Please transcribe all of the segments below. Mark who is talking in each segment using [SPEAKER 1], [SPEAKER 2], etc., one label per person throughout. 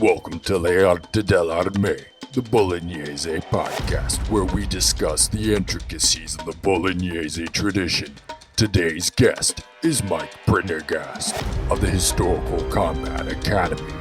[SPEAKER 1] Welcome to Le Arte dell'Arme, the Bolognese podcast, where we discuss the intricacies of the Bolognese tradition. Today's guest is Mike Prendergast of the Historical Combat Academy.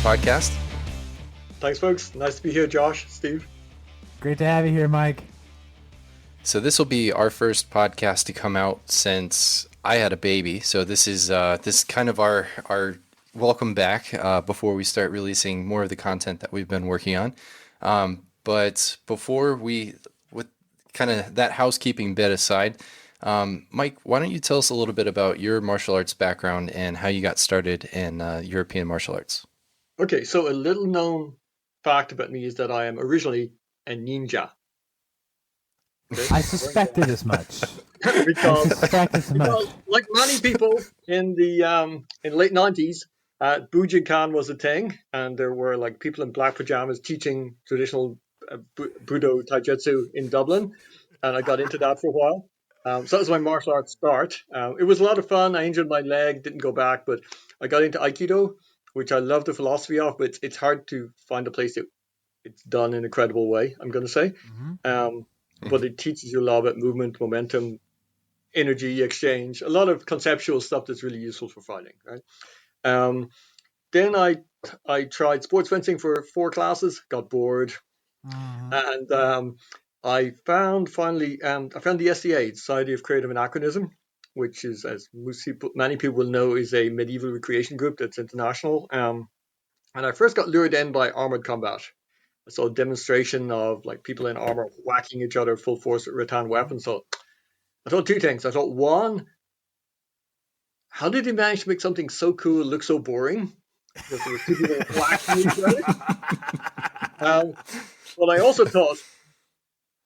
[SPEAKER 2] Podcast.
[SPEAKER 3] Thanks, folks. Nice to be here, Josh, Steve.
[SPEAKER 4] Great to have you here, Mike.
[SPEAKER 2] So this will be our first podcast to come out since I had a baby. So this is kind of our welcome back before we start releasing more of the content that we've been working on. But before we, with kind of that housekeeping bit aside, Mike, why don't you tell us a little bit about your martial arts background and how you got started in European martial arts?
[SPEAKER 3] Okay, so a little known fact about me is that I am originally a ninja.
[SPEAKER 4] Okay? I suspected as much.
[SPEAKER 3] because, like many people in the late 90s, Bujinkan was a thing, and there were like people in black pajamas teaching traditional Budo Taijutsu in Dublin, and I got into that for a while. So that was my martial arts start. It was a lot of fun. I injured my leg, didn't go back, but I got into Aikido, which I love the philosophy of, but it's hard to find a place that it's done in a credible way, I'm going to say. But it teaches you a lot about movement, momentum, energy exchange, a lot of conceptual stuff that's really useful for fighting, right? Then I tried sports fencing for 4 classes, got bored, and I found the SCA, Society of Creative Anachronism, which is, as many people will know, is a medieval recreation group that's international. And I first got lured in by armored combat. I saw a demonstration of like people in armor whacking each other full force with rattan weapons. So I thought 2 things. I thought, one, how did they manage to make something so cool look so boring? Because there were 2 people whacking each other. But I also thought,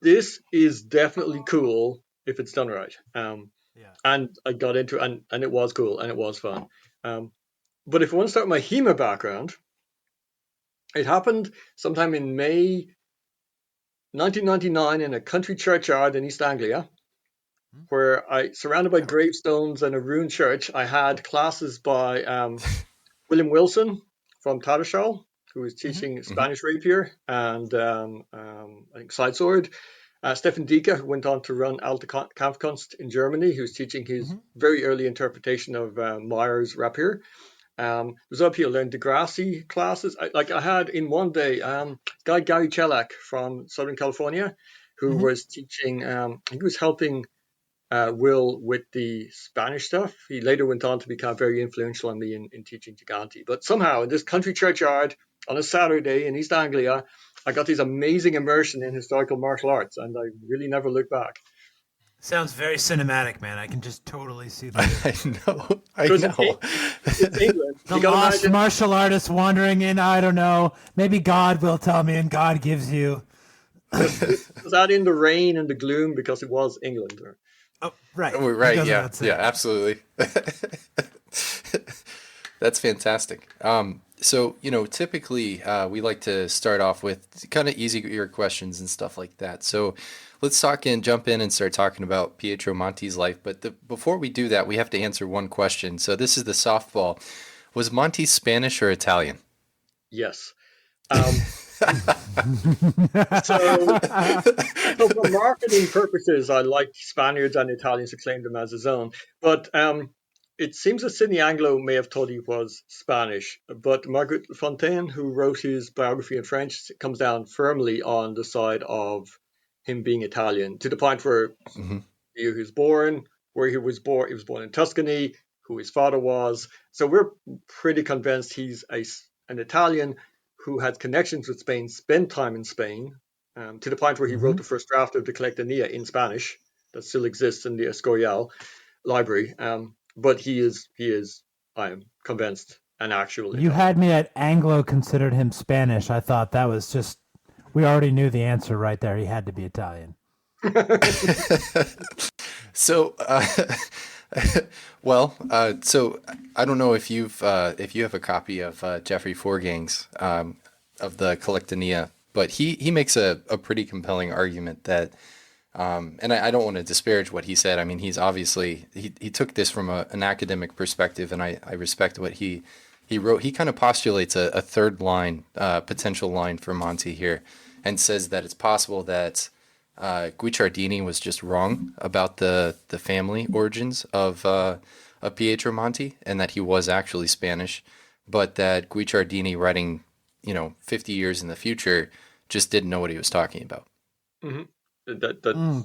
[SPEAKER 3] this is definitely cool if it's done right. And I got into it, and it was cool, and it was fun. But if I want to start with my HEMA background, it happened sometime in May 1999 in a country churchyard in East Anglia, where surrounded by gravestones and a ruined church, I had classes by William Wilson from Tattershall, who was teaching Spanish Rapier and I think side sword. Stefan Dieker, who went on to run Alte Kampfkunst in Germany, who's teaching his very early interpretation of Meyer's Rapier. Was up here, learned Degrassi classes. I had in one day, guy Gary Chelak from Southern California, who was teaching, he was helping Will with the Spanish stuff. He later went on to become very influential on me in teaching Giganti. But somehow in this country churchyard on a Saturday in East Anglia, I got this amazing immersion in historical martial arts, and I really never looked back.
[SPEAKER 4] Sounds very cinematic, man. I can just totally see that.
[SPEAKER 2] I know.
[SPEAKER 3] It's England.
[SPEAKER 4] The lost martial artist wandering in, I don't know, maybe God will tell me, and God gives you.
[SPEAKER 3] Was that in the rain and the gloom because it was England?
[SPEAKER 4] Oh, right.
[SPEAKER 2] Oh, right, yeah, absolutely. That's fantastic. So, typically we like to start off with kind of easier questions and stuff like that. So let's jump in and start talking about Pietro Monte's life. But before we do that, we have to answer one question. So this is the softball. Was Monte Spanish or Italian?
[SPEAKER 3] Yes. So for marketing purposes, I like Spaniards and Italians to claim them as his own. But it seems that Sidney Anglo may have thought he was Spanish, but Margaret Fontaine, who wrote his biography in French, comes down firmly on the side of him being Italian, to the point where he was born, where he was born in Tuscany, who his father was. So we're pretty convinced he's an Italian who had connections with Spain, spent time in Spain, to the point where he wrote the first draft of the Collectanea in Spanish that still exists in the Escorial library. But he is, I am convinced, an actual Italian.
[SPEAKER 4] You had me at Anglo considered him Spanish. I thought that was just, we already knew the answer right there. He had to be Italian.
[SPEAKER 2] So, so I don't know if you have a copy of Geoffrey Forgang's of the Collectanea, but he makes a pretty compelling argument that, and I don't want to disparage what he said. I mean, he's obviously he took this from an academic perspective, and I respect what he wrote. He kind of postulates a third line, potential line for Monte here, and says that it's possible that Guicciardini was just wrong about the family origins of Pietro Monte, and that he was actually Spanish, but that Guicciardini, writing 50 years in the future, just didn't know what he was talking about.
[SPEAKER 3] Mm-hmm.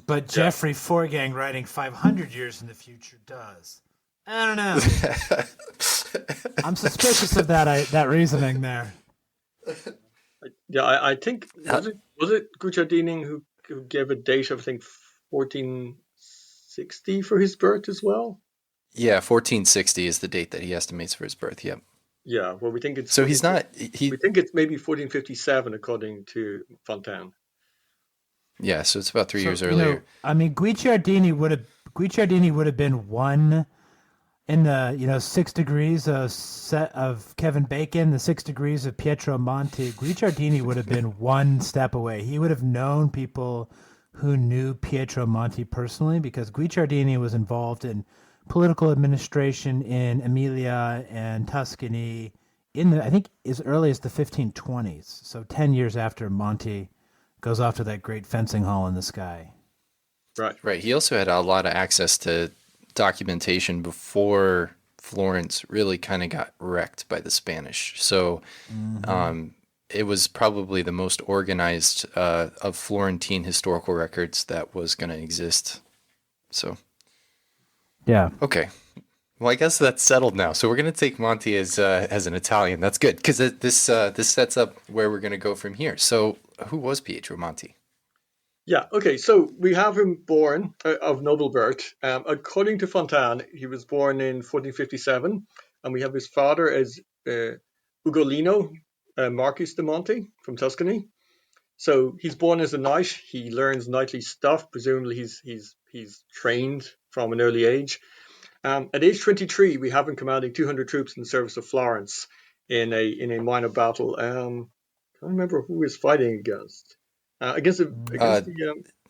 [SPEAKER 4] But Geoffrey Forgang writing 500 years in the future does. I don't know. I'm suspicious of that reasoning there.
[SPEAKER 3] Yeah, I think was it Guicciardini who gave a date of, I think, 1460 for his birth as well?
[SPEAKER 2] Yeah, 1460 is the date that he estimates for his birth. Yep.
[SPEAKER 3] Yeah, well, we think it's
[SPEAKER 2] so he's not.
[SPEAKER 3] We think it's maybe 1457 according to Fontaine.
[SPEAKER 2] Yeah, so it's about 3 years earlier.
[SPEAKER 4] I mean, Guicciardini would have been one in the 6 degrees of Kevin Bacon, the 6 degrees of Pietro Monte. Guicciardini would have been one step away. He would have known people who knew Pietro Monte personally, because Guicciardini was involved in political administration in Emilia and Tuscany I think as early as the 1520s. So 10 years after Monte goes off to that great fencing hall in the sky.
[SPEAKER 2] Right. He also had a lot of access to documentation before Florence really kind of got wrecked by the Spanish. So it was probably the most organized of Florentine historical records that was going to exist. So,
[SPEAKER 4] yeah.
[SPEAKER 2] Okay. Well, I guess that's settled now. So we're going to take Monte as an Italian. That's good, because this sets up where we're going to go from here. So who was Pietro Monte?
[SPEAKER 3] Yeah, okay, so we have him born of noble birth. According to Fontaine, he was born in 1457, and we have his father as Ugolino Marquis de Monte from Tuscany. So he's born as a knight. He learns knightly stuff. Presumably he's trained from an early age. At age 23, we have him commanding 200 troops in the service of Florence in a minor battle. I can't remember who he was fighting against. Against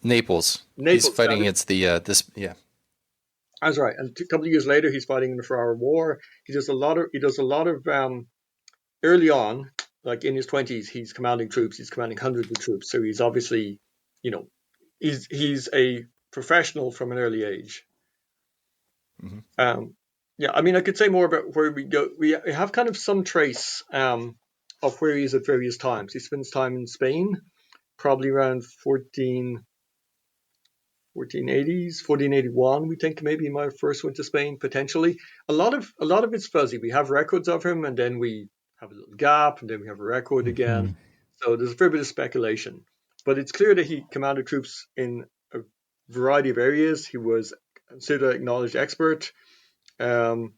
[SPEAKER 2] Naples. He's fighting against yeah.
[SPEAKER 3] That's right. And a couple of years later, he's fighting in the Ferrara War. He does a lot of early on, like in his 20s, he's commanding troops. He's commanding hundreds of troops. So he's obviously, he's a professional from an early age. Mm-hmm. Yeah, I mean, I could say more about where we go. We have kind of some trace of where he is at various times. He spends time in Spain, probably around 1480s, 1481. We think maybe he might have first went to Spain, potentially. A lot of it's fuzzy. We have records of him, and then we have a little gap, and then we have a record again. So there's a fair bit of speculation. But it's clear that he commanded troops in a variety of areas. He was considered an acknowledged expert. Fought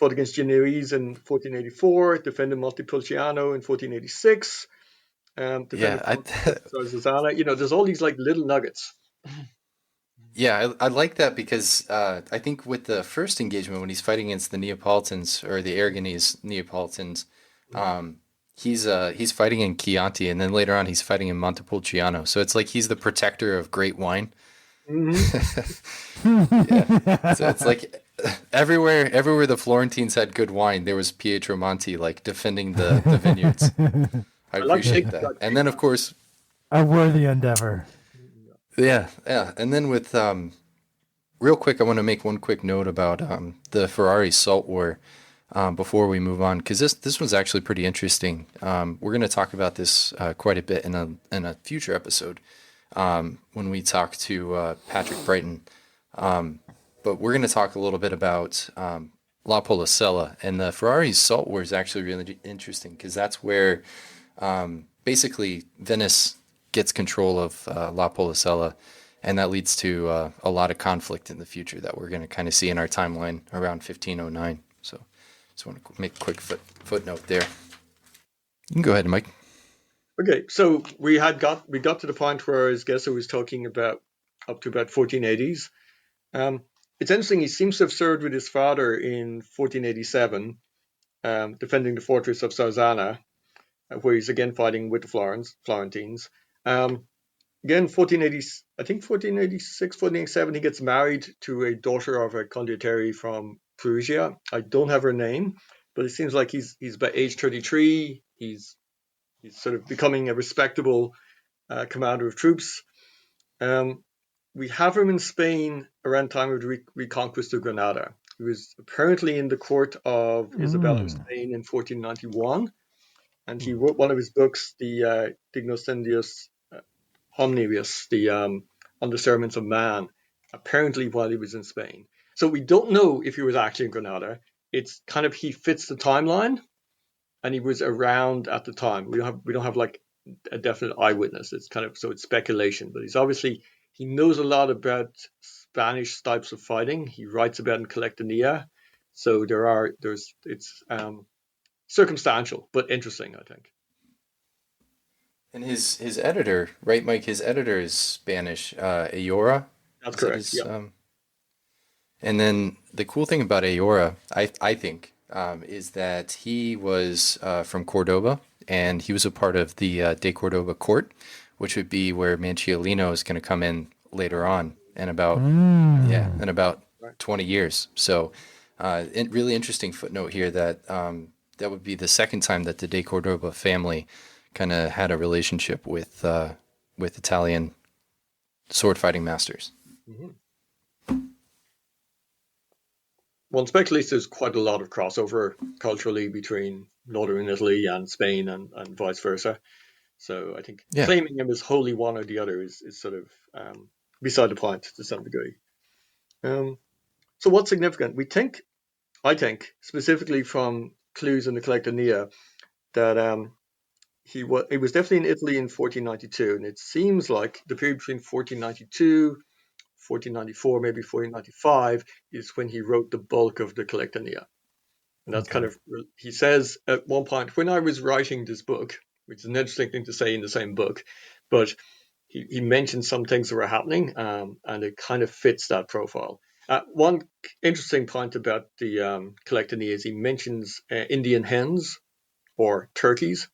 [SPEAKER 3] against Genoese in 1484, defended Montepulciano in 1486. There's all these like little nuggets.
[SPEAKER 2] Yeah, I like that, because I think with the first engagement, when he's fighting against the Neapolitans, or the Aragonese Neapolitans, he's fighting in Chianti, and then later on he's fighting in Montepulciano. So it's like he's the protector of great wine. Mm-hmm. Yeah. So it's like everywhere the Florentines had good wine, there was Pietro Monte like defending the vineyards. I appreciate that. And then, of course,
[SPEAKER 4] a worthy endeavor.
[SPEAKER 2] Yeah. And then with real quick, I want to make one quick note about the Ferrari Salt War before we move on, because this one's actually pretty interesting. We're going to talk about this quite a bit in a future episode when we talk to Patrick Brighton. But but we're going to talk a little bit about La Policella, and the Ferrari's Salt War is actually really interesting because that's where basically Venice gets control of La Policella, and that leads to a lot of conflict in the future that we're going to kind of see in our timeline around 1509. So just want to make a quick footnote there. You can go ahead, Mike.
[SPEAKER 3] Okay, so we got to the point where his guest was talking about up to about 1480s. It's interesting, he seems to have served with his father in 1487, defending the fortress of Sarzana, where he's again fighting with the Florentines. Again, 1480, I think 1486, 1487, he gets married to a daughter of a condottieri from Perugia. I don't have her name, but it seems like he's by age 33. He's sort of becoming a respectable commander of troops. We have him in Spain around the time of the reconquest of Granada. He was apparently in the court of Isabella of Spain in 1491, and he wrote one of his books, the Dignoscendius Omnibus, the on the sermons of man, apparently while he was in Spain. So we don't know if he was actually in Granada. It's kind of, he fits the timeline, and he was around at the time. We don't have like a definite eyewitness. It's kind of, so it's speculation, but he knows a lot about Spanish types of fighting. He writes about in Collectanea. So it's circumstantial, but interesting, I think.
[SPEAKER 2] And his editor, right, Mike? His editor is Spanish, Ayora.
[SPEAKER 3] That's correct. Yeah.
[SPEAKER 2] And then the cool thing about Ayora, I think, is that he was from Cordoba, and he was a part of the De Cordoba court, which would be where Manciolino is going to come in later on in about 20 years. So, really interesting footnote here that that would be the second time that the De Cordoba family kind of had a relationship with Italian sword fighting masters.
[SPEAKER 3] Mm-hmm. One speculates there's quite a lot of crossover culturally between northern Italy and Spain and vice versa. So I think claiming him as wholly one or the other is sort of beside the point to some degree. So what's significant? I think, specifically from clues in the Collectanea, that he was definitely in Italy in 1492, and it seems like the period between 1492, 1494, maybe 1495 is when he wrote the bulk of the Collectanea. And that's kind of, he says at one point, when I was writing this book, which is an interesting thing to say in the same book, but he mentioned some things that were happening, and it kind of fits that profile. One interesting point about the Collectanea is he mentions Indian hens or turkeys.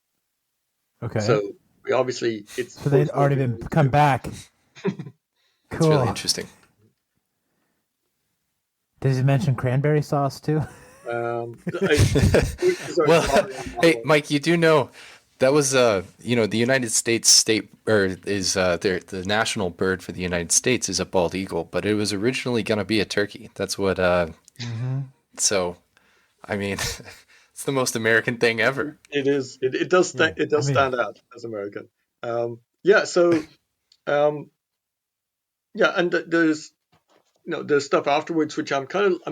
[SPEAKER 4] Okay.
[SPEAKER 3] So
[SPEAKER 4] so they'd already come back. Cool.
[SPEAKER 2] It's really interesting.
[SPEAKER 4] Does he mention cranberry sauce too?
[SPEAKER 2] Well, hey, Mike, you do know that was the United States the national bird for the United States is a bald eagle, but it was originally going to be a turkey. That's what. So, I mean, it's the most American thing ever.
[SPEAKER 3] It is. It does. Stand out as American. And there's stuff afterwards which I'm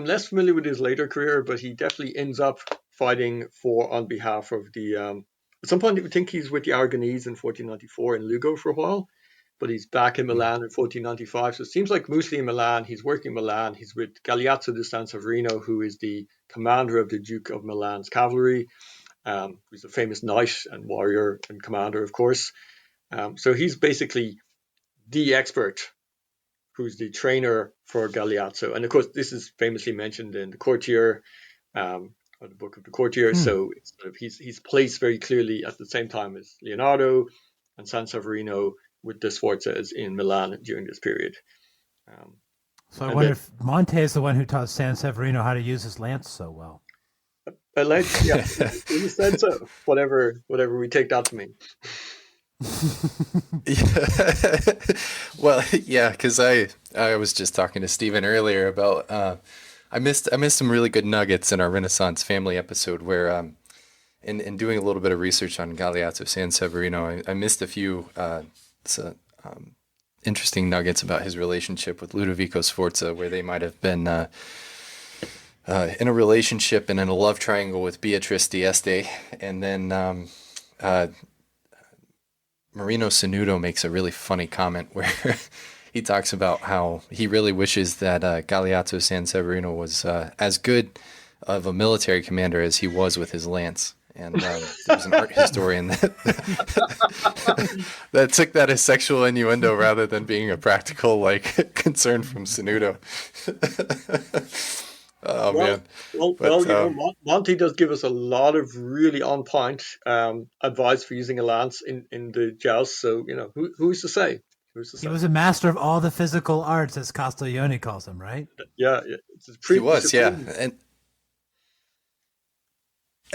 [SPEAKER 3] less familiar with his later career, but he definitely ends up fighting on behalf of the. At some point, we think he's with the Aragonese in 1494 in Lugo for a while, but he's back in Milan in 1495. So it seems like mostly in Milan. He's working in Milan. He's with Galeazzo di San Severino, who is the commander of the Duke of Milan's cavalry. Who's a famous knight and warrior and commander, of course. So he's basically the expert who's the trainer for Galeazzo. And of course, this is famously mentioned in the Courtier, or the book of the Courtier. So it's sort of, he's placed very clearly at the same time as Leonardo and San Severino with the Sforzas in Milan during this period.
[SPEAKER 4] So I wonder if Monte is the one who taught San Severino how to use his lance so well.
[SPEAKER 3] In a sense, so whatever we take that to mean.
[SPEAKER 2] Well, yeah, because I was just talking to Stephen earlier about I missed some really good nuggets in our Renaissance family episode where in doing a little bit of research on Galeazzo San Severino, I missed a few interesting nuggets about his relationship with Ludovico Sforza, where they might have been in a relationship and in a love triangle with Beatrice d'Este. And then Marino Sanudo makes a really funny comment where he talks about how he really wishes that Galeazzo Sanseverino was as good of a military commander as he was with his lance. And there's an art historian that took that as sexual innuendo rather than being a practical concern from Sanudo. Man.
[SPEAKER 3] Monte does give us a lot of really on point advice for using a lance in the joust. So who's to say?
[SPEAKER 4] He was a master of all the physical arts, as Castiglione calls them, right?
[SPEAKER 3] Yeah.
[SPEAKER 2] He was, yeah.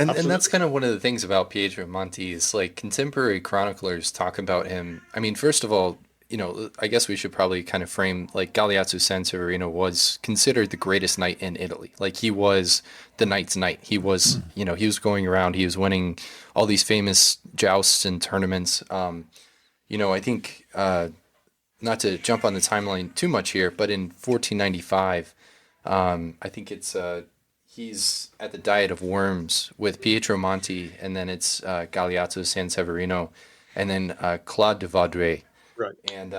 [SPEAKER 2] And that's kind of one of the things about Pietro Monte is contemporary chroniclers talk about him. I mean, first of all, I guess we should probably kind of frame Galeazzo Sanseverino was considered the greatest knight in Italy. He was the knight's knight. He was, he was going around, he was winning all these famous jousts and tournaments. I think, not to jump on the timeline too much here, but in 1495, I think it's, he's at the Diet of Worms with Pietro Monte, and then it's Galeazzo Sanseverino, and then Claude de Vaudreuil.
[SPEAKER 3] Right.
[SPEAKER 2] And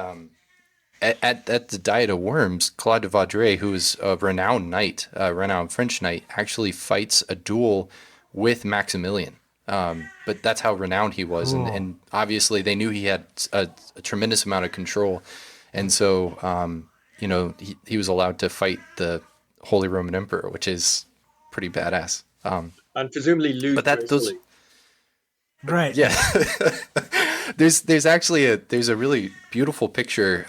[SPEAKER 2] at the Diet of Worms, Claude de Vaudreuil, who is a renowned knight, a renowned French knight, actually fights a duel with Maximilian. But that's how renowned he was. And obviously they knew he had a tremendous amount of control. And so, he was allowed to fight the Holy Roman Emperor, which is pretty badass.
[SPEAKER 3] And presumably lose.
[SPEAKER 2] But those,
[SPEAKER 4] right.
[SPEAKER 2] Yeah. There's actually a really beautiful picture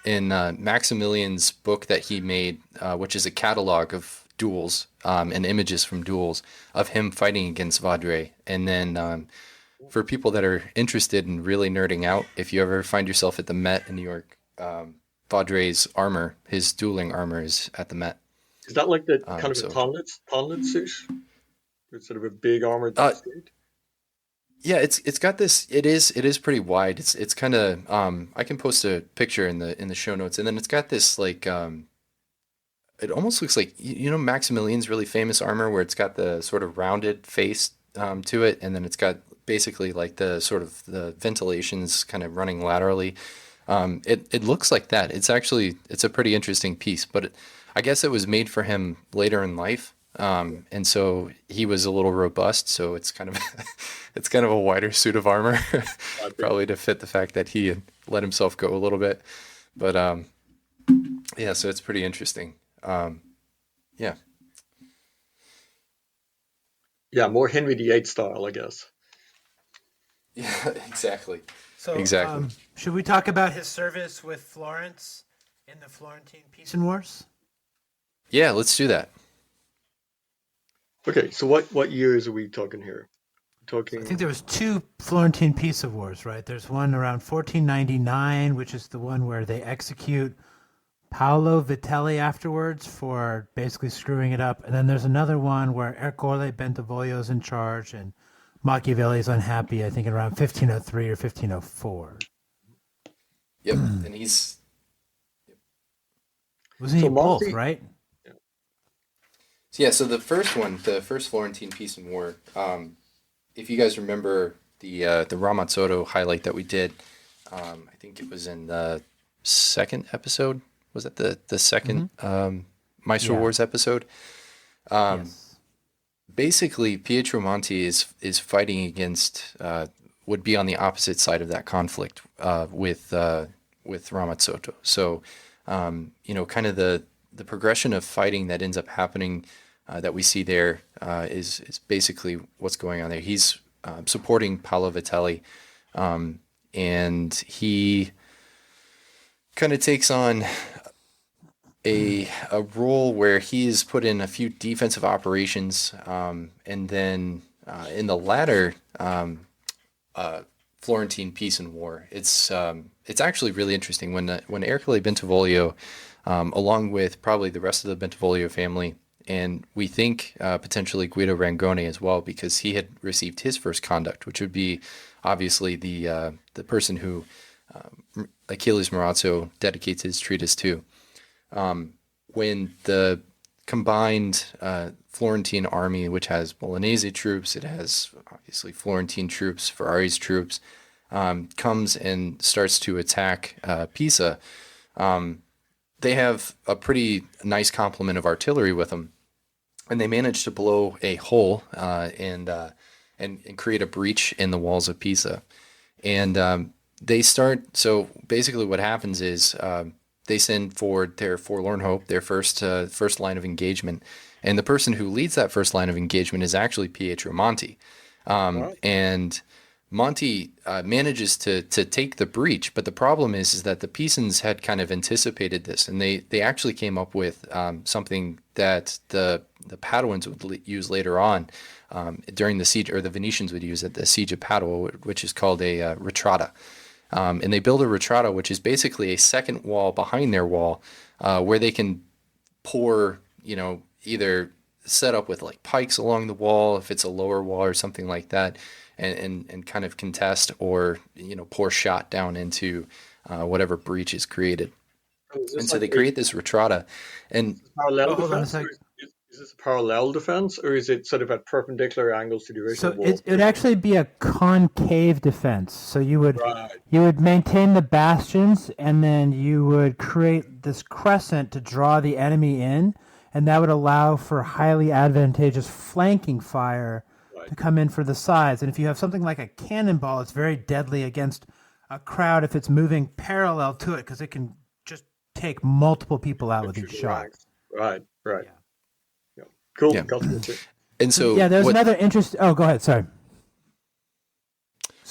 [SPEAKER 2] in Maximilian's book that he made, which is a catalog of duels and images from duels of him fighting against Vaudreuil. And then for people that are interested in really nerding out, if you ever find yourself at the Met in New York, Vaudreuil's armor, his dueling armor, is at the Met.
[SPEAKER 3] Is that like the kind of a tonlet suit? It's sort of a big armored suit?
[SPEAKER 2] Yeah, it's got this. It is pretty wide. It's kind of. I can post a picture in the show notes, and then it's got this it almost looks like Maximilian's really famous armor, where it's got the sort of rounded face to it, and then it's got basically the sort of the ventilations kind of running laterally. It looks like that. It's a pretty interesting piece, but I guess it was made for him later in life. And so he was a little robust, so it's kind of a wider suit of armor, probably to fit the fact that he had let himself go a little bit. But yeah, so it's pretty interesting. Yeah.
[SPEAKER 3] Yeah, more Henry VIII style, I guess.
[SPEAKER 2] Yeah, exactly.
[SPEAKER 4] So,
[SPEAKER 2] exactly.
[SPEAKER 4] Should we talk about his service with Florence in the Florentine Peace and Wars?
[SPEAKER 2] Yeah, let's do that.
[SPEAKER 3] Okay, so what years are we talking here?
[SPEAKER 4] I think there was 2 Florentine Peace of Wars, right? There's one around 1499, which is the one where they execute Paolo Vitelli afterwards for basically screwing it up. And then there's another one where Ercole Bentivoglio's in charge and Machiavelli's unhappy, I think around 1503 or 1504.
[SPEAKER 2] Yep, and he's...
[SPEAKER 4] Wasn't he both, right?
[SPEAKER 2] Yeah, so the first Florentine Peace and War, if you guys remember the Ramazzotto highlight that we did, I think it was in the second episode. Was that the second Maestro Wars episode? Yes. Basically, Pietro Monte is fighting against, would be on the opposite side of that conflict with Ramazzotto. So, kind of the progression of fighting that ends up happening that we see there is basically what's going on there. He's supporting Paolo Vitelli, and he kind of takes on a role where he is put in a few defensive operations, and then in the latter Florentine Peace and War, it's actually really interesting when Ercole Bentivoglio, along with probably the rest of the Bentivoglio family, and we think potentially Guido Rangone as well, because he had received his first conduct, which would be obviously the person who Achilles Marazzo dedicates his treatise to. When the combined Florentine army, which has Bolognese troops, it has obviously Florentine troops, Ferrari's troops, comes and starts to attack Pisa, they have a pretty nice complement of artillery with them, and they manage to blow a hole and create a breach in the walls of Pisa. And they start. So basically, what happens is they send forward their forlorn hope, their first line of engagement, and the person who leads that first line of engagement is actually Pietro Monte. And Monte manages to take the breach, but the problem is that the Pisans had kind of anticipated this, and they actually came up with something that the Paduans would use later on during the siege, or the Venetians would use at the siege of Padua, which is called a retrata. And they build a retrata, which is basically a second wall behind their wall, where they can pour, either set up with like pikes along the wall if it's a lower wall or something like that, and kind of contest, or pour shot down into whatever breach is created. And so they create this retrata. And
[SPEAKER 3] parallel defense? Is this a parallel defense, or is it sort of at perpendicular angles to the original wall?
[SPEAKER 4] So it would actually be a concave defense. So you would maintain the bastions, and then you would create this crescent to draw the enemy in, and that would allow for highly advantageous flanking fire to come in for the sides. And if you have something like a cannonball, it's very deadly against a crowd if it's moving parallel to it, because it can just take multiple people out with each shot.
[SPEAKER 3] Right. Yeah. Cool.
[SPEAKER 2] Yeah. And so
[SPEAKER 4] there's another interest. Oh, go ahead. Sorry.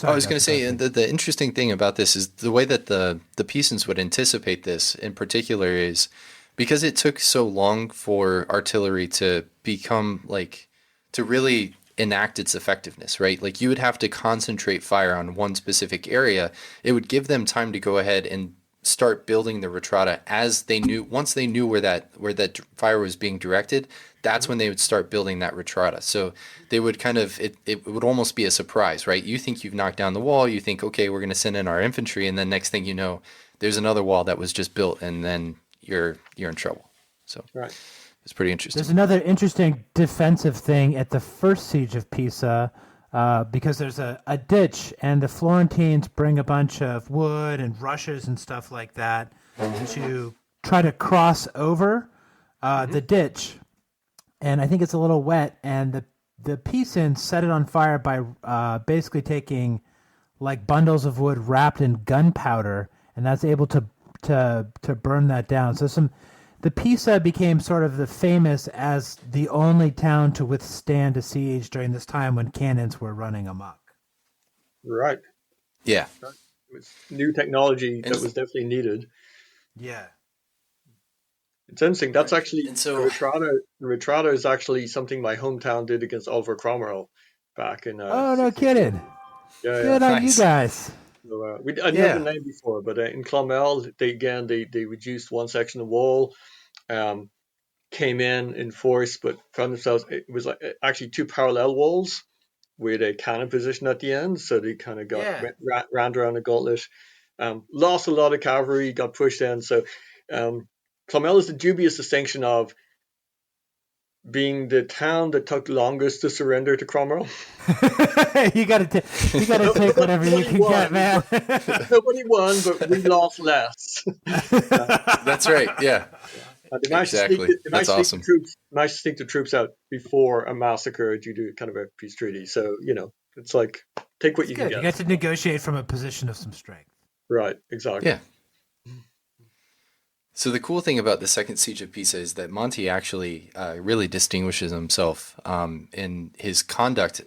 [SPEAKER 2] I was going to say, the interesting thing about this is the way that the Pisans would anticipate this in particular is because it took so long for artillery to become to really enact its effectiveness, right? Like you would have to concentrate fire on one specific area. It would give them time to go ahead and start building the retrata as they knew. Once they knew where that fire was being directed, that's when they would start building that retrata. So they would kind of, it would almost be a surprise, right? You think you've knocked down the wall, you think, okay, we're going to send in our infantry, and then next thing you know, there's another wall that was just built, and then you're in trouble. So it's pretty interesting.
[SPEAKER 4] There's another interesting defensive thing at the first siege of Pisa, because there's a ditch, and the Florentines bring a bunch of wood and rushes and stuff like that to try to cross over the ditch. And I think it's a little wet, and the Pisans set it on fire by basically taking like bundles of wood wrapped in gunpowder, and that's able to burn that down. So the Pisa became sort of the famous as the only town to withstand a siege during this time when cannons were running amok.
[SPEAKER 3] Right.
[SPEAKER 2] Yeah.
[SPEAKER 3] It was new technology that was definitely needed.
[SPEAKER 4] Yeah.
[SPEAKER 3] It's interesting. That's actually the retrata is actually something my hometown did against Oliver Cromwell back in.
[SPEAKER 4] Oh, no kidding!
[SPEAKER 3] Yeah.
[SPEAKER 4] Good on you guys.
[SPEAKER 3] So, I'd never been named before, but in Clonmel, they reduced one section of wall, came in force, but found themselves. It was actually two parallel walls with a cannon position at the end, so they kind of ran around the gauntlet. Lost a lot of cavalry, got pushed in. So Clonmel is the dubious distinction of being the town that took longest to surrender to Cromwell.
[SPEAKER 4] you gotta take whatever you can get, man.
[SPEAKER 3] Nobody won, but we lost less.
[SPEAKER 2] That's right. Yeah. Exactly. That's awesome.
[SPEAKER 3] Managed to sneak the troops out before a massacre due to kind of a peace treaty. So it's like take what you can get.
[SPEAKER 4] You get to negotiate from a position of some strength.
[SPEAKER 3] Right. Exactly.
[SPEAKER 2] Yeah. So the cool thing about the second siege of Pisa is that Monte actually really distinguishes himself in his conduct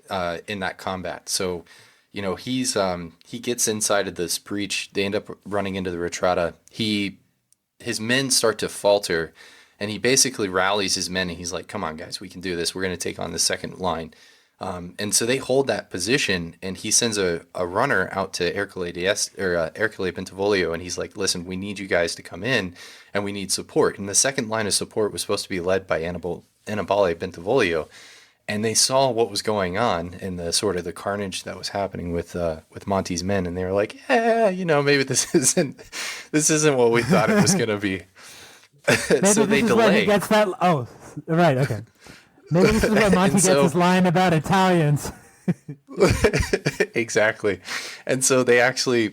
[SPEAKER 2] in that combat. So, he gets inside of this breach. They end up running into the retrata. His men start to falter, and he basically rallies his men, and he's like, "Come on, guys, we can do this. We're going to take on the second line." And so they hold that position, and he sends a runner out to Ercole Bentivoglio, and he's like, "Listen, we need you guys to come in, and we need support." And the second line of support was supposed to be led by Annibale Bentivoglio, and they saw what was going on and the sort of the carnage that was happening with Monte's men, and they were like, yeah, maybe this isn't what we thought it was going to be. So they delay.
[SPEAKER 4] He gets that. Oh, right. Okay. Maybe this is where Monte gets his line about Italians.
[SPEAKER 2] Exactly. And so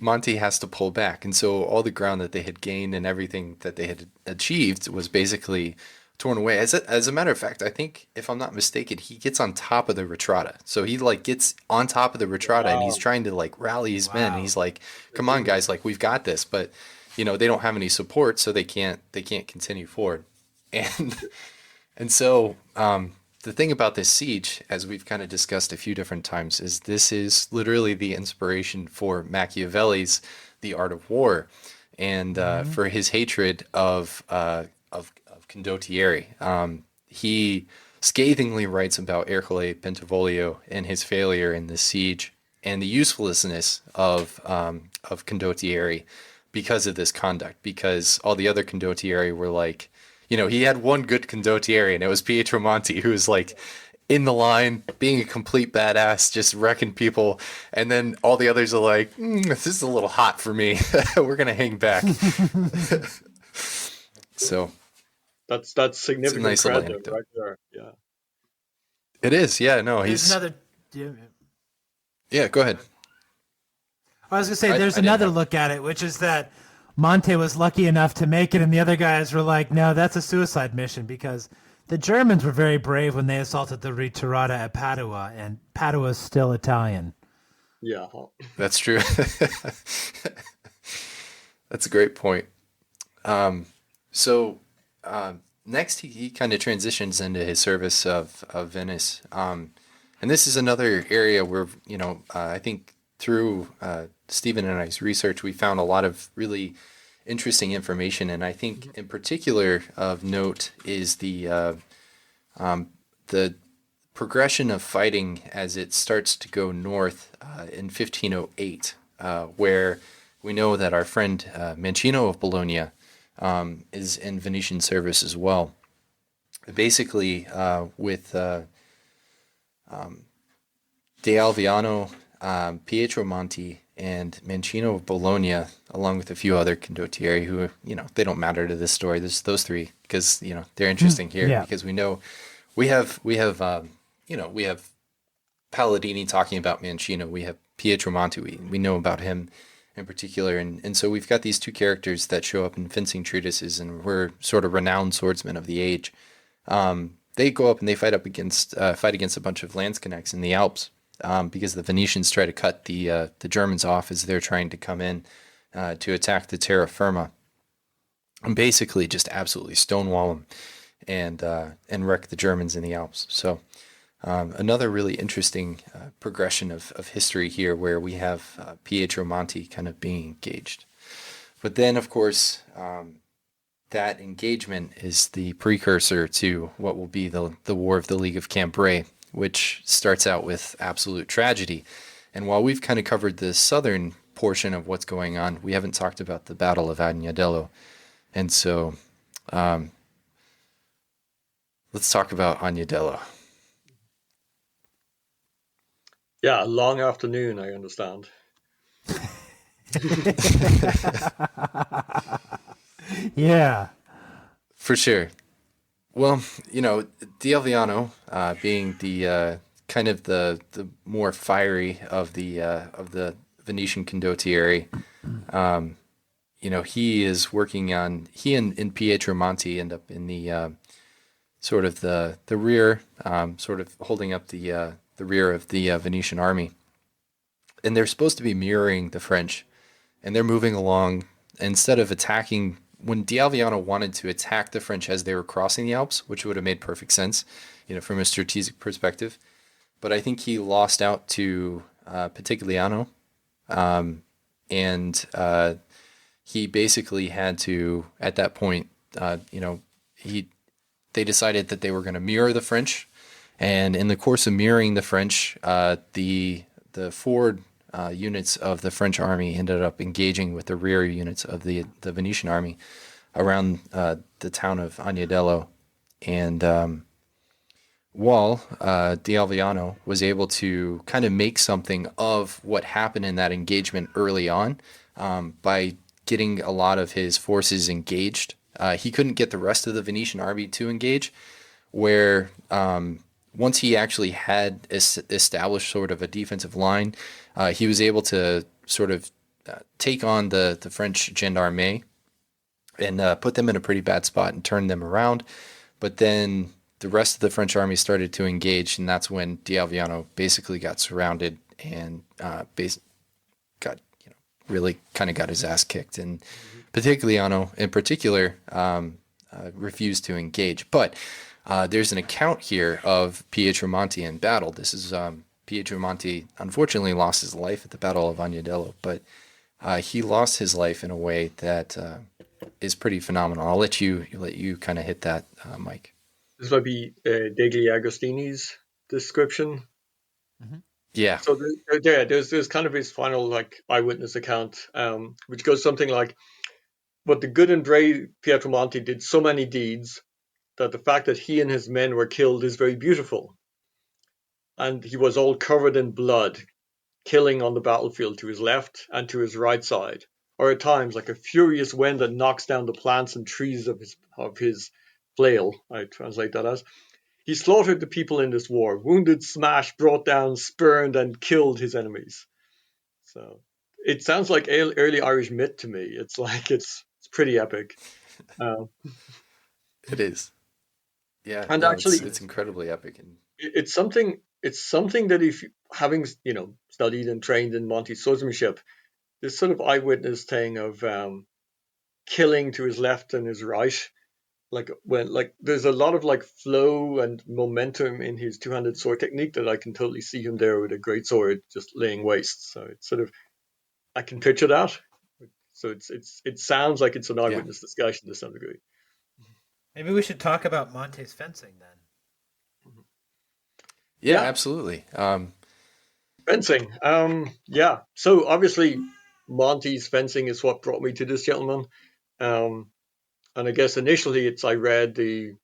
[SPEAKER 2] Monte has to pull back. And so all the ground that they had gained and everything that they had achieved was basically torn away. As a matter of fact, I think, if I'm not mistaken, he gets on top of the Retrata. So he gets on top of the Retrata, and he's trying to rally his men. And he's like, come on, guys, we've got this. But, they don't have any support, so they can't continue forward. And so the thing about this siege, as we've kind of discussed a few different times, is this is literally the inspiration for Machiavelli's The Art of War, and for his hatred of condottieri. He scathingly writes about Ercole Bentivoglio and his failure in this siege, and the uselessness of condottieri because of this conduct, because all the other condottieri were like, he had one good condottieri, and it was Pietro Monte, who was in the line, being a complete badass, just wrecking people. And then all the others are like, this is a little hot for me. We're going to hang back. So
[SPEAKER 3] that's significant
[SPEAKER 2] nice
[SPEAKER 3] credit right there. Yeah.
[SPEAKER 2] It is. Yeah, no,
[SPEAKER 4] There's another.
[SPEAKER 2] Yeah, go ahead.
[SPEAKER 4] I was going to say, there's another look at it, which is that Monte was lucky enough to make it, and the other guys were like, no, that's a suicide mission, because the Germans were very brave when they assaulted the Ritirata at Padua, and Padua is still Italian.
[SPEAKER 3] Yeah.
[SPEAKER 2] That's true. That's a great point. So next, he kind of transitions into his service of Venice. And this is another area where, I think through Stephen and I's research, we found a lot of really interesting information. And I think in particular of note is the progression of fighting as it starts to go north in 1508, where we know that our friend Mancino of Bologna is in Venetian service as well. Basically, with De Alviano, Pietro Monte, and Mancino of Bologna, along with a few other condottieri who, they don't matter to this story. There's those three because, they're interesting here because we know we have Palladini talking about Mancino. We have Pietro Monte. We know about him in particular. And so we've got these two characters that show up in fencing treatises and were sort of renowned swordsmen of the age. They go up and they fight against a bunch of landsknechts in the Alps. Because the Venetians try to cut the Germans off as they're trying to come in to attack the terra firma, and basically just absolutely stonewall them and wreck the Germans in the Alps. So another really interesting progression of history here, where we have Pietro Monte kind of being engaged. But then, of course, that engagement is the precursor to what will be the War of the League of Cambrai, which starts out with absolute tragedy. And while we've kind of covered the southern portion of what's going on, we haven't talked about the Battle of Agnadello. And so let's talk about Agnadello.
[SPEAKER 3] Yeah, a long afternoon, I understand.
[SPEAKER 4] Yeah.
[SPEAKER 2] For sure. Well, De Alviano, being the kind of the more fiery of the Venetian condottieri, he is working on. He and Pietro Monte end up in the sort of the rear, sort of holding up the rear of the Venetian army, and they're supposed to be mirroring the French, and they're moving along instead of attacking. When De Alviano wanted to attack the French as they were crossing the Alps, which would have made perfect sense, from a strategic perspective, but I think he lost out to Pitigliano, and he basically had to, at that point, they decided that they were going to mirror the French, and in the course of mirroring the French, the forward units of the French army ended up engaging with the rear units of the Venetian army around the town of Agnadello. And wall, D'Alviano was able to kind of make something of what happened in that engagement early on by getting a lot of his forces engaged. He couldn't get the rest of the Venetian army to engage, where once he actually had established sort of a defensive line, he was able to sort of take on the French gendarme and put them in a pretty bad spot and turn them around. But then the rest of the French army started to engage, and that's when D'Alviano basically got surrounded and got really kind of got his ass kicked. And Pitigliano in particular refused to engage. But there's an account here of Pietro Monte in battle. This is Pietro Monte unfortunately lost his life at the Battle of Agnadello, but he lost his life in a way that is pretty phenomenal. I'll let you kind of hit that, Mike.
[SPEAKER 3] This might be degli Agostini's description.
[SPEAKER 4] Mm-hmm.
[SPEAKER 2] Yeah.
[SPEAKER 3] So there's kind of his final like eyewitness account, which goes something like, "But the good and brave Pietro Monte did so many deeds that the fact that he and his men were killed is very beautiful. And he was all covered in blood, killing on the battlefield to his left and to his right side, or at times like a furious wind that knocks down the plants and trees of his flail." I translate that as, "He slaughtered the people in this war, wounded, smashed, brought down, spurned, and killed his enemies." So it sounds like early Irish myth to me. It's like it's pretty epic.
[SPEAKER 2] It is. Yeah,
[SPEAKER 3] And
[SPEAKER 2] no,
[SPEAKER 3] actually,
[SPEAKER 2] it's incredibly epic. And
[SPEAKER 3] it's something that if having studied and trained in Monte's swordsmanship, this sort of eyewitness thing of killing to his left and his right, there's a lot of like flow and momentum in his two-handed sword technique that I can totally see him there with a great sword just laying waste. So it's sort of, I can picture that. So it sounds like it's an eyewitness discussion to some degree.
[SPEAKER 4] Maybe we should talk about Monte's fencing then.
[SPEAKER 3] Yeah.
[SPEAKER 2] Absolutely.
[SPEAKER 3] Fencing. Yeah. So obviously Monte's fencing is what brought me to this gentleman. And I guess initially I read the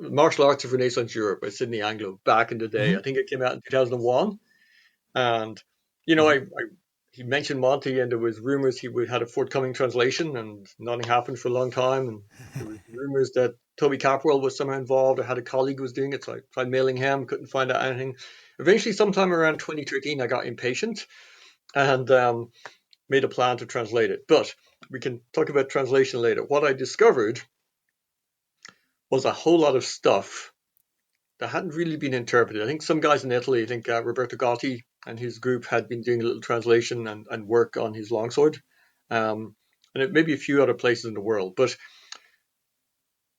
[SPEAKER 3] Martial Arts of Renaissance Europe by Sidney Anglo back in the day. Mm-hmm. I think it came out in 2001. And, he mentioned Monte, and there was rumors he had a forthcoming translation, and nothing happened for a long time. And there was rumors that Toby Capwell was somehow involved. I had a colleague who was doing it, so I tried mailing him, couldn't find out anything. Eventually, sometime around 2013, I got impatient and made a plan to translate it. But we can talk about translation later. What I discovered was a whole lot of stuff that hadn't really been interpreted. I think some guys in Italy, Roberto Gotti and his group had been doing a little translation and work on his longsword, and it maybe a few other places in the world. But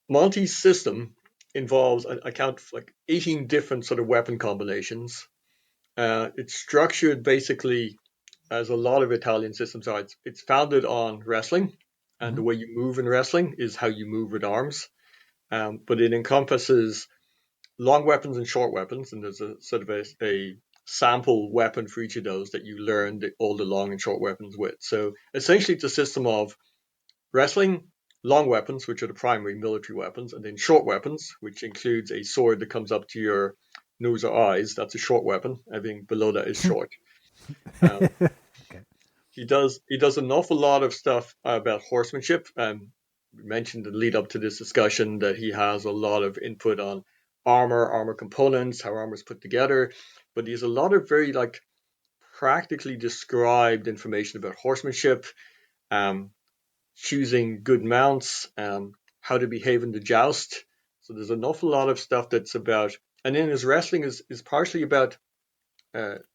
[SPEAKER 3] Monte's system involves, I count like 18 different sort of weapon combinations. It's structured basically as a lot of Italian systems are. It's founded on wrestling, and the way you move in wrestling is how you move with arms. But it encompasses long weapons and short weapons, and there's a sort of a sample weapon for each of those that you learn all the long and short weapons with. So essentially it's a system of wrestling, long weapons, which are the primary military weapons, and then short weapons, which includes a sword that comes up to your nose or eyes. That's a short weapon. Everything below that is short. Okay. He does an awful lot of stuff about horsemanship. We mentioned in the lead up to this discussion that he has a lot of input on armor components, how armor is put together, but he has a lot of very practically described information about horsemanship, choosing good mounts, how to behave in the joust. So there's an awful lot of stuff that's about, and then his wrestling is partially about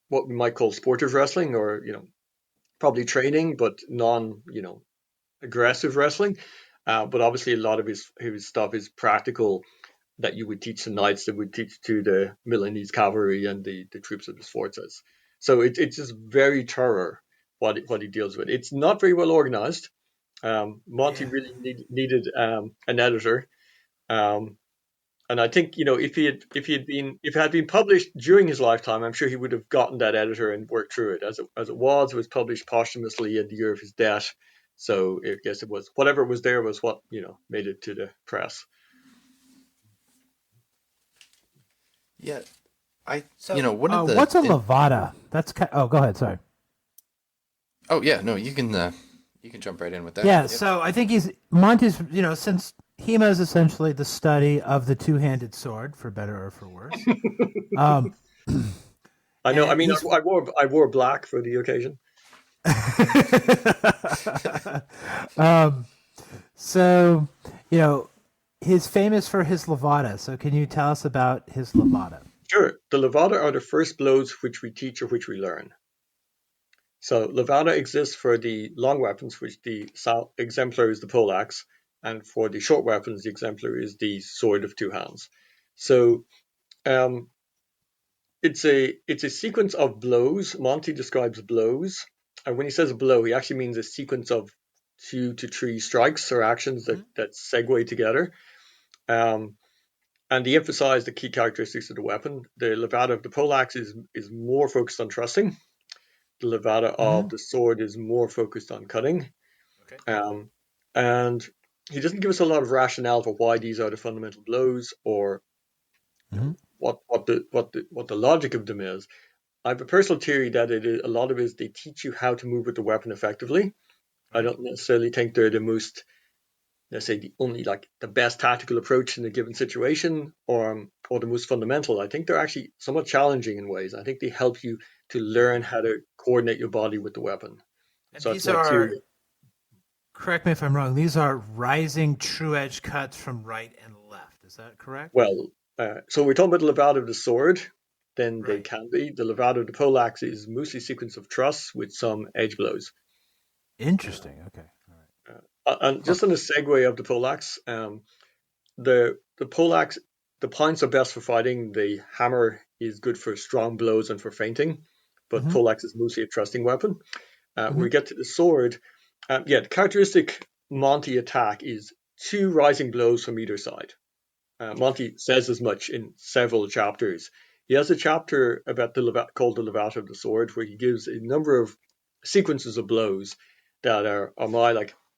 [SPEAKER 3] what we might call sportive wrestling, or probably training, but non aggressive wrestling. But obviously a lot of his stuff is practical, that you would teach the knights, that would teach to the Milanese cavalry and the troops of the Sforzas. So it's just very thorough what he deals with. It's not very well organized. Monte really needed an editor, and I think if it had been published during his lifetime, I'm sure he would have gotten that editor and worked through it. As it was published posthumously in the year of his death. So I guess it was whatever was there was what made it to the press.
[SPEAKER 2] Yeah,
[SPEAKER 4] So,
[SPEAKER 2] one of the
[SPEAKER 4] what's a levata? Oh, go ahead. Sorry.
[SPEAKER 2] Oh yeah, no, you can jump right in with that.
[SPEAKER 4] Yeah.
[SPEAKER 2] Yep.
[SPEAKER 4] So I think Monte's. Since HEMA is essentially the study of the two-handed sword, for better or for worse.
[SPEAKER 3] I know. I mean,
[SPEAKER 4] he's-
[SPEAKER 3] I wore black for the occasion.
[SPEAKER 4] So, he's famous for his levata. So can you tell us about his levata?
[SPEAKER 3] Sure. The levata are the first blows which we teach or which we learn. So levata exists for the long weapons, which the exemplar is the poleaxe, and for the short weapons, the exemplar is the sword of two hands. So it's a sequence of blows. Monte describes blows, and when he says a blow, he actually means a sequence of 2 to 3 strikes or actions that segue together. And he emphasized the key characteristics of the weapon. The levata of the poleaxe is more focused on thrusting. The levata of the sword is more focused on cutting. Okay. And he doesn't give us a lot of rationale for why these are the fundamental blows or what the logic of them is. I have a personal theory that a lot of it is they teach you how to move with the weapon effectively. Right. I don't necessarily think they're the most, let's say, the best tactical approach in a given situation or the most fundamental. I think they're actually somewhat challenging in ways. I think they help you to learn how to coordinate your body with the weapon.
[SPEAKER 4] And so these are, correct me if I'm wrong, these are rising true edge cuts from right and left. Is that correct?
[SPEAKER 3] Well, so we're talking about the levata of the sword, then they can be. The levata of the poleaxe is mostly a sequence of thrusts with some edge blows.
[SPEAKER 4] Interesting. Okay. All
[SPEAKER 3] right. And just on the segue of the poleaxe, the poleaxe, the points are best for fighting. The hammer is good for strong blows and for feinting, but poleaxe is mostly a thrusting weapon. When we get to the sword, the characteristic Monte attack is 2 rising blows from either side. Monte says as much in several chapters. He has a chapter about called the levata of the sword, where he gives a number of sequences of blows that are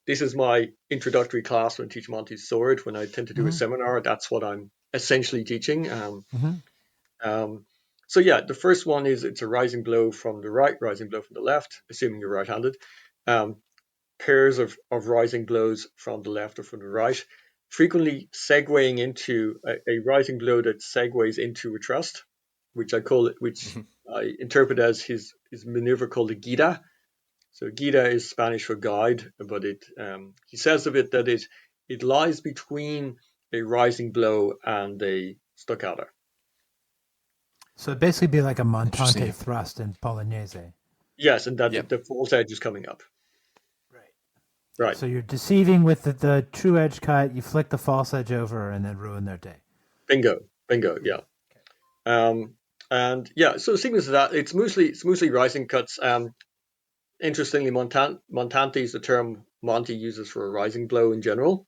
[SPEAKER 3] this is my introductory class when I teach Monte's sword. When I tend to do a seminar, that's what I'm essentially teaching. So the first one is it's a rising blow from the right, rising blow from the left, assuming you're right-handed. Pairs of rising blows from the left or from the right, frequently segueing into a rising blow that segues into a thrust, which I interpret as his maneuver called a guida. So guida is Spanish for guide, but he says of it that it lies between a rising blow and a stoccata.
[SPEAKER 4] So it'd basically be like a montante thrust in Bolognese.
[SPEAKER 3] Yes, and that the false edge is coming up. Right.
[SPEAKER 4] So you're deceiving with the true edge cut, you flick the false edge over and then ruin their day.
[SPEAKER 3] Bingo, yeah. Okay. So the sequence of that, it's mostly rising cuts. Interestingly, montante is the term Monte uses for a rising blow in general.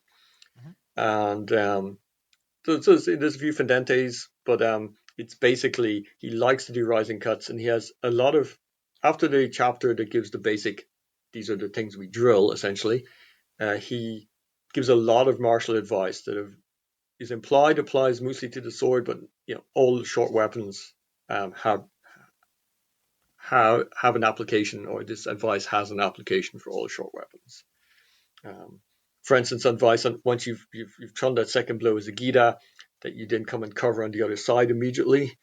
[SPEAKER 3] And so there's a few fendentes, but it's basically, he likes to do rising cuts, and he has a lot of, after the chapter that gives the basic, these are the things we drill, essentially, he gives a lot of martial advice that is applies mostly to the sword, but all short weapons have an application, or this advice has an application for all short weapons. For instance, advice on once you've thrown that second blow as a guida, that you then come and cover on the other side immediately.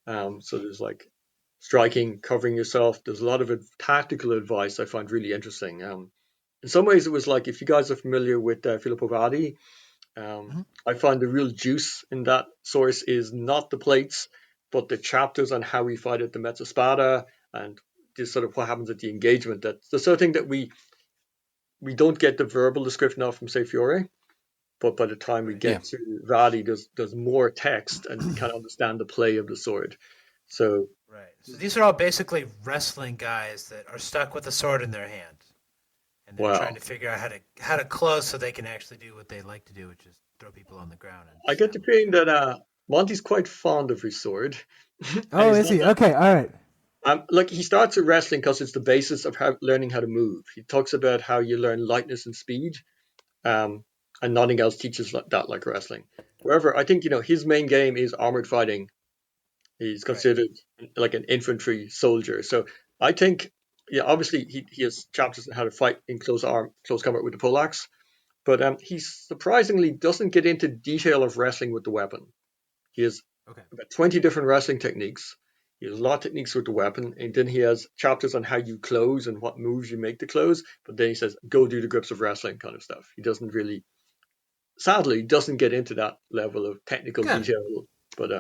[SPEAKER 3] So there's like striking, covering yourself. There's a lot of tactical advice I find really interesting. In some ways, it was like, if you guys are familiar with Filippo Vadi, I find the real juice in that source is not the plates, but the chapters on how we fight at the mezza spada and just sort of what happens at the engagement. That's the sort of thing that we don't get the verbal description of from, say, Fiore, but by the time we get to Vadi, there's more text and we can understand the play of the sword. So
[SPEAKER 4] these are all basically wrestling guys that are stuck with a sword in their hand, and they're trying to figure out how to close so they can actually do what they like to do, which is throw people on the ground.
[SPEAKER 3] I get the feeling that Monty's quite fond of his sword.
[SPEAKER 4] Oh, is he? Okay, all right.
[SPEAKER 3] He starts with wrestling because it's the basis of learning how to move. He talks about how you learn lightness and speed, and nothing else teaches that like wrestling. However, I think his main game is armored fighting, He's considered like an infantry soldier. So I think, yeah, obviously he has chapters on how to fight in close combat with the poleaxe, but he surprisingly doesn't get into detail of wrestling with the weapon. He has about 20 different wrestling techniques. He has a lot of techniques with the weapon, and then he has chapters on how you close and what moves you make to close. But then he says, go do the grips of wrestling kind of stuff. He doesn't really, sadly, doesn't get into that level of technical detail. But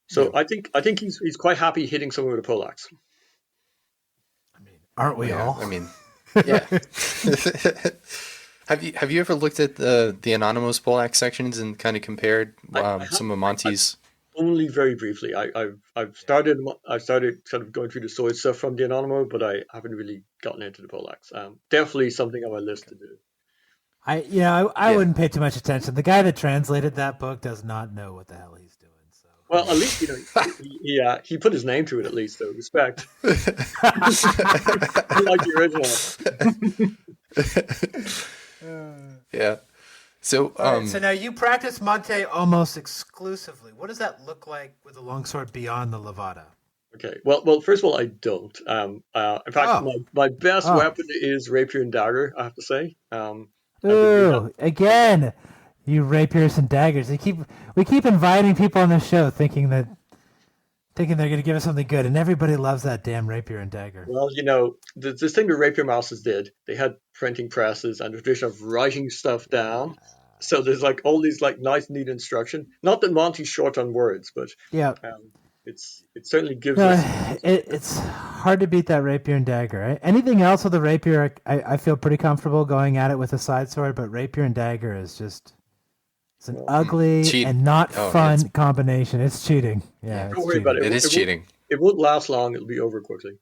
[SPEAKER 3] so I think he's quite happy hitting someone with a poleaxe.
[SPEAKER 4] I mean, aren't we all?
[SPEAKER 2] I mean, yeah. Have you ever looked at the anonymous poleaxe sections and kind of compared some of Monte's?
[SPEAKER 3] Only very briefly. I've started sort of going through the sword stuff from the anonymous, but I haven't really gotten into the poleaxe. Definitely something on my list to do.
[SPEAKER 4] I wouldn't pay too much attention. The guy that translated that book does not know what the hell he's doing. So
[SPEAKER 3] well, at least he put his name to it. At least, so respect. Like the
[SPEAKER 2] original. Yeah. So,
[SPEAKER 4] so now you practice Monte almost exclusively. What does that look like with a longsword beyond the levata?
[SPEAKER 3] Okay. Well, first of all, I don't. In fact, my best weapon is rapier and dagger. I have to say.
[SPEAKER 4] Again, you rapiers and daggers. We keep inviting people on the show, thinking they're going to give us something good, and everybody loves that damn rapier and dagger.
[SPEAKER 3] Well, this thing the rapier masters did, they had printing presses and the tradition of writing stuff down. So there's like all these like nice, neat instruction. Not that Monty's short on words, but it certainly gives us.
[SPEAKER 4] It's hard to beat that rapier and dagger. Right? Anything else with the rapier, I feel pretty comfortable going at it with a side sword, but rapier and dagger is just. It's an ugly and not fun combination. It's cheating. Yeah,
[SPEAKER 3] don't worry about it.
[SPEAKER 2] It is cheating.
[SPEAKER 3] It won't last long. It'll be over quickly.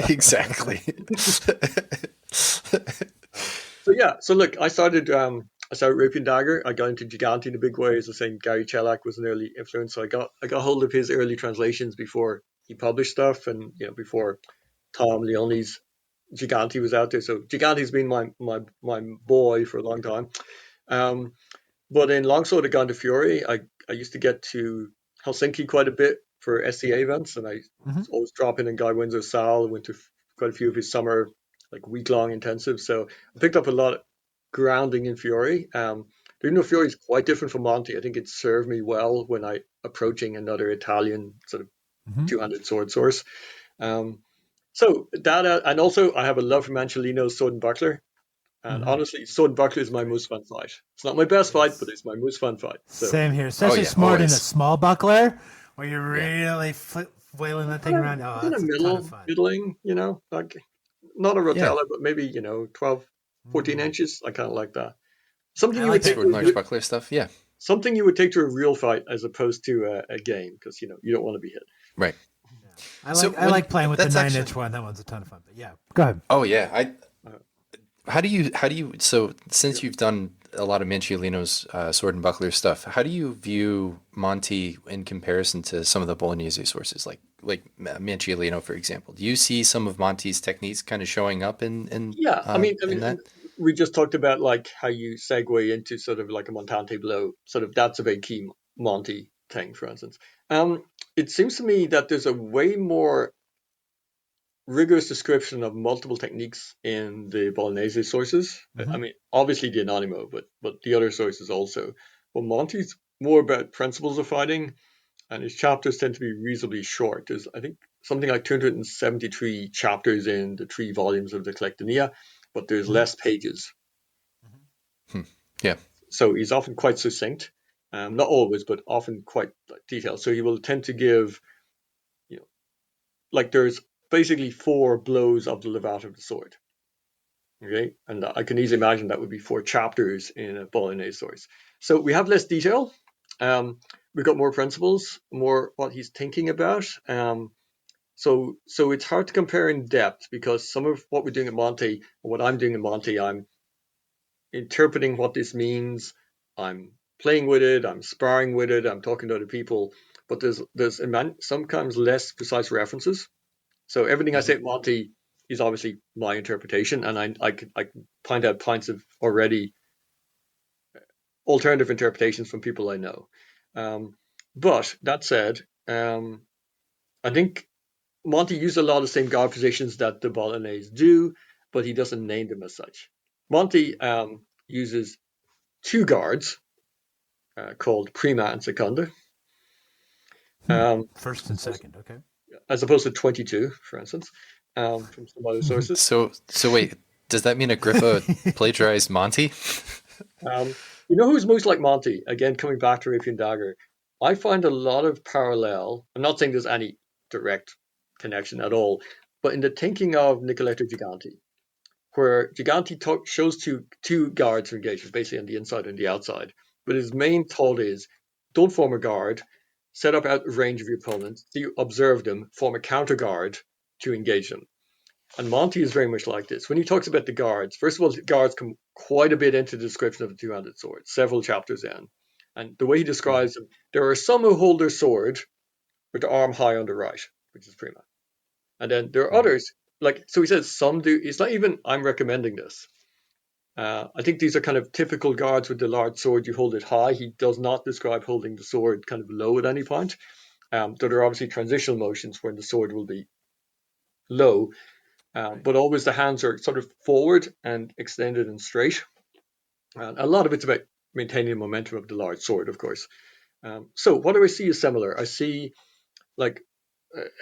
[SPEAKER 2] Exactly.
[SPEAKER 3] So look, I started Rapier and Dagger. I got into Gigante in a big way. As I was saying, Gary Chellack was an early influence. So I got hold of his early translations before he published stuff, and before Tom Leone's Gigante was out there. So Gigante's been my boy for a long time. But in Longsword, I got into Fury. I used to get to Helsinki quite a bit for SCA events, and I always drop in Guy Windsor's Sal. I went to quite a few of his summer, like week-long intensives. So I picked up a lot of grounding in Fury. Even though Fury is quite different from Monte, I think it served me well when I approaching another Italian sort of two-handed sword source. So that, and also I have a love for Mancellino's Sword and Buckler. And honestly, Sword and Buckler is my most fun fight. It's not my best fight, but it's my most fun fight. So.
[SPEAKER 4] Same here. Especially smart in a small buckler where you're really flailing that thing around. Oh, that's a ton of fun.
[SPEAKER 3] Middling, like not a rotella, but maybe, 12, 14 inches. I kind of like that. Something you would take to
[SPEAKER 2] large buckler stuff. Yeah.
[SPEAKER 3] Something you would take to a real fight as opposed to a game, because, you don't want to be hit.
[SPEAKER 2] Right.
[SPEAKER 4] Yeah. I like playing with the 9-inch one. That one's a ton of fun. But yeah, go ahead.
[SPEAKER 2] Oh yeah. How do you so since you've done a lot of Mancellino's sword and buckler stuff, how do you view Monte in comparison to some of the Bolognese sources like Mancellino, for example? Do you see some of Monte's techniques kind of showing up in
[SPEAKER 3] I mean
[SPEAKER 2] that?
[SPEAKER 3] We just talked about like how you segue into sort of like a montante blow, sort of that's a very key Monte thing, for instance. It seems to me that there's a way more rigorous description of multiple techniques in the Bolognese sources. I mean, obviously the Anonimo, but the other sources also. But Monte's more about principles of fighting, and his chapters tend to be reasonably short. There's, I think, something like 273 chapters in the 3 volumes of the Collectanea, but there's less pages.
[SPEAKER 2] Yeah.
[SPEAKER 3] So he's often quite succinct. Not always, but often quite detailed. So he will tend to give, like there's basically 4 blows of the levata of the sword. Okay, and I can easily imagine that would be 4 chapters in a Bolognese source. So we have less detail. We've got more principles, more what he's thinking about. So it's hard to compare in depth, because some of what we're doing at Monte, or what I'm doing at Monte, I'm interpreting what this means. I'm playing with it. I'm sparring with it. I'm talking to other people. But there's sometimes less precise references. So everything I say at Monte is obviously my interpretation, and I can find out points of already alternative interpretations from people I know. But that said, I think Monte used a lot of the same guard positions that the Bolognese do, but he doesn't name them as such. Monte uses 2 guards called prima and seconda.
[SPEAKER 4] First and second, okay.
[SPEAKER 3] As opposed to 22, for instance, from some other sources.
[SPEAKER 2] So wait, does that mean Agrippa plagiarized Monte?
[SPEAKER 3] You know who's most like Monte? Again, coming back to Rapier and Dagger, I find a lot of parallel. I'm not saying there's any direct connection at all, but in the thinking of Nicoletto Giganti, where Giganti shows two guards for engagement, basically on the inside and the outside. But his main thought is, don't form a guard, set up out of range of your opponent, so you observe them, form a counter guard to engage them. And Monte is very much like this. When he talks about the guards, first of all, the guards come quite a bit into the description of the two-handed sword, several chapters in. And the way he describes them, there are some who hold their sword with the arm high on the right, which is prima. And then there are others, so he says some do. It's not even I'm recommending this. I think these are kind of typical guards with the large sword. You hold it high. He does not describe holding the sword kind of low at any point. Though there are obviously transitional motions when the sword will be low. But always the hands are sort of forward and extended and straight. A lot of it's about maintaining the momentum of the large sword, of course. So what do I see as similar? I see like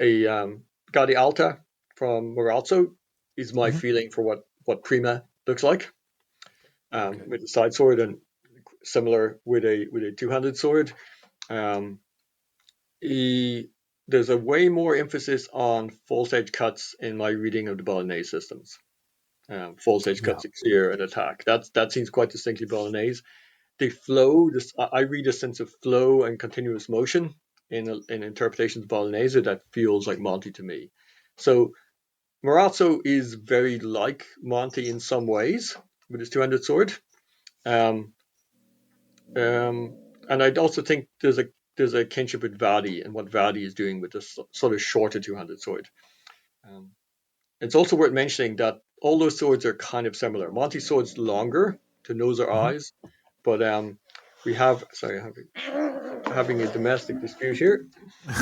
[SPEAKER 3] a Gadi Alta from Marazzo is my feeling for what prima looks like, with a side sword, and similar with a two-handed sword. There's a way more emphasis on false edge cuts in my reading of the Bolognese systems. False edge cuts, clear and attack. That seems quite distinctly Bolognese. They flow. I read a sense of flow and continuous motion in interpretations of Bolognese that feels like Monte to me. So Marazzo is very like Monte in some ways with his two-handed sword. And I'd also think there's a kinship with Vadi and what Vadi is doing with this sort of shorter two-handed sword. It's also worth mentioning that all those swords are kind of similar. Monte's sword's longer to nose or eyes, but we have having a domestic dispute here.
[SPEAKER 4] We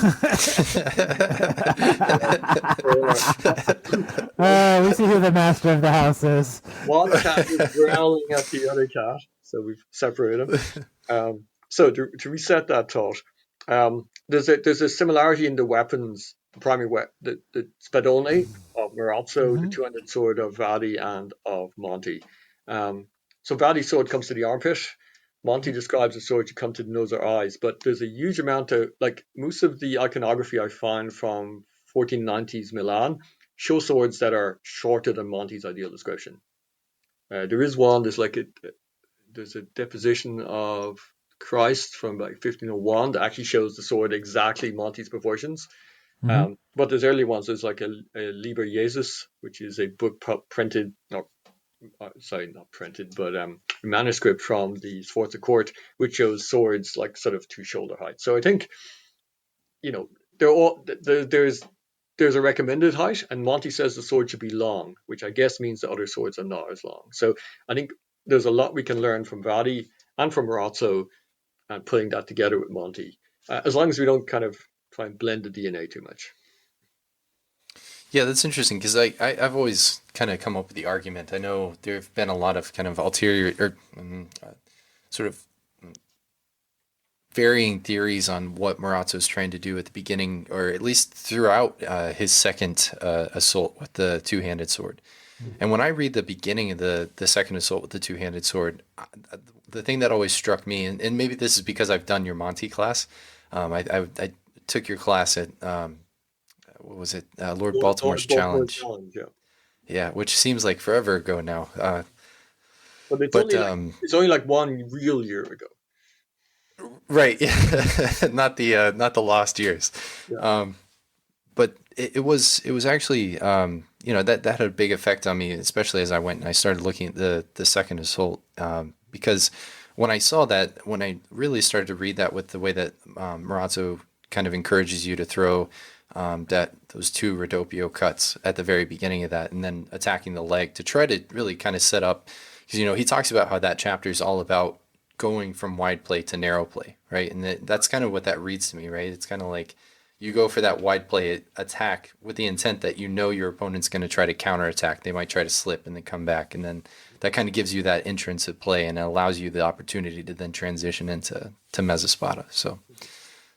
[SPEAKER 4] see who the master of the house is.
[SPEAKER 3] One cat is growling at the other cat, so we've separated them. So to reset that thought, there's a similarity in the weapons, the primary weapon, the spadone of Marazzo, the two-handed sword of Vadi and of Monte. So Vadi's sword comes to the armpit. Monte describes the sword to come to the nose or eyes, but there's a huge amount of, most of the iconography I find from 1490s Milan show swords that are shorter than Monte's ideal description. There is one, there's a deposition of Christ from 1501 that actually shows the sword exactly Monte's proportions. But there's early ones. There's a Liber Jesus, which is a book printed, not printed, but a manuscript from the Sforza court, which shows swords sort of to shoulder height. So I think, there's a recommended height, and Monte says the sword should be long, which I guess means the other swords are not as long. So I think there's a lot we can learn from Vadi and from Marazzo and putting that together with Monte, as long as we don't kind of try and blend the DNA too much.
[SPEAKER 2] Yeah, that's interesting because I've always kind of come up with the argument. I know there have been a lot of kind of ulterior or sort of varying theories on what Marazzo's trying to do at the beginning, or at least throughout his second assault with the two-handed sword. And when I read the beginning of the second assault with the two-handed sword, the thing that always struck me, and maybe this is because I've done your Monte class, I took your class at what was it? Lord Baltimore's Challenge. Yeah, which seems like forever ago now.
[SPEAKER 3] But it's only like 1 real year ago.
[SPEAKER 2] Right. not the lost years. Yeah. But it was actually that had a big effect on me, especially as I went and I started looking at the second assault, because when I really started to read that with the way that Marazzo kind of encourages you to throw those 2 Raddoppio cuts at the very beginning of that, and then attacking the leg to try to really kind of set up, because he talks about how that chapter is all about going from wide play to narrow play, right? And that's kind of what that reads to me, right? It's kind of like you go for that wide play attack with the intent that you know your opponent's going to try to counterattack. They might try to slip and then come back, and then that kind of gives you that entrance at play, and it allows you the opportunity to then transition into mezza-spada. So,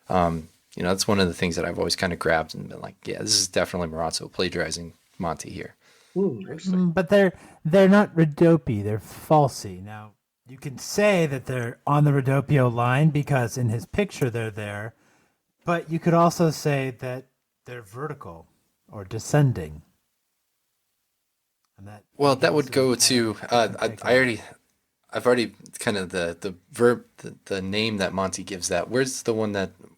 [SPEAKER 2] that's one of the things that I've always kind of grabbed and been like, yeah, this is definitely Marazzo plagiarizing Monte here.
[SPEAKER 4] But they're not Ridoppi, they're falsi. Now, you can say that they're on the Ridoppio line because in his picture they're there, but you could also say that they're vertical or descending. And
[SPEAKER 2] that would go to I've already kind of the verb, the name that Monte gives that. Where's the one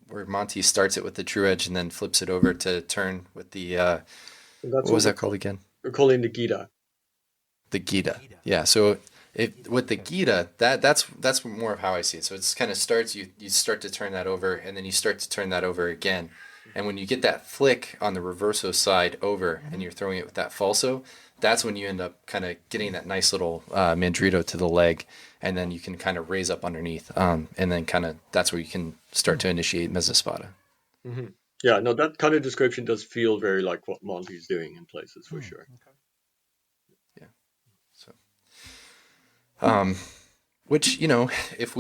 [SPEAKER 2] where Monte starts it with the true edge and then flips it over to turn with the what was that called again?
[SPEAKER 3] We're calling the Gita.
[SPEAKER 2] The Gita. Yeah. So with the Gita, that's more of how I see it. So it's kind of starts, you start to turn that over, and then you start to turn that over again. And when you get that flick on the reverso side over, and you're throwing it with that falso, that's when you end up kind of getting that nice little mandrito to the leg, and then you can kind of raise up underneath, and then kind of that's where you can start to initiate mezza-spada.
[SPEAKER 3] Mm-hmm. Yeah, no, that kind of description does feel very like what Monte's doing in places for sure.
[SPEAKER 2] Okay. Yeah. So, which, if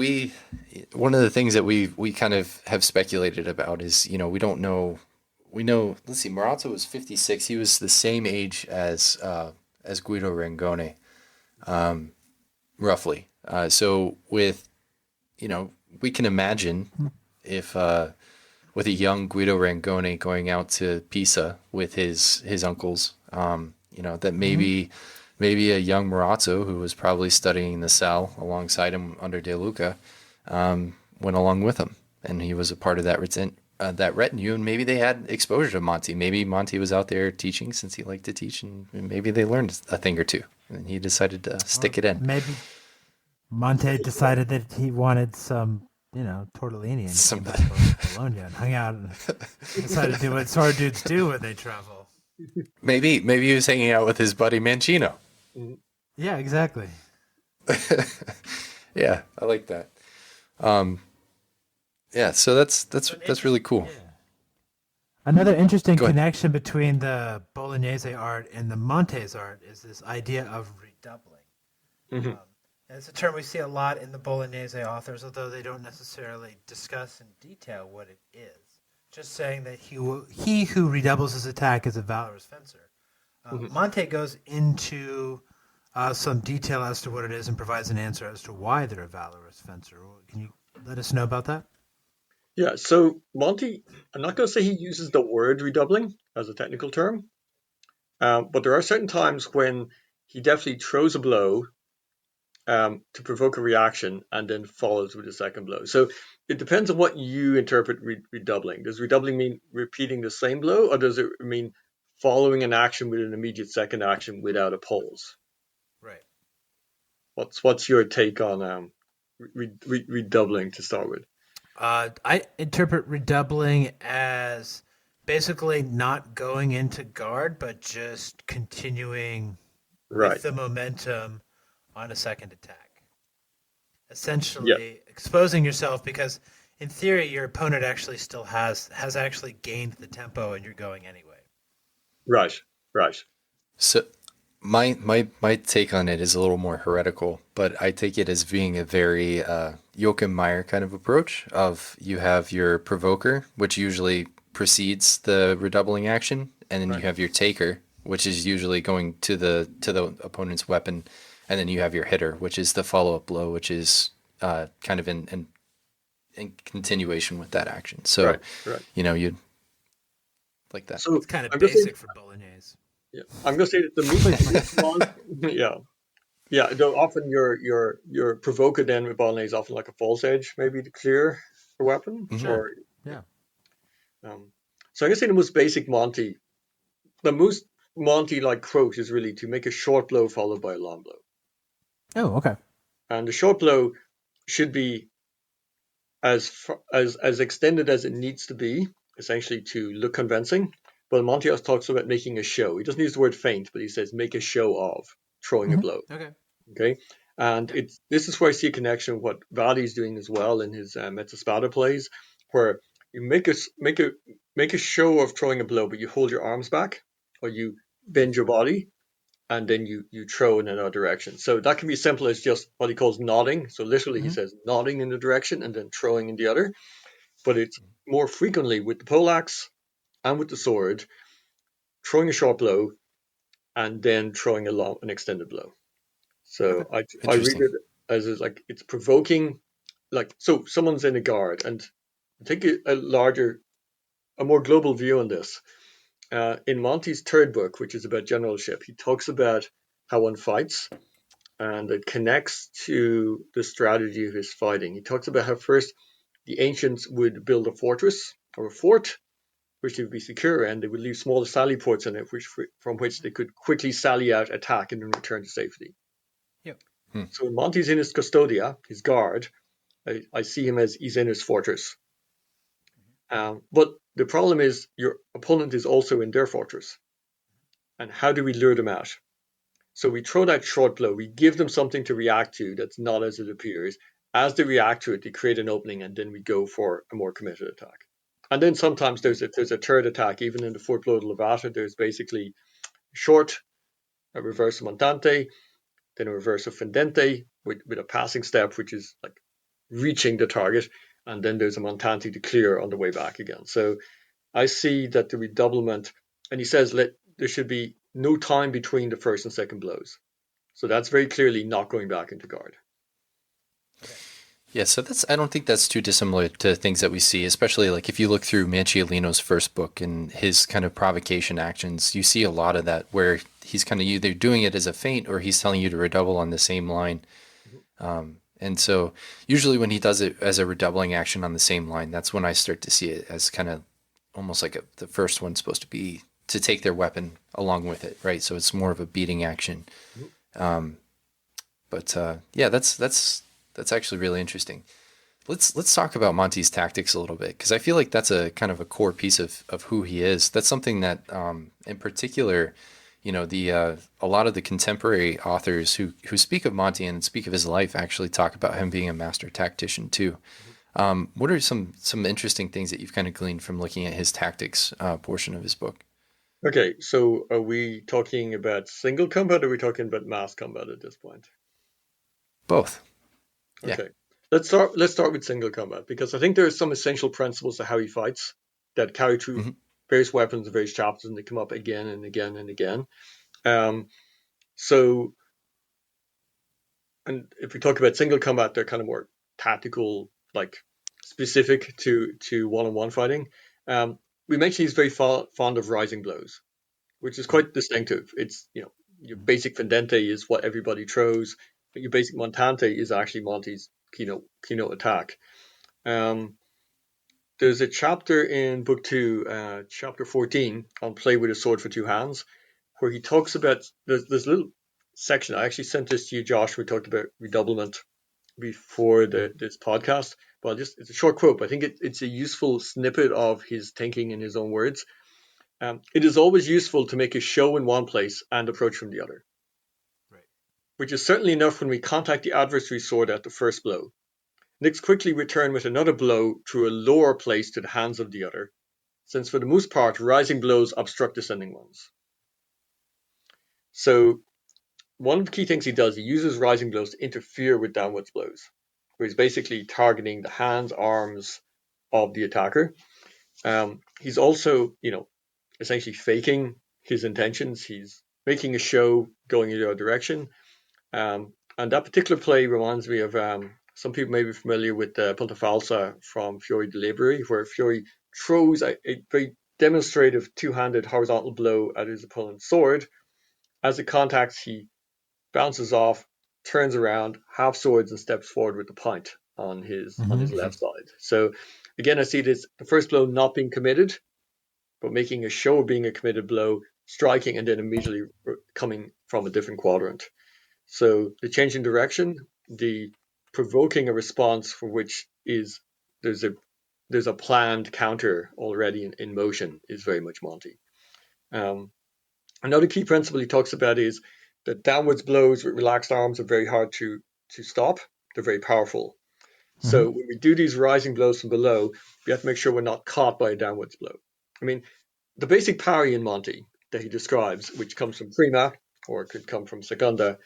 [SPEAKER 2] one of the things that we kind of have speculated about is, we don't know. We know. Let's see. Marazzo was 56. He was the same age as Guido Rangone, roughly. So with, we can imagine if with a young Guido Rangone going out to Pisa with his uncles, that maybe a young Marazzo who was probably studying the Sal alongside him under De Luca went along with him, and he was a part of that retinue, and maybe they had exposure to Monte. Maybe Monte was out there teaching since he liked to teach, and maybe they learned a thing or two, and he decided to stick it in.
[SPEAKER 4] Maybe Monte decided that he wanted some, tortellini, and came back to Bologna and hung out and decided to do what sword dudes do when they travel.
[SPEAKER 2] Maybe he was hanging out with his buddy Mancino.
[SPEAKER 4] Yeah, exactly.
[SPEAKER 2] Yeah, I like that. Yeah, so that's really cool.
[SPEAKER 4] Yeah. Another interesting connection between the Bolognese art and the Monte's art is this idea of redoubling.
[SPEAKER 3] Mm-hmm.
[SPEAKER 4] And it's a term we see a lot in the Bolognese authors, although they don't necessarily discuss in detail what it is. Just saying that he who redoubles his attack is a valorous fencer. Monte goes into some detail as to what it is and provides an answer as to why they're a valorous fencer. Can you let us know about that?
[SPEAKER 3] Yeah, so Monte, I'm not going to say he uses the word redoubling as a technical term, but there are certain times when he definitely throws a blow to provoke a reaction and then follows with a second blow. So it depends on what you interpret redoubling. Does redoubling mean repeating the same blow, or does it mean following an action with an immediate second action without a pause?
[SPEAKER 4] Right.
[SPEAKER 3] What's your take on redoubling to start with?
[SPEAKER 4] I interpret redoubling as basically not going into guard, but just continuing with the momentum on a second attack. Essentially exposing yourself, because in theory your opponent actually still has actually gained the tempo and you're going anyway.
[SPEAKER 3] Right.
[SPEAKER 2] So my take on it is a little more heretical, but I take it as being a very Joachim Meyer kind of approach of you have your provoker, which usually precedes the redoubling action, and then you have your taker, which is usually going to the opponent's weapon, and then you have your hitter, which is the follow-up blow, which is kind of in continuation with that action. So you'd like that.
[SPEAKER 4] So it's kind of basic for Bolognese.
[SPEAKER 3] Yeah, I'm going to say that the movement, though often your provoker then with Bolognese is often like a false edge, maybe to clear a weapon.
[SPEAKER 4] Sure.
[SPEAKER 3] So I'm going to say the most basic Monte, the most Monte-like quote is really to make a short blow followed by a long blow.
[SPEAKER 4] Oh, okay.
[SPEAKER 3] And the short blow should be as extended as it needs to be, essentially to look convincing. But Monte also talks about making a show. He doesn't use the word feint, but he says make a show of throwing a blow.
[SPEAKER 4] Okay.
[SPEAKER 3] Okay. And this is where I see a connection with what Vadi's doing as well in his Mezza Spada plays, where you make a show of throwing a blow, but you hold your arms back or you bend your body, and then you throw in another direction. So that can be as simple as just what he calls nodding. So literally he says nodding in the direction and then throwing in the other. But it's more frequently with the poleaxe and with the sword, throwing a short blow and then throwing an extended blow. So I read it as like it's provoking, like, so someone's in a guard, and take a more global view on this. In Monte's third book, which is about generalship, he talks about how one fights, and it connects to the strategy of his fighting. He talks about how first the ancients would build a fortress or a fort, which they would be secure, and they would leave small sally ports in it, from which they could quickly sally out, attack, and then return to safety.
[SPEAKER 2] Yep.
[SPEAKER 3] So when Monte's in his custodia, his guard, I see him as he's in his fortress. But the problem is your opponent is also in their fortress. And how do we lure them out? So we throw that short blow. We give them something to react to that's not as it appears. As they react to it, they create an opening, and then we go for a more committed attack. And then sometimes there's a third attack. Even in the fourth blow of Levata, there's basically short, a reverse montante, then a reverse of fendente with a passing step, which is like reaching the target, and then there's a montante to clear on the way back again. So I see that the redoublement, and he says there should be no time between the first and second blows. So that's very clearly not going back into guard.
[SPEAKER 2] Yeah, so I don't think that's too dissimilar to things that we see, especially like if you look through Manciolino's first book and his kind of provocation actions, you see a lot of that where he's kind of either doing it as a feint or he's telling you to redouble on the same line. And so usually when he does it as a redoubling action on the same line, that's when I start to see it as kind of almost like the first one's supposed to be to take their weapon along with it, right? So it's more of a beating action. Yeah, that's actually really interesting. Let's talk about Monte's tactics a little bit, because I feel like that's a kind of a core piece of who he is. That's something that, in particular, you know, a lot of the contemporary authors who speak of Monte and speak of his life actually talk about him being a master tactician too. What are some interesting things that you've kind of gleaned from looking at his tactics portion of his book?
[SPEAKER 3] Okay, so are we talking about single combat, or are we talking about mass combat at this point?
[SPEAKER 2] Both.
[SPEAKER 3] Okay. Yeah. Let's start with single combat, because I think there are some essential principles to how he fights that carry through various weapons and various chapters, and they come up again and again and again. So, and if we talk about single combat, they're kind of more tactical, like specific to one-on-one fighting. We mentioned he's very fond of rising blows, which is quite distinctive. It's, you know, your basic fendente is what everybody throws, but your basic montante is actually Monte's keynote attack. There's a chapter in book 2, chapter 14, on play with a sword for two hands, where he talks about, there's a little section, I actually sent this to you, Josh, we talked about redoublement before this podcast, but it's a short quote, but I think it's a useful snippet of his thinking in his own words. It is always useful to make a show in one place and approach from the other. Right. Which is certainly enough when we contact the adversary's sword at the first blow. Next, quickly return with another blow through a lower place to the hands of the other, since for the most part, rising blows obstruct descending ones. So one of the key things he does, he uses rising blows to interfere with downwards blows, where he's basically targeting the hands, arms of the attacker. He's also, essentially faking his intentions. He's making a show going in the other direction. And that particular play reminds me of some people may be familiar with Punta Falsa from Fiori di Liberi, where Fiori throws a very demonstrative two-handed horizontal blow at his opponent's sword. As it contacts, he bounces off, turns around, half swords, and steps forward with the point on his left side. So again, I see this, the first blow not being committed, but making a show of being a committed blow, striking, and then immediately coming from a different quadrant. So the change in direction, the provoking a response for which is there's a planned counter already in motion, is very much Monte. Another key principle he talks about is that downwards blows with relaxed arms are very hard to to stop, they're very powerful. So when we do these rising blows from below, we have to make sure we're not caught by a downwards blow. I mean, the basic parry in Monte that he describes, which comes from prima or it could come from seconda,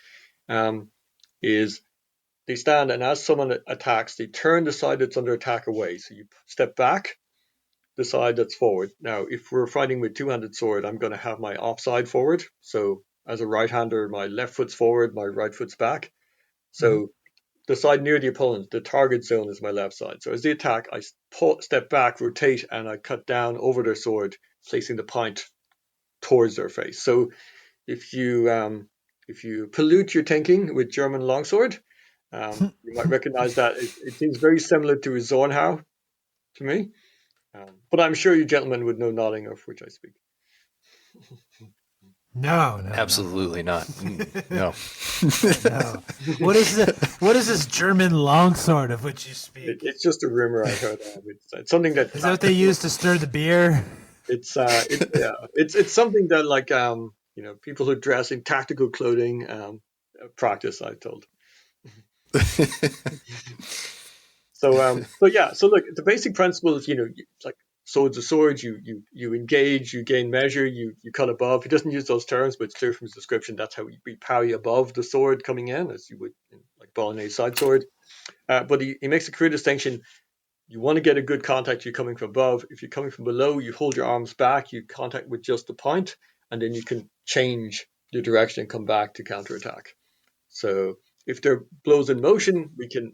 [SPEAKER 3] is they stand and as someone attacks, they turn the side that's under attack away. So you step back, the side that's forward. Now, if we're fighting with two-handed sword, I'm going to have my offside forward. So as a right-hander, my left foot's forward, my right foot's back. So the side near the opponent, the target zone is my left side. So as they attack, I step back, rotate, and I cut down over their sword, placing the point towards their face. So if you pollute your thinking with German longsword, you might recognize that it seems very similar to a Zornhau to me. But I'm sure you gentlemen would know nothing of which I speak.
[SPEAKER 4] No,
[SPEAKER 2] absolutely not. No.
[SPEAKER 4] No. What is this German longsword of which you speak?
[SPEAKER 3] It's just a rumor I heard. It's something that
[SPEAKER 4] is that what they use to stir the beer?
[SPEAKER 3] It's something that like people who dress in tactical clothing practice. I told. So look, the basic principle is like sword's a sword. You engage, you gain measure, you cut above. He doesn't use those terms, but it's clear from his description that's how we parry above the sword coming in, as you would in, like Bolognese side sword. But he makes a clear distinction. You want to get a good contact, you're coming from above. If you're coming from below, you hold your arms back, you contact with just the point, and then you can change the direction and come back to counterattack. So if they're blows in motion, we can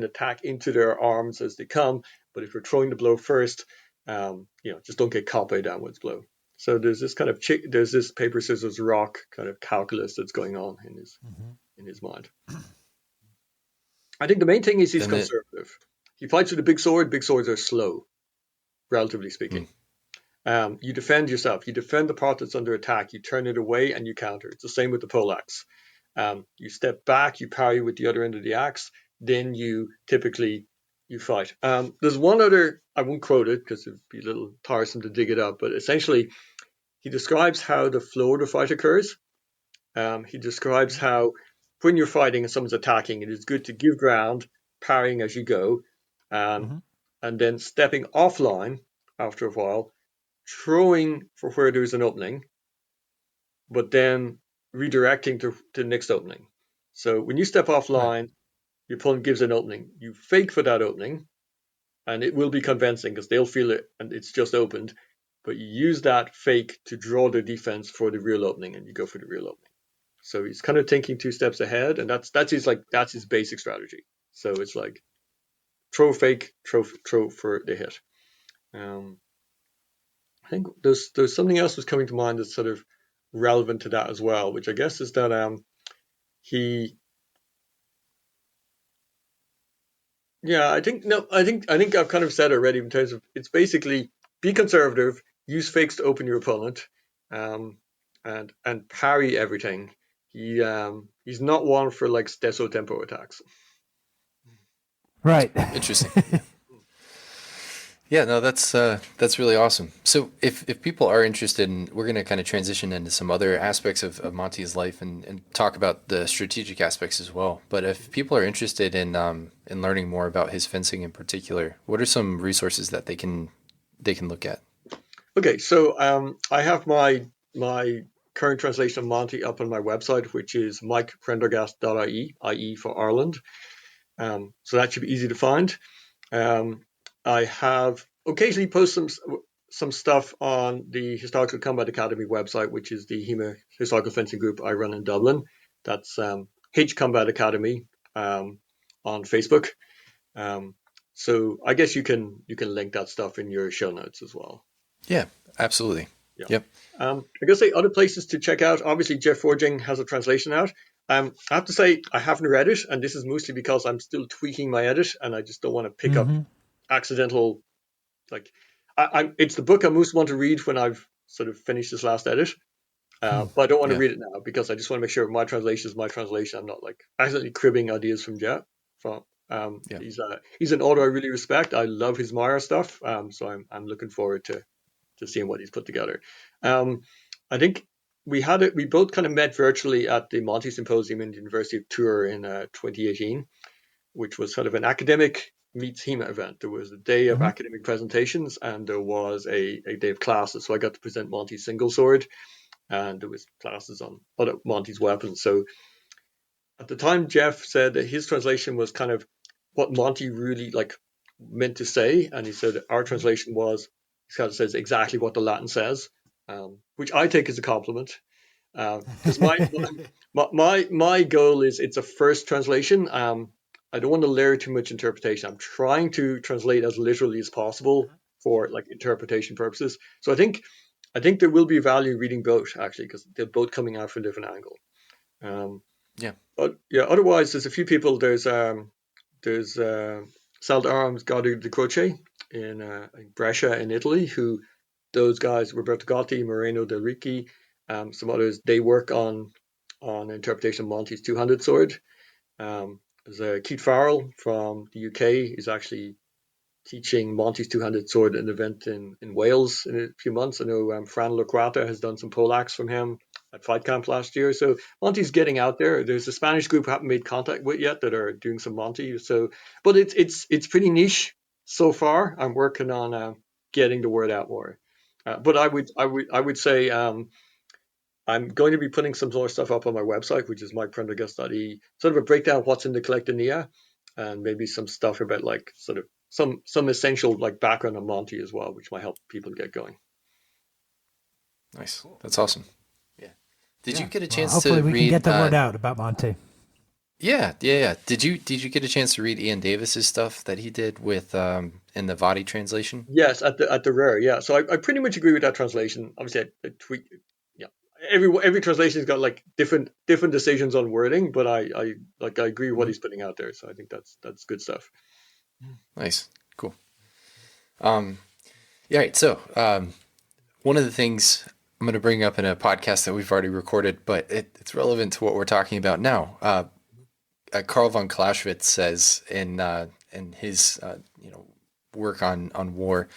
[SPEAKER 3] attack into their arms as they come. But if we're throwing the blow first, just don't get caught by a downwards blow. So there's this kind of there's this paper scissors rock kind of calculus that's going on in his mind. I think the main thing is he's conservative. He fights with a big sword. Big swords are slow, relatively speaking. You defend yourself. You defend the part that's under attack. You turn it away and you counter. It's the same with the poleaxe. You step back, you parry with the other end of the axe, then you typically fight. There's one other, I won't quote it because it'd be a little tiresome to dig it up, but essentially he describes how the flow of the fight occurs. He describes how when you're fighting and someone's attacking, it is good to give ground, parrying as you go, and then stepping offline after a while, throwing for where there's an opening, but then redirecting to the next opening. So when you step offline, your opponent gives an opening. You fake for that opening, and it will be convincing because they'll feel it and it's just opened. But you use that fake to draw their defense for the real opening, and you go for the real opening. So he's kind of thinking 2 steps ahead, and that's his basic strategy. So it's like throw fake, throw for the hit. I think there's something else was coming to mind that's sort of relevant to that as well, which I guess is that I think I've kind of said it already in terms of it's basically be conservative, use fakes to open your opponent, and parry everything. He's not one for like stesso tempo attacks.
[SPEAKER 4] Right.
[SPEAKER 2] Interesting. Yeah, no, that's really awesome. So if people are interested, we're going to kind of transition into some other aspects of Monte's life and talk about the strategic aspects as well. But if people are interested in learning more about his fencing in particular, what are some resources that they can look at? Okay, so I have my current translation of Monte up on my website, which is mikeprendergast.ie, IE for Ireland. So that should be easy to find. I have occasionally post some stuff on the Historical Combat Academy website, which is the HEMA Historical Fencing group I run in Dublin. That's H Combat Academy on Facebook. So I guess you can link that stuff in your show notes as well. Yeah, absolutely. Yeah. Yep. I gotta say other places to check out. Obviously, Jeff Forging has a translation out. I have to say I haven't read it, and this is mostly because I'm still tweaking my edit, and I just don't want to pick up accidental. It's the book I most want to read when I've sort of finished this last edit, but I don't want to read it now because I just want to make sure my translation is my translation. I'm not like accidentally cribbing ideas from Jeff. He's an author I really respect. I love his Maya stuff, so I'm looking forward to seeing what he's put together. I think
[SPEAKER 3] we both kind of met virtually at the Monte Symposium in the University of Tours in 2018, which was sort of an academic meets HEMA event. There was a day of academic presentations and there was a day of classes. So I got to present Monte's single sword, and there was classes on other Monte's weapons. So at the time, Jeff said that his translation was kind of what Monte really like meant to say, and he said our translation was, he kind of says exactly what the Latin says, which I take as a compliment. Because my goal is it's a first translation. I don't want to layer too much interpretation. I'm trying to translate as literally as possible for like interpretation purposes. So I think there will be value in reading both actually, because they're both coming out from a different angle. But yeah, otherwise there's a few people. There's Salt Arms Gaudio di Croce in Brescia in Italy, who those guys, Roberto Gotti, Moreno Del Ricci, some others, they work on interpretation of Monte's two-handed sword. There's Keith Farrell from the UK is actually teaching Monte's two-handed sword at an event in Wales in a few months. I know Fran Lacrata has done some poleaxe from him at Fight Camp last year. So Monte's getting out there. There's a Spanish group I haven't made contact with yet that are doing some Monte. So, but it's pretty niche so far. I'm working on getting the word out more. But I would say I'm going to be putting some more stuff up on my website, which is mikeprendergast.e, sort of a breakdown of what's in the Collectanea, and maybe some stuff about like sort of some essential like background on Monte as well, which might help people get going.
[SPEAKER 2] Nice. That's awesome. Yeah. Did you get a chance
[SPEAKER 4] hopefully
[SPEAKER 2] to read?
[SPEAKER 4] Hopefully we can get the word out about Monte.
[SPEAKER 2] Yeah. Did you get a chance to read Ian Davis's stuff that he did with in the Vadi translation?
[SPEAKER 3] Yes, at the rare. Yeah. So I pretty much agree with that translation. Obviously, I tweak. Yeah. Every translation's got like different decisions on wording, but I agree with what he's putting out there. So I think that's good stuff.
[SPEAKER 2] Nice. Cool. Yeah. Right. So one of the things I'm going to bring up in a podcast that we've already recorded, but it's relevant to what we're talking about now. Karl von Clausewitz says in his work on war,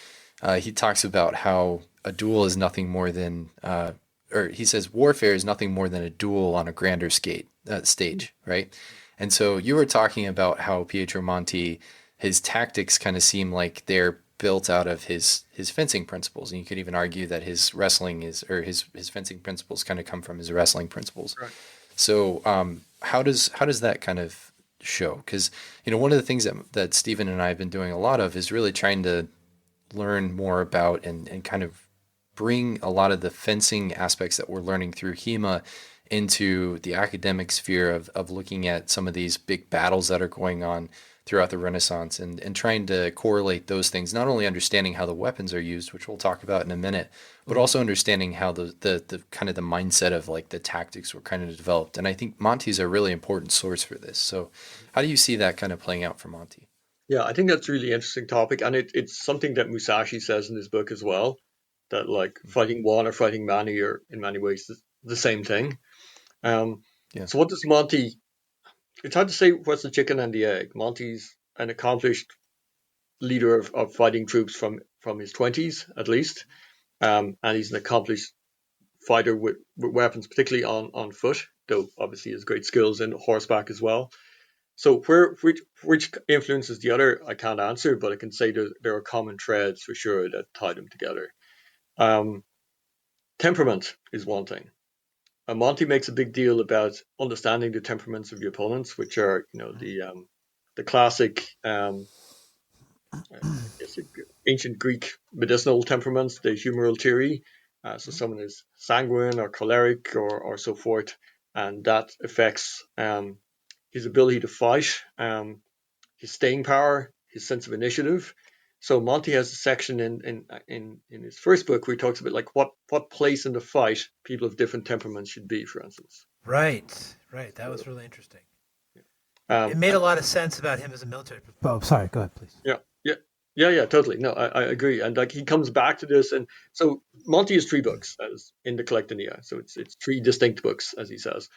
[SPEAKER 2] he talks about how a duel is nothing more than, or he says warfare is nothing more than a duel on a grander stage, right? And so you were talking about how Pietro Monte, his tactics kind of seem like they're built out of his fencing principles, and you could even argue that his wrestling his fencing principles kind of come from his wrestling principles. Right. So how does that kind of show? Because one of the things that Stephen and I have been doing a lot of is really trying to learn more about and kind of bring a lot of the fencing aspects that we're learning through HEMA into the academic sphere of looking at some of these big battles that are going on throughout the Renaissance and trying to correlate those things, not only understanding how the weapons are used, which we'll talk about in a minute, but also understanding how the kind of the mindset of like the tactics were kind of developed. And I think Monte's a really important source for this. So how do you see that kind of playing out for Monte?
[SPEAKER 3] Yeah, I think that's a really interesting topic. And it's something that Musashi says in his book as well, that like fighting one or fighting many are in many ways the same thing. So what does Monte... It's hard to say what's the chicken and the egg. Monte's an accomplished leader of fighting troops from his 20s, at least. And he's an accomplished fighter with weapons, particularly on foot, though obviously he has great skills in horseback as well. So which influences the other, I can't answer, but I can say there are common threads for sure that tie them together. Temperament is one thing. Monte makes a big deal about understanding the temperaments of your opponents, which are, the classic, ancient Greek medicinal temperaments, the humoral theory. So someone is sanguine or choleric or so forth, and that affects his ability to fight, his staying power, his sense of initiative. So Monte has a section in his first book where he talks about like what place in the fight people of different temperaments should be, for instance.
[SPEAKER 4] Right. That was really interesting. It made a lot of sense about him as a military. Oh, sorry. Go ahead, please.
[SPEAKER 3] Yeah, totally. No, I agree. And like he comes back to this, and so Monte has 3 books as in the Collectanea. So it's 3 distinct books, as he says.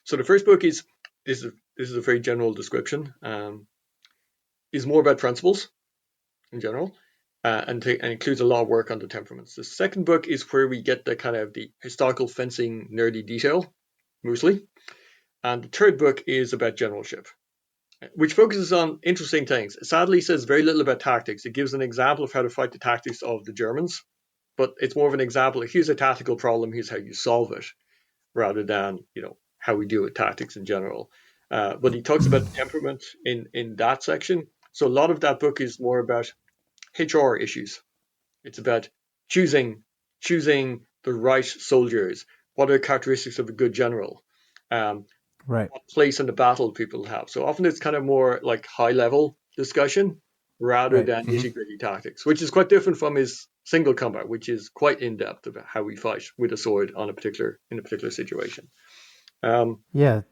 [SPEAKER 3] So the first book is a very general description. Is more about principles in general. and includes a lot of work on the temperaments. The second book is where we get the kind of the historical fencing nerdy detail, mostly. And the third book is about generalship, which focuses on interesting things. Sadly, says very little about tactics. It gives an example of how to fight the tactics of the Germans, but it's more of an example of here's a tactical problem, here's how you solve it, rather than how we deal with tactics in general. But he talks about temperament in that section. So a lot of that book is more about HR issues. It's about choosing the right soldiers. What are the characteristics of a good general?
[SPEAKER 4] Right.
[SPEAKER 3] What place in the battle people have. So often it's kind of more like high level discussion rather than nitty-gritty tactics, which is quite different from his single combat, which is quite in depth about how we fight with a sword in a particular situation.
[SPEAKER 4] Yeah.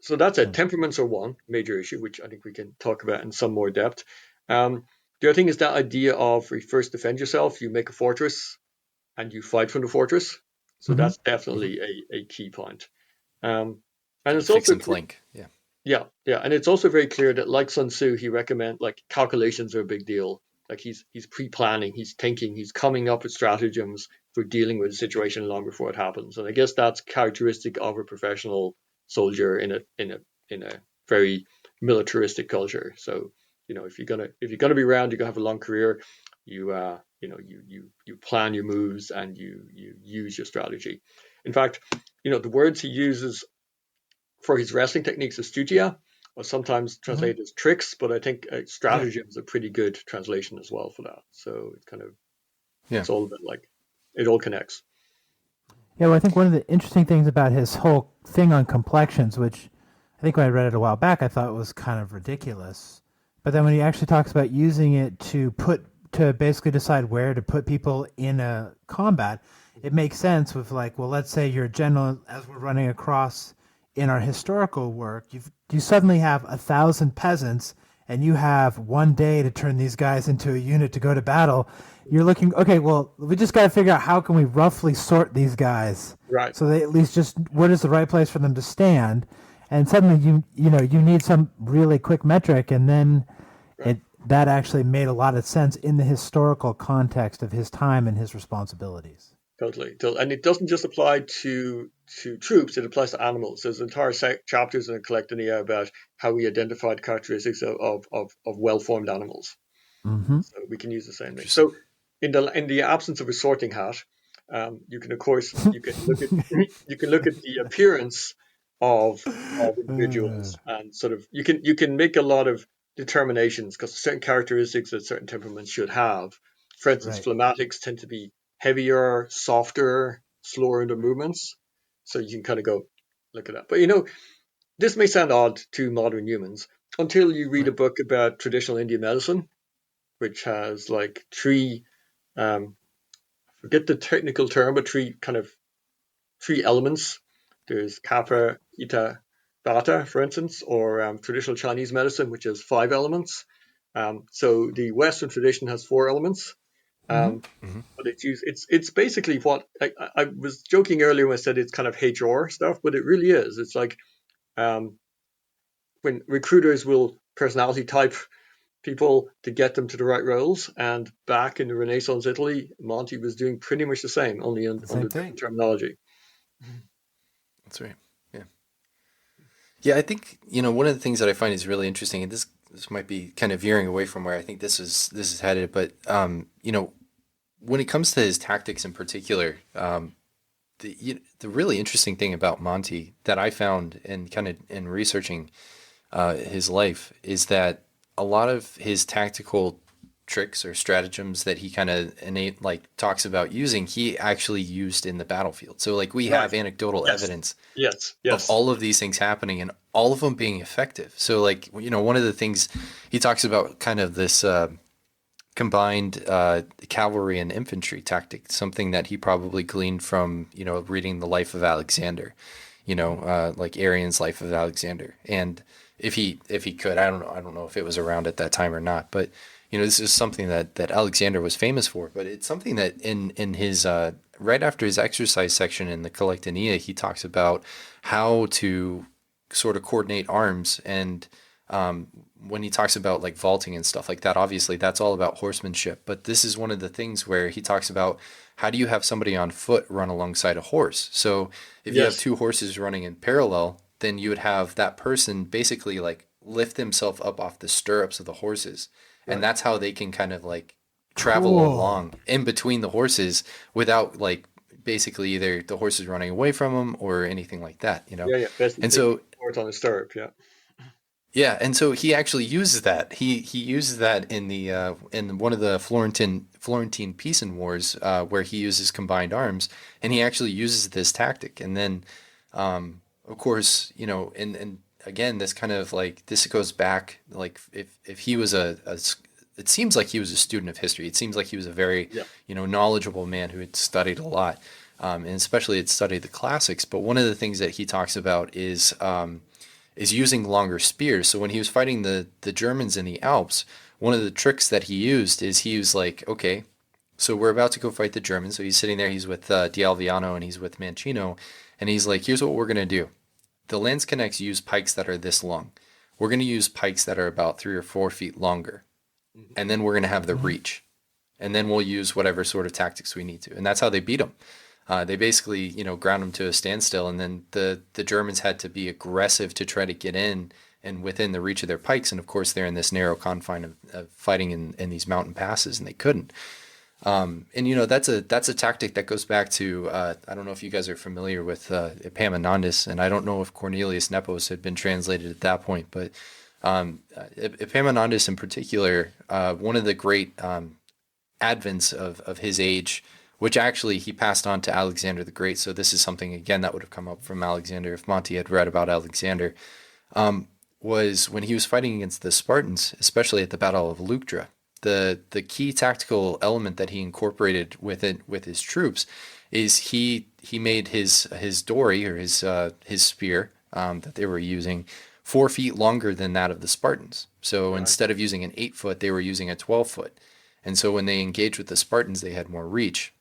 [SPEAKER 3] So that's it. Temperaments are one major issue, which I think we can talk about in some more depth. The other thing is that idea of you first defend yourself, you make a fortress, and you fight from the fortress. So that's definitely a key point. And it's
[SPEAKER 2] fix
[SPEAKER 3] also
[SPEAKER 2] and flank.
[SPEAKER 3] Yeah, and it's also very clear that, like Sun Tzu, he recommends like calculations are a big deal. Like he's pre-planning, he's thinking, he's coming up with stratagems for dealing with a situation long before it happens. And I guess that's characteristic of a professional soldier in a very militaristic culture. So if you're gonna be around, you're gonna have a long career. You plan your moves and you use your strategy. In fact, the words he uses for his wrestling techniques is stutia, or sometimes translated as tricks, but I think stratagem is a pretty good translation as well for that. So it's kind of it's all a bit like it all connects.
[SPEAKER 4] Yeah, well, I think one of the interesting things about his whole thing on complexions, which I think when I read it a while back, I thought it was kind of ridiculous. But then when he actually talks about using it to basically decide where to put people in a combat, it makes sense with like, well, let's say you're a general, as we're running across in our historical work, you suddenly have 1,000 peasants and you have one day to turn these guys into a unit to go to battle. You're looking, okay, well, we just got to figure out how can we roughly sort these guys.
[SPEAKER 3] Right.
[SPEAKER 4] So they at least just, what is the right place for them to stand? And suddenly you need some really quick metric, and then that actually made a lot of sense in the historical context of his time and his responsibilities.
[SPEAKER 3] Totally. And it doesn't just apply to troops, it applies to animals. There's entire chapters in the Collectanea about how we identified characteristics of well-formed animals. So we can use the same thing. So in the absence of a sorting hat, you can look at the appearance of individuals, and sort of you can make a lot of determinations because certain characteristics that certain temperaments should have. For instance, phlegmatics tend to be heavier, softer, slower in their movements. So you can kind of go look at that. But this may sound odd to modern humans until you read a book about traditional Indian medicine, which has like three, forget the technical term, but three elements. There's kapha, ita, vata, for instance, or traditional Chinese medicine, which has 5 elements. So the Western tradition has 4 elements. But it's basically what I was joking earlier when I said it's kind of HR stuff, but it really is. It's like when recruiters will personality type people to get them to the right roles, and back in the Renaissance Italy, Monte was doing pretty much the same, only under different terminology.
[SPEAKER 2] That's right. Yeah, I think one of the things that I find is really interesting, and this might be kind of veering away from where I think this is headed, but when it comes to his tactics in particular, the really interesting thing about Monte that I found in researching his life is that a lot of his tactical tricks or stratagems that he kind of talks about using, he actually used in the battlefield. So like we have anecdotal evidence of all of these things happening and all of them being effective. So like, one of the things he talks about kind of this combined cavalry and infantry tactic, something that he probably gleaned from, reading the life of Alexander, like Arrian's life of Alexander. And if he could, I don't know if it was around at that time or not, but this is something that Alexander was famous for, but it's something that in his, right after his exercise section in the Collectanea, he talks about how to sort of coordinate arms and when he talks about like vaulting and stuff like that, obviously that's all about horsemanship. But this is one of the things where he talks about how do you have somebody on foot run alongside a horse? So if you have
[SPEAKER 3] Yes.
[SPEAKER 2] two horses running in parallel, then you would have that person basically like lift himself up off the stirrups of the horses. And
[SPEAKER 3] Right.
[SPEAKER 2] that's how they can kind of like travel
[SPEAKER 4] Cool.
[SPEAKER 2] along in between the horses without like basically either the horses running away from them or anything like that, you know?
[SPEAKER 3] Yeah. Best
[SPEAKER 2] And so
[SPEAKER 3] support on a stirrup. Yeah.
[SPEAKER 2] yeah, and so he actually uses that. He uses that in the in one of the Florentine peace and wars where he uses combined arms, and he actually uses this tactic. And then, of course, you know, and again, this kind of like this goes back like if he was it seems like he was a student of history. It seems like he was a very
[SPEAKER 3] Yeah.
[SPEAKER 2] you know knowledgeable man who had studied a lot, and especially had studied the classics. But one of the things that he talks about is using longer spears. So when he was fighting the Germans in the Alps, one of the tricks that he used is he was like, okay, so we're about to go fight the Germans. So he's sitting there, he's with D'Alviano and he's with Mancino, and he's like, here's what we're going to do. The Landsknechts use pikes that are this long. We're going to use pikes that are about 3 or 4 feet longer. And then we're going to have the reach. And then we'll use whatever sort of tactics we need to. And that's how they beat them. They basically, you know, ground them to a standstill, and then the Germans had to be aggressive to try to get in and within the reach of their pikes. And of course, they're in this narrow confine of fighting in these mountain passes, and they couldn't. And you know, that's a tactic that goes back to I don't know if you guys are familiar with Epaminondas, and I don't know if Cornelius Nepos had been translated at that point, but Epaminondas in particular, one of the great advents of his age, which actually he passed on to Alexander the Great. So this is something, again, that would have come up from Alexander if Monte had read about Alexander, was when he was fighting against the Spartans, especially at the Battle of Leuctra. The key tactical element that he incorporated with his troops is he made his dory, or his spear that they were using, 4 feet longer than that of the Spartans. So instead of using an 8-foot, they were using a 12-foot. And so when they engaged with the Spartans, they had more reach.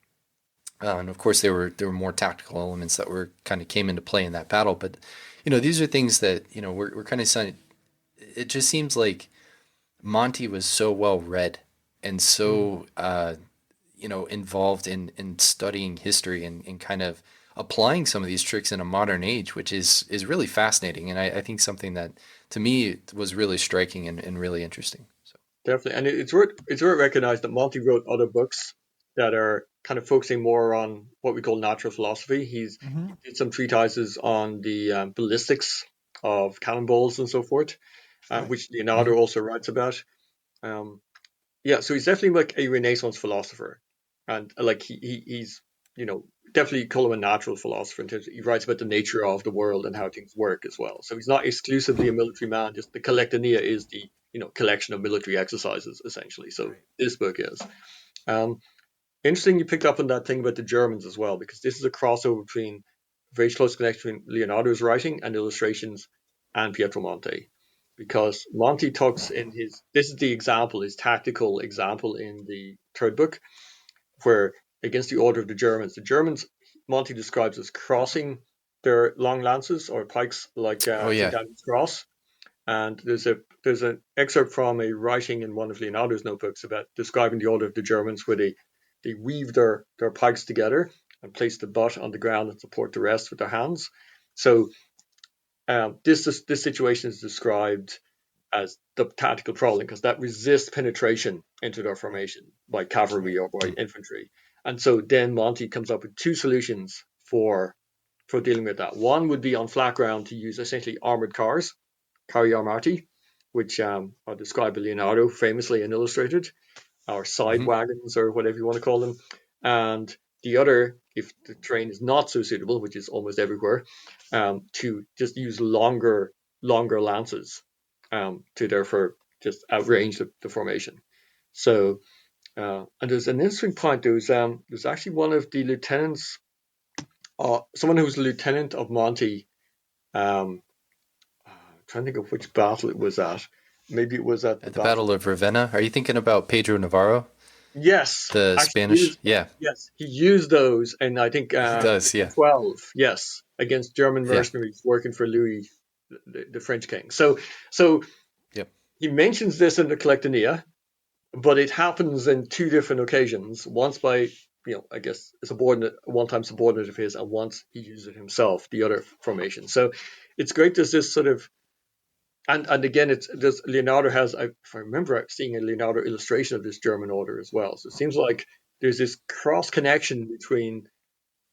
[SPEAKER 2] And of course, there were more tactical elements that were kind of came into play in that battle. But you know, these are things that you know we're kind of saying. It just seems like Monte was so well read and so you know involved in studying history and kind of applying some of these tricks in a modern age, which is really fascinating. And I think something that to me was really striking and really interesting. So
[SPEAKER 3] Definitely, and it's worth recognized that Monty wrote other books that are kind of focusing more on what we call natural philosophy. He did some treatises on the ballistics of cannonballs and so forth, which Leonardo also writes about. Yeah, so he's definitely like a Renaissance philosopher, and like he's you know definitely call him a natural philosopher in terms of, he writes about the nature of the world and how things work as well. So he's not exclusively a military man. Just the Collectanea is the collection of military exercises essentially. So this book is. Interesting you picked up on that thing about the Germans as well, because this is a crossover between very close connection between Leonardo's writing and illustrations and Pietro Monte. Because Monte talks in this is the example, his tactical example in the third book, where against the order of the Germans Monte describes as crossing their long lances or pikes like St. Daniel's Cross. And there's an excerpt from a writing in one of Leonardo's notebooks about describing the order of the Germans, where they weave their pikes together and place the butt on the ground and support the rest with their hands. So this situation is described as the tactical problem, because that resists penetration into their formation by cavalry or by infantry. And so then Monte comes up with two solutions for dealing with that. One would be on flat ground to use essentially armored cars, carri armati, which are described by Leonardo famously and illustrated, or side wagons or whatever you want to call them. And the other, if the terrain is not so suitable, which is almost everywhere, to just use longer lances to therefore just outrange the formation. So, and there's an interesting point. There's actually one of the lieutenants, someone who was a lieutenant of Monte. I'm trying to think of which battle it was at. Maybe it was at
[SPEAKER 2] the Battle of Ravenna. Are you thinking about Pedro Navarro?
[SPEAKER 3] Yes,
[SPEAKER 2] the Spanish.
[SPEAKER 3] Yes, he used those, and I think
[SPEAKER 2] he does.
[SPEAKER 3] 12. Yes, against German mercenaries working for Louis, the French king. So he mentions this in the Collectanea, but it happens in two different occasions. Once by, I guess a subordinate, a one-time subordinate of his, and once he uses it himself, the other formation. So it's great. There's this sort of, and again, there's Leonardo has, if I remember seeing a Leonardo illustration of this German order as well. So it seems like there's this cross connection between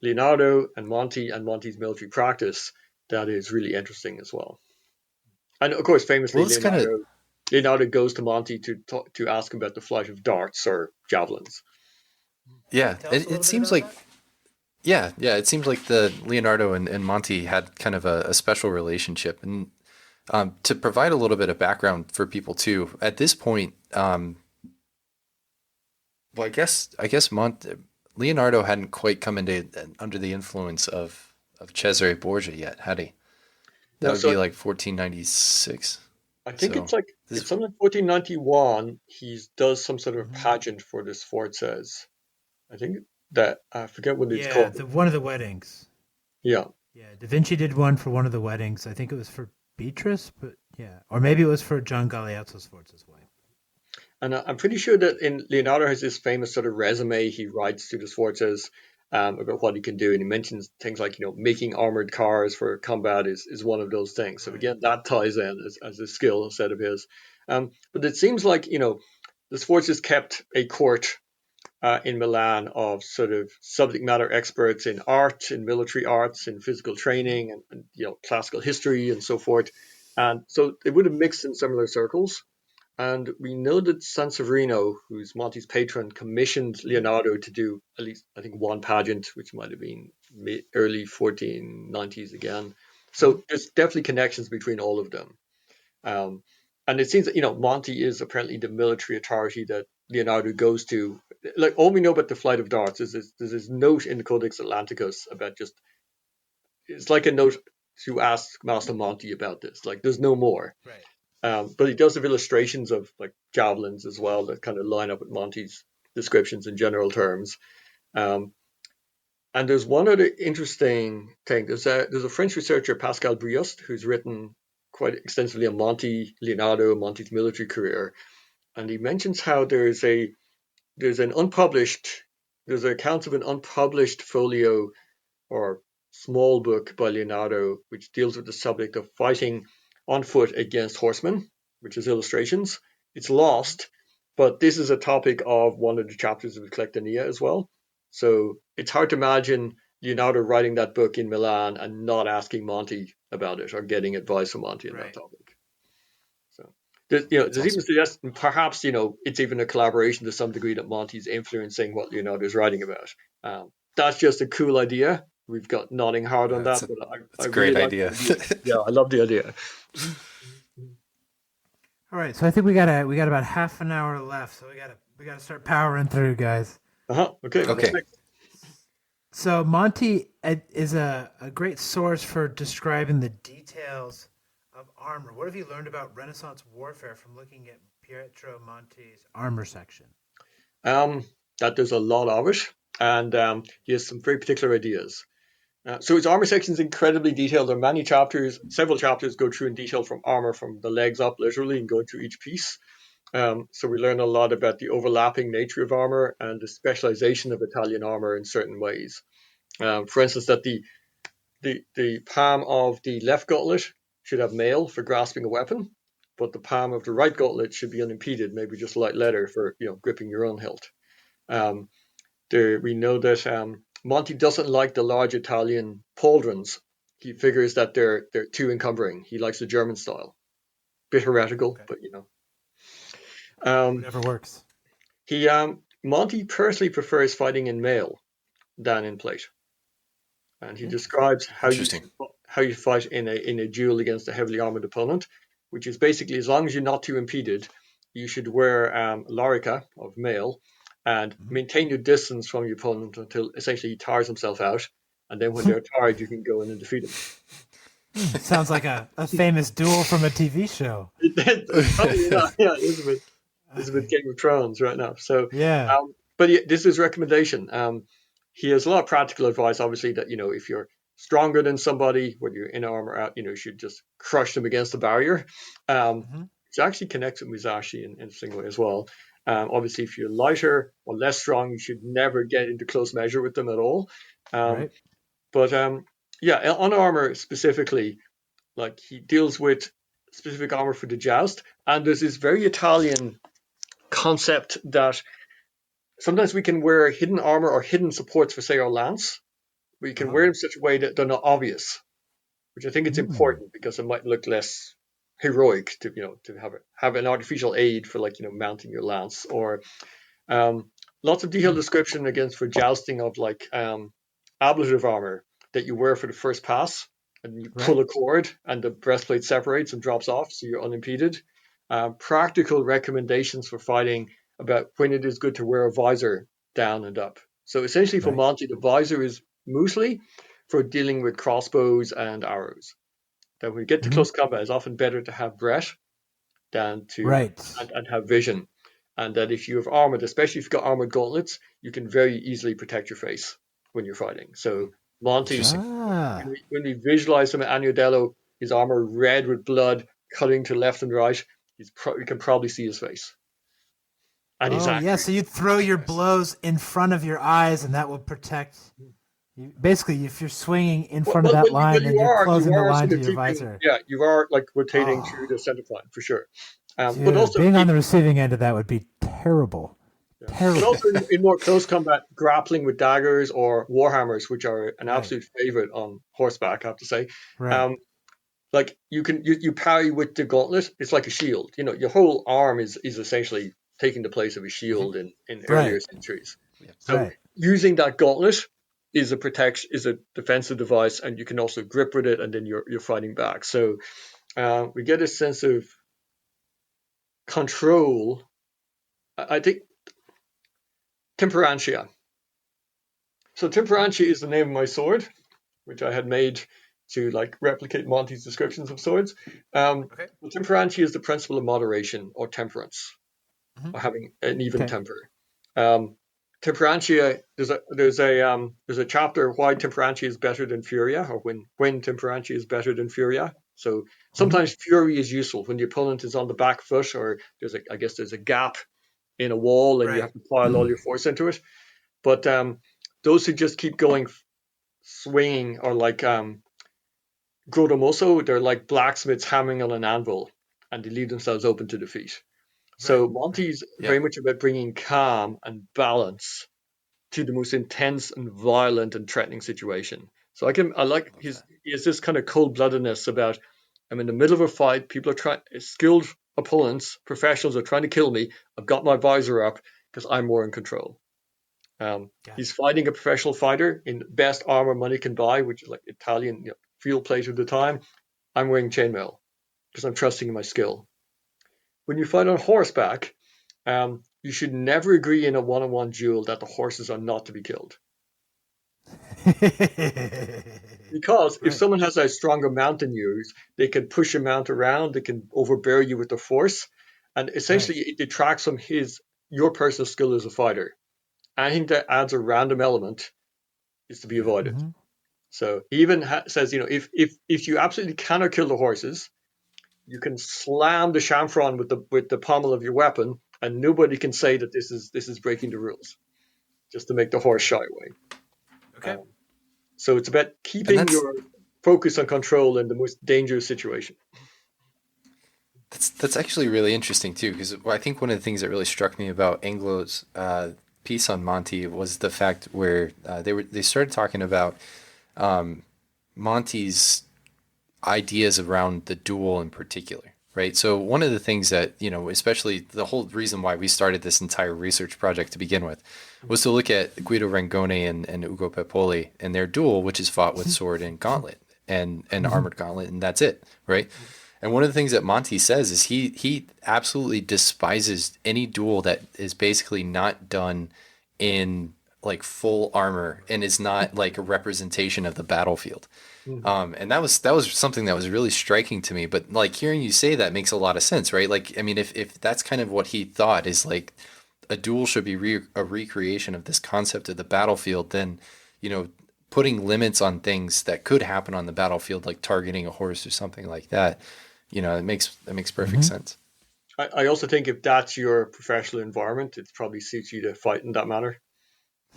[SPEAKER 3] Leonardo and Monte's military practice that is really interesting as well. And of course, famously, Leonardo goes to Monte to ask him about the flight of darts or javelins.
[SPEAKER 2] Yeah, it seems like, it seems like the Leonardo and Monte had kind of a special relationship. And to provide a little bit of background for people too, at this point, well, I guess Leonardo hadn't quite come under the influence of Cesare Borgia yet, had he? That would be like 1496.
[SPEAKER 3] I think it's something like 1491. He does some sort of pageant for the Sforzes. I think that I forget what it's called.
[SPEAKER 4] Yeah, one of the weddings.
[SPEAKER 3] Yeah.
[SPEAKER 4] Yeah, Da Vinci did one for one of the weddings. I think it was for Beatrice, but or maybe it was for John Galeazzo Sforza's wife.
[SPEAKER 3] And I'm pretty sure that Leonardo has this famous sort of resume he writes to the Sforzes about what he can do, and he mentions things like making armored cars for combat is one of those things. So again, that ties in as a skill set of his. But it seems like the Sforzes kept a court in Milan of sort of subject matter experts in art, in military arts, in physical training, and classical history and so forth. And so they would have mixed in similar circles. And we know that Sanseverino, who's Monte's patron, commissioned Leonardo to do at least, I think, one pageant, which might have been early 1490s again. So there's definitely connections between all of them. And it seems that, Monte is apparently the military authority that Leonardo goes to. Like, all we know about the flight of darts is there's this note in the Codex Atlanticus about it's like a note to ask Master Monte about this. Like, there's no more.
[SPEAKER 4] Right.
[SPEAKER 3] But he does have illustrations of like javelins as well that kind of line up with Monte's descriptions in general terms. And there's one other interesting thing. There's a French researcher, Pascal Briost, who's written quite extensively on Monte's military career, and he mentions how there's an account of an unpublished folio or small book by Leonardo which deals with the subject of fighting on foot against horsemen, which is illustrations. It's lost, but this is a topic of one of the chapters of the Collectanea as well. So it's hard to imagine Leonardo writing that book in Milan and not asking Monte about it or getting advice from Monte on that topic. So there's even suggestion perhaps it's even a collaboration to some degree that Monte's influencing what Leonardo is writing about. That's just a cool idea. We've got nodding hard on that.
[SPEAKER 2] It's a great idea.
[SPEAKER 3] Yeah, I love the idea.
[SPEAKER 4] All right, so I think we got about half an hour left, so we gotta start powering through, guys.
[SPEAKER 3] Okay.
[SPEAKER 4] So Monte is a great source for describing the details of armor. What have you learned about Renaissance warfare from looking at Pietro Monte's armor section?
[SPEAKER 3] That there's a lot of it, and he has some very particular ideas. So his armor section is incredibly detailed. There are many chapters, several chapters go through in detail from armor from the legs up, literally, and going through each piece. So we learn a lot about the overlapping nature of armor and the specialization of Italian armor in certain ways. For instance, that the palm of the left gauntlet should have mail for grasping a weapon, but the palm of the right gauntlet should be unimpeded, maybe just light leather for gripping your own hilt. We know that Monte doesn't like the large Italian pauldrons. He figures that they're too encumbering. He likes the German style. Bit heretical, but
[SPEAKER 4] whatever works.
[SPEAKER 3] Monte personally prefers fighting in mail than in plate, and he describes how you fight in a duel against a heavily armored opponent, which is basically, as long as you're not too impeded, you should wear larica of mail and maintain your distance from your opponent until essentially he tires himself out, and then when they're tired, you can go in and defeat him.
[SPEAKER 4] Sounds like a famous duel from a TV show.
[SPEAKER 3] Probably not. Yeah, it's with Game of Thrones right now. So
[SPEAKER 4] yeah.
[SPEAKER 3] But this is recommendation. He has a lot of practical advice, obviously, that if you're stronger than somebody, whether you're in armor or out, you should just crush them against the barrier. which actually connects with Musashi in a single way as well. Obviously, if you're lighter or less strong, you should never get into close measure with them at all.
[SPEAKER 4] Right.
[SPEAKER 3] But yeah, on armor specifically, like he deals with specific armor for the joust, and there's this very Italian concept that sometimes we can wear hidden armor or hidden supports for, say, our lance. We can wear them in such a way that they're not obvious, which I think it's important because it might look less heroic to have an artificial aid for mounting your lance, or lots of detailed description against for jousting of ablative armor that you wear for the first pass, and you pull a cord and the breastplate separates and drops off so you're unimpeded. Practical recommendations for fighting about when it is good to wear a visor down and up. So essentially for Monte, the visor is mostly for dealing with crossbows and arrows. That when we get to close combat, it's often better to have breath than to and have vision. And that if you have armored, especially if you've got armored gauntlets, you can very easily protect your face when you're fighting. So Monte, when we visualize him at Agnadello, his armor red with blood, cutting to left and right, you can probably see his face. And
[SPEAKER 4] so you throw your blows in front of your eyes, and that will protect you. Basically, if you're swinging in front of that line, and you're closing the line to your visor.
[SPEAKER 3] Yeah, you are rotating through the center line for sure. But also
[SPEAKER 4] being on the receiving end of that would be terrible.
[SPEAKER 3] Yeah. Terrible. But also in more close combat, grappling with daggers or warhammers, which are an absolute favorite on horseback, I have to say.
[SPEAKER 4] Right.
[SPEAKER 3] You parry with the gauntlet. It's like a shield. Your whole arm is essentially taking the place of a shield in earlier centuries. So using that gauntlet is a defensive device, and you can also grip with it, and then you're fighting back. So we get a sense of control. I think temperantia. So temperantia is the name of my sword, which I had made to replicate Monte's descriptions of swords. Temperantia is the principle of moderation or temperance, or having an even temper. Temperantia, there's a chapter why temperantia is better than furia, or when temperantia is better than furia. So sometimes fury is useful when the opponent is on the back foot, or there's a gap in a wall and you have to pile all your force into it. But those who just keep going swinging are like Grodomoso. They're like blacksmiths hammering on an anvil, and they leave themselves open to defeat. So Monte's very much about bringing calm and balance to the most intense and violent and threatening situation. So he has this kind of cold-bloodedness about, I'm in the middle of a fight, people are skilled opponents, professionals are trying to kill me, I've got my visor up because I'm more in control. He's fighting a professional fighter in the best armor money can buy, which is like Italian field plate of the time. I'm wearing chainmail because I'm trusting in my skill. When you fight on horseback, you should never agree in a one-on-one duel that the horses are not to be killed. Because if someone has a stronger mount than yours, they can push your mount around, they can overbear you with their force, and essentially it detracts from your personal skill as a fighter. Anything that adds a random element is to be avoided. So he even says, if you absolutely cannot kill the horses, you can slam the chamfron with the pommel of your weapon, and nobody can say that this is breaking the rules, just to make the horse shy away. Okay. So it's about keeping your focus on control in the most dangerous situation.
[SPEAKER 2] That's actually really interesting too, because I think one of the things that really struck me about Anglo's piece on Monte was the fact where they started talking about Monte's ideas around the duel in particular, right? So one of the things that, especially the whole reason why we started this entire research project to begin with was to look at Guido Rangone and Ugo Pepoli and their duel, which is fought with sword and gauntlet and armored gauntlet, and that's it, right? And one of the things that Monte says is he absolutely despises any duel that is basically not done in like full armor and is not like a representation of the battlefield. And that was something that was really striking to me. But like hearing you say that makes a lot of sense, right? Like, I mean, if that's kind of what he thought is like a duel should be a recreation of this concept of the battlefield, then, putting limits on things that could happen on the battlefield, like targeting a horse or something like that, it makes perfect sense.
[SPEAKER 3] I also think if that's your professional environment, it probably suits you to fight in that manner.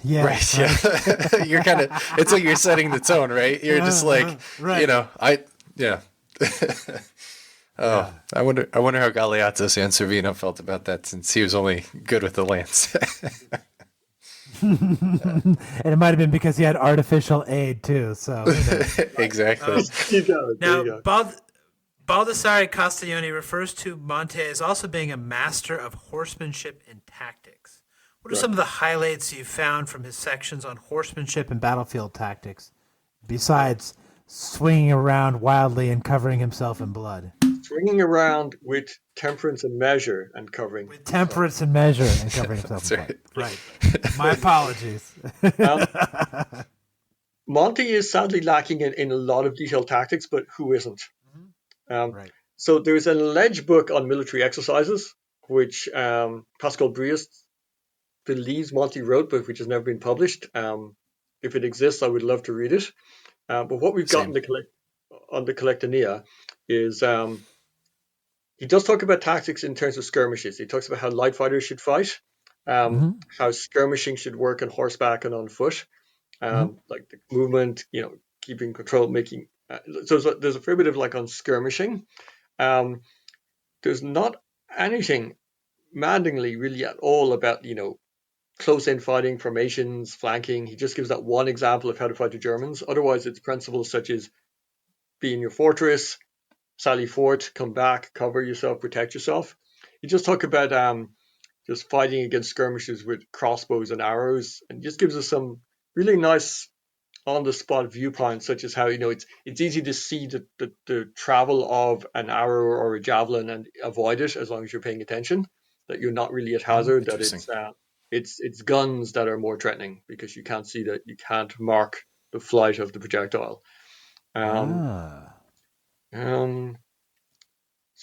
[SPEAKER 4] Yeah,
[SPEAKER 2] Right. Yeah. You're kind of, it's like you're setting the tone, right? You're just like,
[SPEAKER 4] right.
[SPEAKER 2] you know, yeah. Oh, I wonder how Galeazzo and Servino felt about that, since he was only good with the lance.
[SPEAKER 4] And it might have been because he had artificial aid too. So
[SPEAKER 2] Exactly.
[SPEAKER 5] Now, Baldassare Castiglione refers to Monte as also being a master of horsemanship and tactics. What are some of the highlights you found from his sections on horsemanship
[SPEAKER 4] and battlefield tactics, besides swinging around wildly and covering himself in blood?
[SPEAKER 3] Swinging around with temperance and measure and covering.
[SPEAKER 4] With temperance and measure and covering himself in blood. Right. My apologies.
[SPEAKER 3] Monte is sadly lacking in a lot of detailed tactics, but who isn't?
[SPEAKER 4] Right.
[SPEAKER 3] So there's an alleged book on military exercises, which Pascal Brius believes Monte wrote, but which has never been published. If it exists, I would love to read it. But what we've got on the Collectanea is he does talk about tactics in terms of skirmishes. He talks about how light fighters should fight, how skirmishing should work on horseback and on foot, like the movement, keeping control, making. So there's a fair bit of like on skirmishing. There's not anything maddeningly really at all about, close-in fighting, formations, flanking. He just gives that one example of how to fight the Germans. Otherwise, it's principles such as be in your fortress, sally forth, come back, cover yourself, protect yourself. He just talk about just fighting against skirmishes with crossbows and arrows, and just gives us some really nice on-the-spot viewpoints, such as how it's easy to see the travel of an arrow or a javelin and avoid it as long as you're paying attention. That you're not really at hazard. That it's guns that are more threatening because you can't see that, you can't mark the flight of the projectile. So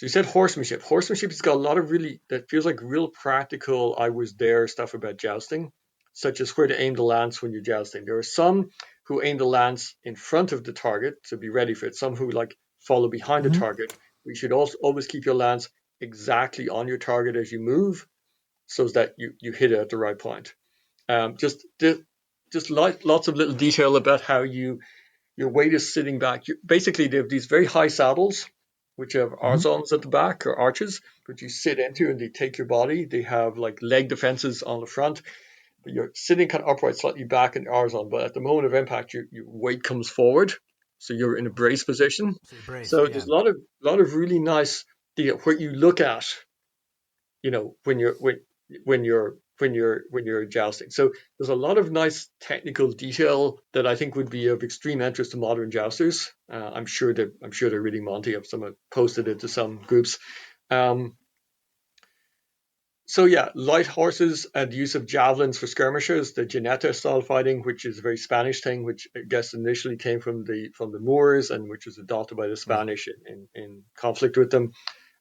[SPEAKER 3] you said horsemanship. Horsemanship has got a lot of that feels like real practical, I was there stuff about jousting, such as where to aim the lance when you're jousting. There are some who aim the lance in front of the target to be ready for it. Some who follow behind the target. You should also always keep your lance exactly on your target as you move, so that you hit it at the right point. Just lots of little detail about how your weight is sitting back. Basically, they have these very high saddles, which have arzons at the back or arches, which you sit into and they take your body. They have like leg defenses on the front. But you're sitting kind of upright, slightly back in the arzon, but at the moment of impact, your weight comes forward, so you're in a brace position. So there's a lot of really nice what you look at, when you're jousting. So there's a lot of nice technical detail that I think would be of extreme interest to modern jousters. I'm sure they're reading Monte. Someone posted it to some groups. So yeah, light horses and the use of javelins for skirmishers, the jineta style fighting, which is a very Spanish thing, which I guess initially came from the Moors and which was adopted by the Spanish in conflict with them.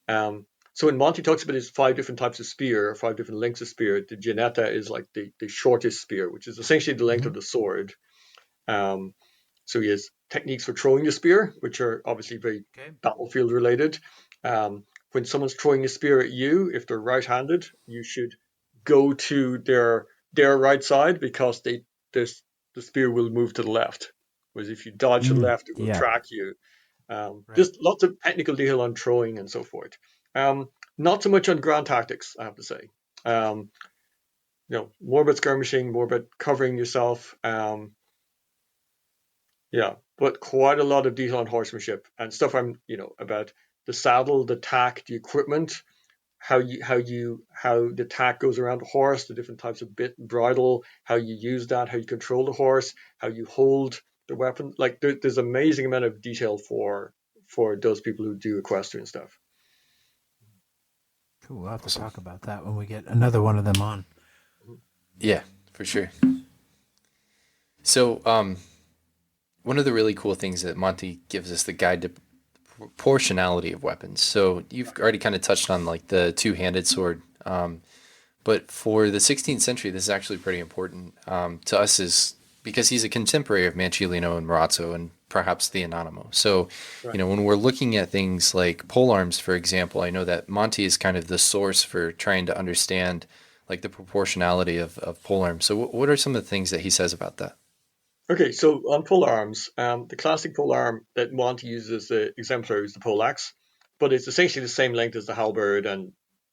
[SPEAKER 3] So when Monte talks about his 5 different types of spear, or 5 different lengths of spear, the jineta is like the shortest spear, which is essentially the length of the sword. So he has techniques for throwing the spear, which are obviously very battlefield related. When someone's throwing a spear at you, if they're right-handed, you should go to their right side because the spear will move to the left. Whereas if you dodge to the left, it will track you. Just lots of technical detail on throwing and so forth. Not so much on ground tactics, I have to say. More about skirmishing, more about covering yourself. But quite a lot of detail on horsemanship and stuff. About the saddle, the tack, the equipment, how the tack goes around the horse, the different types of bit and bridle, how you use that, how you control the horse, how you hold the weapon. Like there's an amazing amount of detail for those people who do equestrian stuff.
[SPEAKER 4] Cool. We'll have to talk about that when we get another one of them on.
[SPEAKER 2] Yeah, for sure. So, one of the really cool things that Monte gives us the guide to proportionality of weapons. So you've already kind of touched on like the two-handed sword, but for the 16th century, this is actually pretty important to us as because he's a contemporary of Mancilino and Marazzo and perhaps the Anonimo. So,
[SPEAKER 3] Right.
[SPEAKER 2] you know, when we're looking at things like polearms, for example, I know that Monte is kind of the source for trying to understand like the proportionality of polearms. So what are some of the things that he says about that?
[SPEAKER 3] Okay, so on pole arms, the classic pole arm that Monte uses the exemplar is the poleaxe, but it's essentially the same length as the halberd and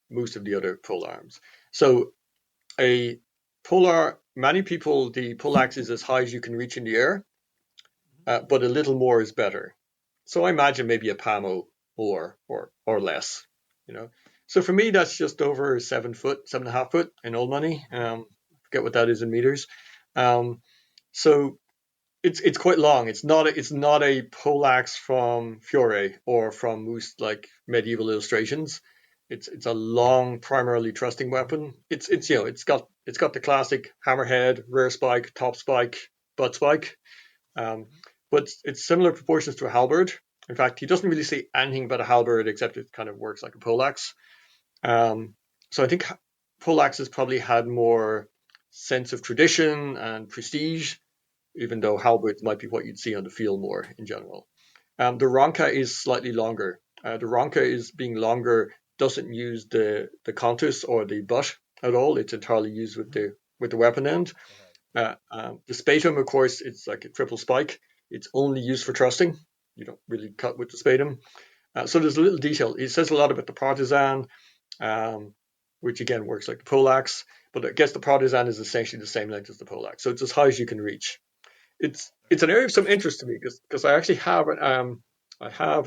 [SPEAKER 3] most of the other pole arms. So a polar, many people, the poleaxe is as high as you can reach in the air, but a little more is better. So I imagine maybe a pamo or less, you know. So for me, that's just over 7 foot, 7.5 foot in old money. Forget what that is in meters. So it's quite long. It's not a poleaxe from Fiore or from most like medieval illustrations. It's a long, primarily thrusting weapon. It's you know it's got the classic hammerhead, rear spike, top spike, butt spike. But it's similar proportions to a halberd. In fact, he doesn't really say anything about a halberd except it kind of works like a poleaxe. So I think poleaxes probably had more sense of tradition and prestige, even though halberds might be what you'd see on the field more in general. The ronca is slightly longer. The ronca is being longer, doesn't use the contus or the butt at all. It's entirely used with the weapon end. The spatum, of course, it's like a triple spike. It's only used for thrusting. You don't really cut with the spatum. So there's a little detail. It says a lot about the partisan, which again works like the poleaxe. But I guess the partisan is essentially the same length as the poleaxe. So it's as high as you can reach. It's an area of some interest to me because I actually have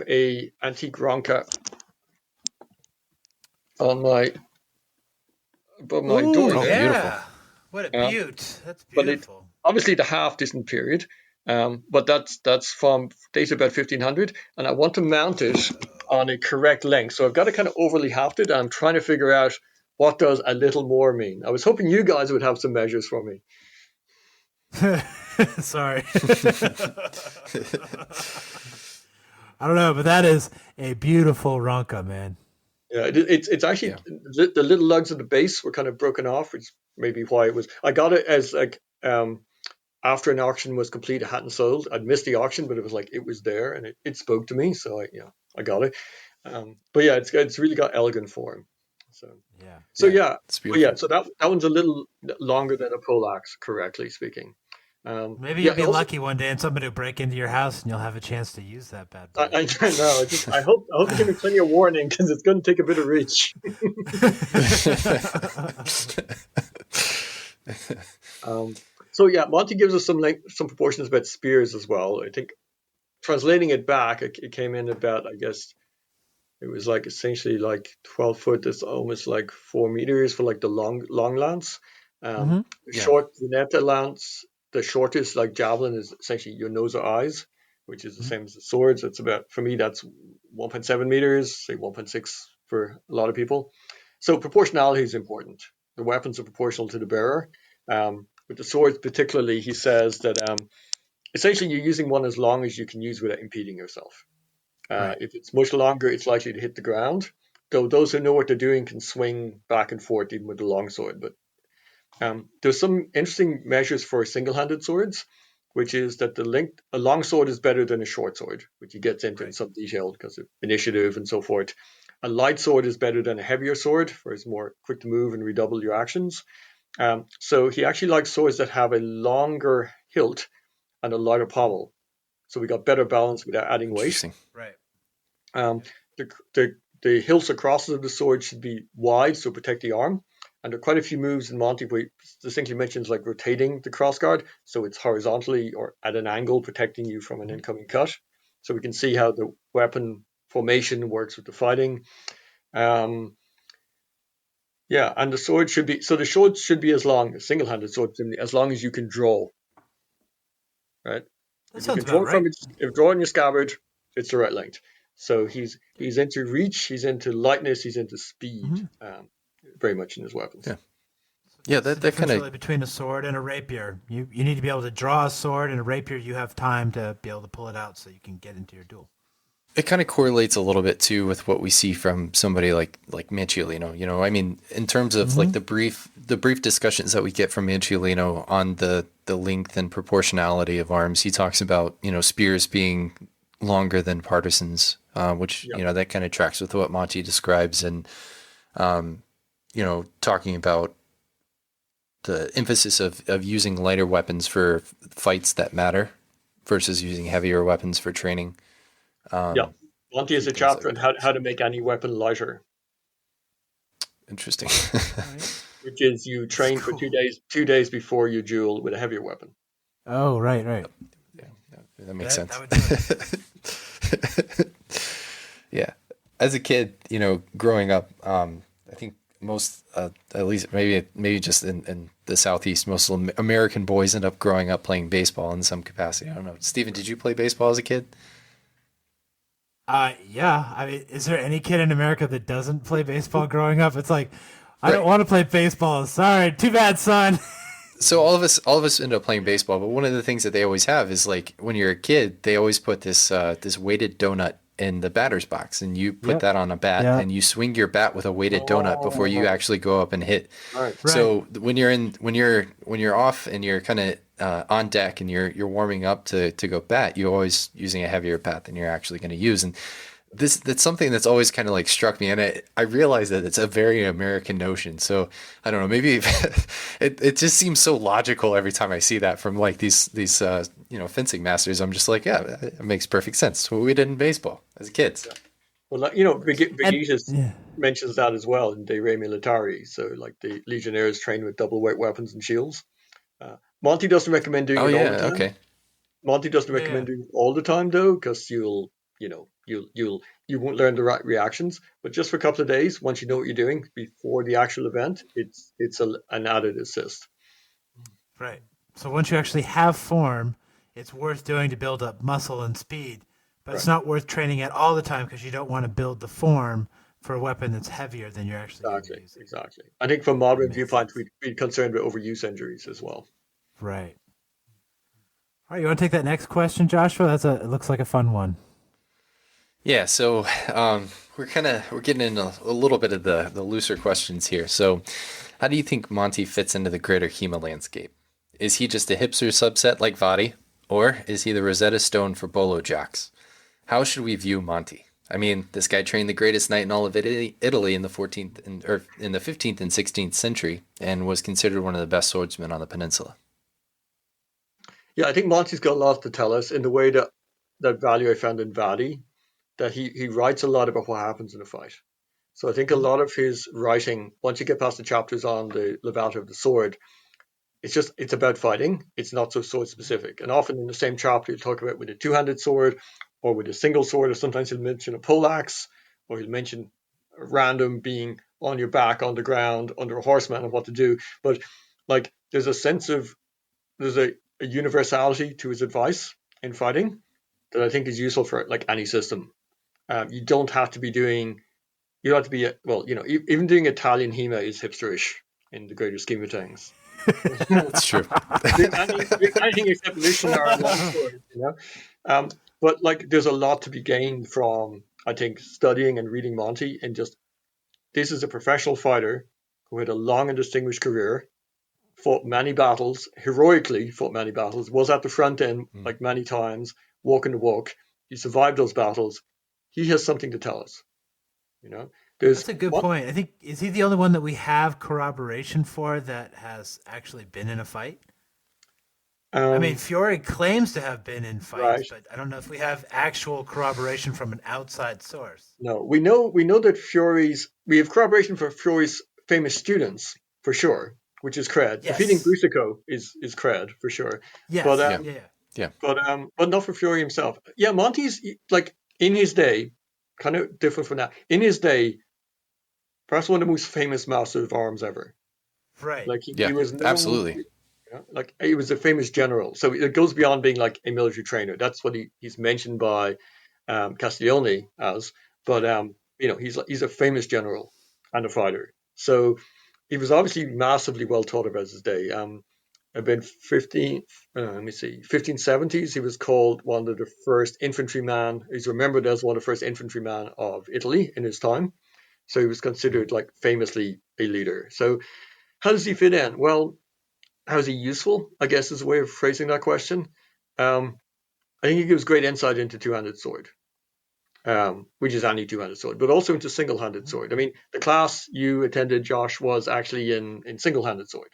[SPEAKER 3] a antique ronca on above my door there.
[SPEAKER 5] Yeah.
[SPEAKER 2] Beautiful.
[SPEAKER 5] What a beaut. That's
[SPEAKER 3] But
[SPEAKER 5] beautiful.
[SPEAKER 3] obviously the half distant period, but that's from dated about 1500, and I want to mount it on a correct length. So I've got it kind of overly hafted, and I'm trying to figure out what does a little more mean. I was hoping you guys would have some measures for me.
[SPEAKER 5] Sorry. I don't know, but that is a beautiful ronca, man.
[SPEAKER 3] Yeah, it's actually the little lugs at the base were kind of broken off, which may be why it was. I got it as like after an auction was complete, it hadn't sold. I'd missed the auction, but it was like it was there and it spoke to me, so I got it. But yeah, it's really got elegant form. So
[SPEAKER 2] It's beautiful.
[SPEAKER 3] so that one's a little longer than a poleaxe, correctly speaking.
[SPEAKER 5] Maybe you'll be lucky one day and somebody will break into your house and you'll have a chance to use that bad boy.
[SPEAKER 3] I know. I hope they give me plenty of warning because it's going to take a bit of reach. So yeah, Monte gives us some proportions about spears as well. I think translating it back, it came in about, I guess it was like essentially like 12 foot. That's almost like 4 meters for like the long lance. Short Veneta lance. The shortest, like javelin, is essentially your nose or eyes, which is the same as the swords. It's about, for me, that's 1.7 meters, say 1.6 for a lot of people. So proportionality is important. The weapons are proportional to the bearer. With the swords particularly, he says that essentially you're using one as long as you can use without impeding yourself. If it's much longer, it's likely to hit the ground. Though those who know what they're doing can swing back and forth even with the longsword. But there's some interesting measures for single-handed swords, which is that a long sword is better than a short sword, which he gets into in some detail because of initiative and so forth. A light sword is better than a heavier sword, for it's more quick to move and redouble your actions. So he actually likes swords that have a longer hilt and a lighter pommel. So we got better balance without adding weight.
[SPEAKER 5] Right.
[SPEAKER 3] The hilts or crosses of the sword should be wide, so protect the arm. And there are quite a few moves in Monte where he distinctly mentions like rotating the crossguard, so it's horizontally or at an angle protecting you from an incoming cut. So we can see how the weapon formation works with the fighting. And the sword should be as long, a single-handed sword, as long as you can draw. Right?
[SPEAKER 5] That
[SPEAKER 3] If you
[SPEAKER 5] sounds
[SPEAKER 3] can draw
[SPEAKER 5] about right.
[SPEAKER 3] if draw in your scabbard, it's the right length. So he's into reach, he's into lightness, he's into speed, very much in his weapons.
[SPEAKER 2] Yeah,
[SPEAKER 5] the
[SPEAKER 2] that
[SPEAKER 5] difference
[SPEAKER 2] kind
[SPEAKER 5] really
[SPEAKER 2] of
[SPEAKER 5] between a sword and a rapier. You need to be able to draw a sword, and a rapier you have time to be able to pull it out so you can get into your duel.
[SPEAKER 2] It kind of correlates a little bit too with what we see from somebody like Manciolino. You know, I mean, in terms of like the brief discussions that we get from Manciolino on the length and proportionality of arms, he talks about, you know, spears being longer than partisans, which you know, that kind of tracks with what Monte describes, and you know, talking about the emphasis of using lighter weapons for fights that matter versus using heavier weapons for training.
[SPEAKER 3] Monte has a chapter on how to make any weapon lighter.
[SPEAKER 2] Interesting.
[SPEAKER 3] Which is you train for 2 days before you duel with a heavier weapon.
[SPEAKER 4] Oh, right.
[SPEAKER 2] Yeah, that makes sense.
[SPEAKER 5] That would do it.
[SPEAKER 2] Yeah. As a kid, you know, growing up, I think most, at least maybe just in the Southeast, most American boys end up growing up playing baseball in some capacity. I don't know. Steven, did you play baseball as a kid?
[SPEAKER 4] Yeah. I mean, is there any kid in America that doesn't play baseball growing up? It's like, I don't want to play baseball. Sorry, too bad, son.
[SPEAKER 2] So all of us end up playing baseball, but one of the things that they always have is, like, when you're a kid, they always put this weighted donut in the batter's box, and you put that on a bat, and you swing your bat with a weighted donut before you actually go up and hit.
[SPEAKER 3] Right.
[SPEAKER 2] So when you're off and you're kind of on deck and you're warming up to go bat, you're always using a heavier bat than you're actually going to use. And that's something that's always kind of like struck me, and I realize that it's a very American notion. So I don't know, maybe it just seems so logical every time I see that from like these you know, fencing masters. I'm just like, yeah, it makes perfect sense. It's what we did in baseball as kids.
[SPEAKER 3] Yeah. Well, you know, Brigitte mentions that as well in De Re Militari. So like the legionnaires train with double weight weapons and shields. Monty doesn't recommend doing it all the time.
[SPEAKER 2] Okay.
[SPEAKER 3] Monty doesn't recommend doing it all the time though, because you won't learn the right reactions. But just for a couple of days, once you know what you're doing before the actual event, it's an added assist.
[SPEAKER 5] Right.
[SPEAKER 4] So once you actually have form, it's worth doing to build up muscle and speed. But it's not worth training it all the time because you don't want to build the form for a weapon that's heavier than you're actually going to use.
[SPEAKER 3] Exactly. I think from modern viewpoints, we'd be concerned with overuse injuries as well.
[SPEAKER 4] Right. All right, you want to take that next question, Joshua? It looks like a fun one.
[SPEAKER 2] Yeah, so we're getting in a little bit of the looser questions here. So how do you think Monte fits into the greater HEMA landscape? Is he just a hipster subset like Vadi, or is he the Rosetta Stone for bolo jocks? How should we view Monte? I mean, this guy trained the greatest knight in all of Italy in the 14th or in the 15th and 16th century, and was considered one of the best swordsmen on the peninsula.
[SPEAKER 3] Yeah, I think Monte's got a lot to tell us in the way that value I found in Vadi, that he writes a lot about what happens in a fight. So I think a lot of his writing, once you get past the chapters on the levator of the sword, it's about fighting. It's not so sword specific. And often in the same chapter, he'll talk about with a two-handed sword or with a single sword, or sometimes he'll mention a poleaxe, or he'll mention a random being on your back, on the ground, under a horseman, and what to do. But like there's a universality to his advice in fighting that I think is useful for like any system. You don't have to be even doing Italian HEMA is hipsterish in the greater scheme of things.
[SPEAKER 2] That's true.
[SPEAKER 3] Anything except missionary and longsword, you know. But like, there's a lot to be gained from, I think, studying and reading Monte, and just this is a professional fighter who had a long and distinguished career, fought many battles, heroically fought many battles, was at the front end like many times, walking the walk. He survived those battles. He has something to tell us, you know.
[SPEAKER 5] That's a good point. I think, is he the only one that we have corroboration for that has actually been in a fight? I mean, Fiore claims to have been in fights, but I don't know if we have actual corroboration from an outside source.
[SPEAKER 3] No, we know that we have corroboration for Fiore's famous students, for sure, which is cred.
[SPEAKER 5] Yes.
[SPEAKER 3] Defeating Brusico is cred, for sure.
[SPEAKER 5] Yes.
[SPEAKER 3] But not for Fiore himself. Yeah, Monte's, like, in his day, kind of different from that. In his day, perhaps one of the most famous masters of arms ever.
[SPEAKER 5] Right.
[SPEAKER 3] Like he was known,
[SPEAKER 2] absolutely.
[SPEAKER 3] You know, like he was a famous general. So it goes beyond being like a military trainer. That's what he's mentioned by Castiglione as. But you know, he's a famous general and a fighter. So he was obviously massively well taught about his day. about 1570s. He was called one of the first infantrymen. He's remembered as one of the first infantrymen of Italy in his time. So he was considered like famously a leader. So how does he fit in? Well, how is he useful? I guess is a way of phrasing that question. I think he gives great insight into two-handed sword, which is any two-handed sword, but also into single-handed sword. I mean, the class you attended, Josh, was actually in single-handed sword.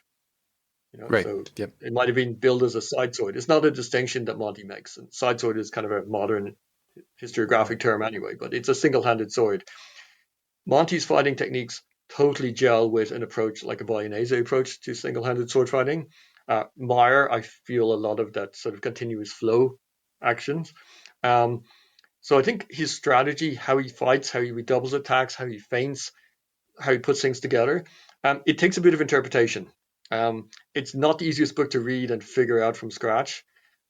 [SPEAKER 2] Right.
[SPEAKER 3] So
[SPEAKER 2] Yep.
[SPEAKER 3] it might have been billed as a side sword. It's not a distinction that Monte makes. And side sword is kind of a modern historiographic term anyway, but it's a single-handed sword. Monte's fighting techniques totally gel with an approach like a Bolognese approach to single-handed sword fighting. Meyer, I feel a lot of that sort of continuous flow actions. So I think his strategy, how he fights, how he redoubles attacks, how he feints, how he puts things together, it takes a bit of interpretation. It's not the easiest book to read and figure out from scratch,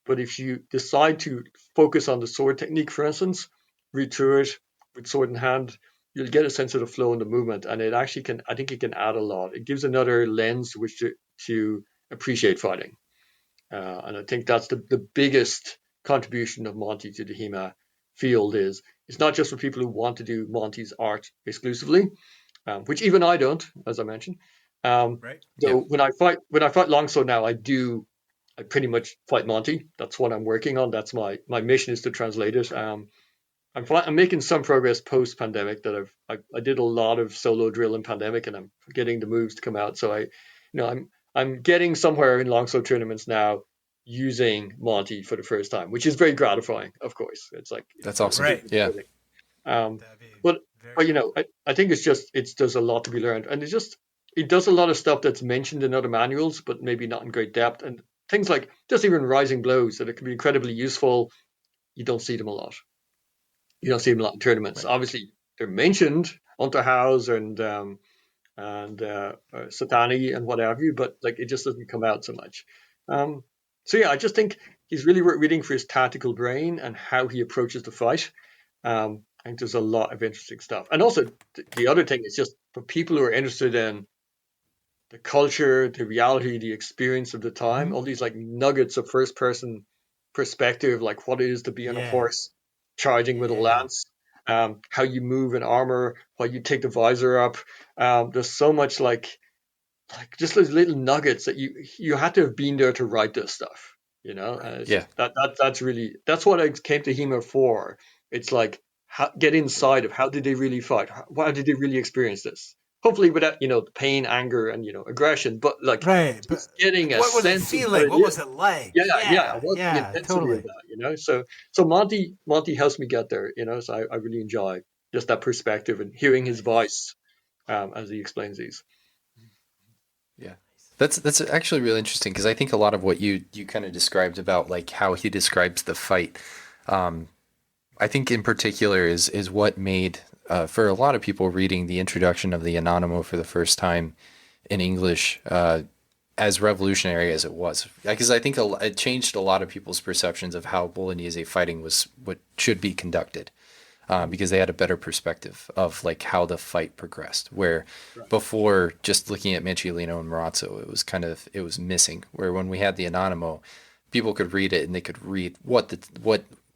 [SPEAKER 3] but if you decide to focus on the sword technique, for instance, read through it with sword in hand, you'll get a sense of the flow and the movement, and it actually can, I think it can add a lot. It gives another lens to which to appreciate fighting. And I think that's the biggest contribution of Monte to the HEMA field is it's not just for people who want to do Monte's art exclusively, which even I don't, as I mentioned.
[SPEAKER 5] Right.
[SPEAKER 3] So when I fight longsword now, I pretty much fight Monte. That's what I'm working on. That's my mission is to translate it. I'm making some progress post pandemic. That I did a lot of solo drill in pandemic, and I'm getting the moves to come out. So I'm getting somewhere in longsword tournaments now using Monte for the first time, which is very gratifying. Of course, it's like
[SPEAKER 2] That's awesome.
[SPEAKER 5] Right.
[SPEAKER 2] Yeah.
[SPEAKER 3] But I think there's a lot to be learned, and it does a lot of stuff that's mentioned in other manuals, but maybe not in great depth, and things like just even rising blows that it can be incredibly useful. You don't see them a lot. You don't see them a lot in tournaments. Right. Obviously, they're mentioned Unterhaus and Satani and what have you, but like it just doesn't come out so much. So yeah, I just think he's really worth reading for his tactical brain and how he approaches the fight. I think there's a lot of interesting stuff. And also, the other thing is just for people who are interested in the culture, the reality, the experience of the time, all these like nuggets of first-person perspective, like what it is to be on a horse charging with a lance, how you move in armor, why you take the visor up. There's so much like just those little nuggets that you had to have been there to write this stuff. That's what I came to HEMA for. It's like get inside of how did they really fight? How did they really experience this? Hopefully without the pain, anger, and aggression, but like just getting a
[SPEAKER 5] what was
[SPEAKER 3] sense
[SPEAKER 5] the feeling? What was it like?
[SPEAKER 3] What's the intensity of that? So Monte helps me get there. So I really enjoy just that perspective and hearing his voice as he explains these.
[SPEAKER 2] Yeah, that's actually really interesting because I think a lot of what you kind of described about like how he describes the fight, I think in particular is what made for a lot of people reading the introduction of the Anonimo for the first time in English as revolutionary as it was, because I think it changed a lot of people's perceptions of how Bolognese fighting was what should be conducted. Because they had a better perspective of like how the fight progressed, where before just looking at Manciolino and Marazzo, it was missing. Where when we had the Anonimo, people could read it and they could read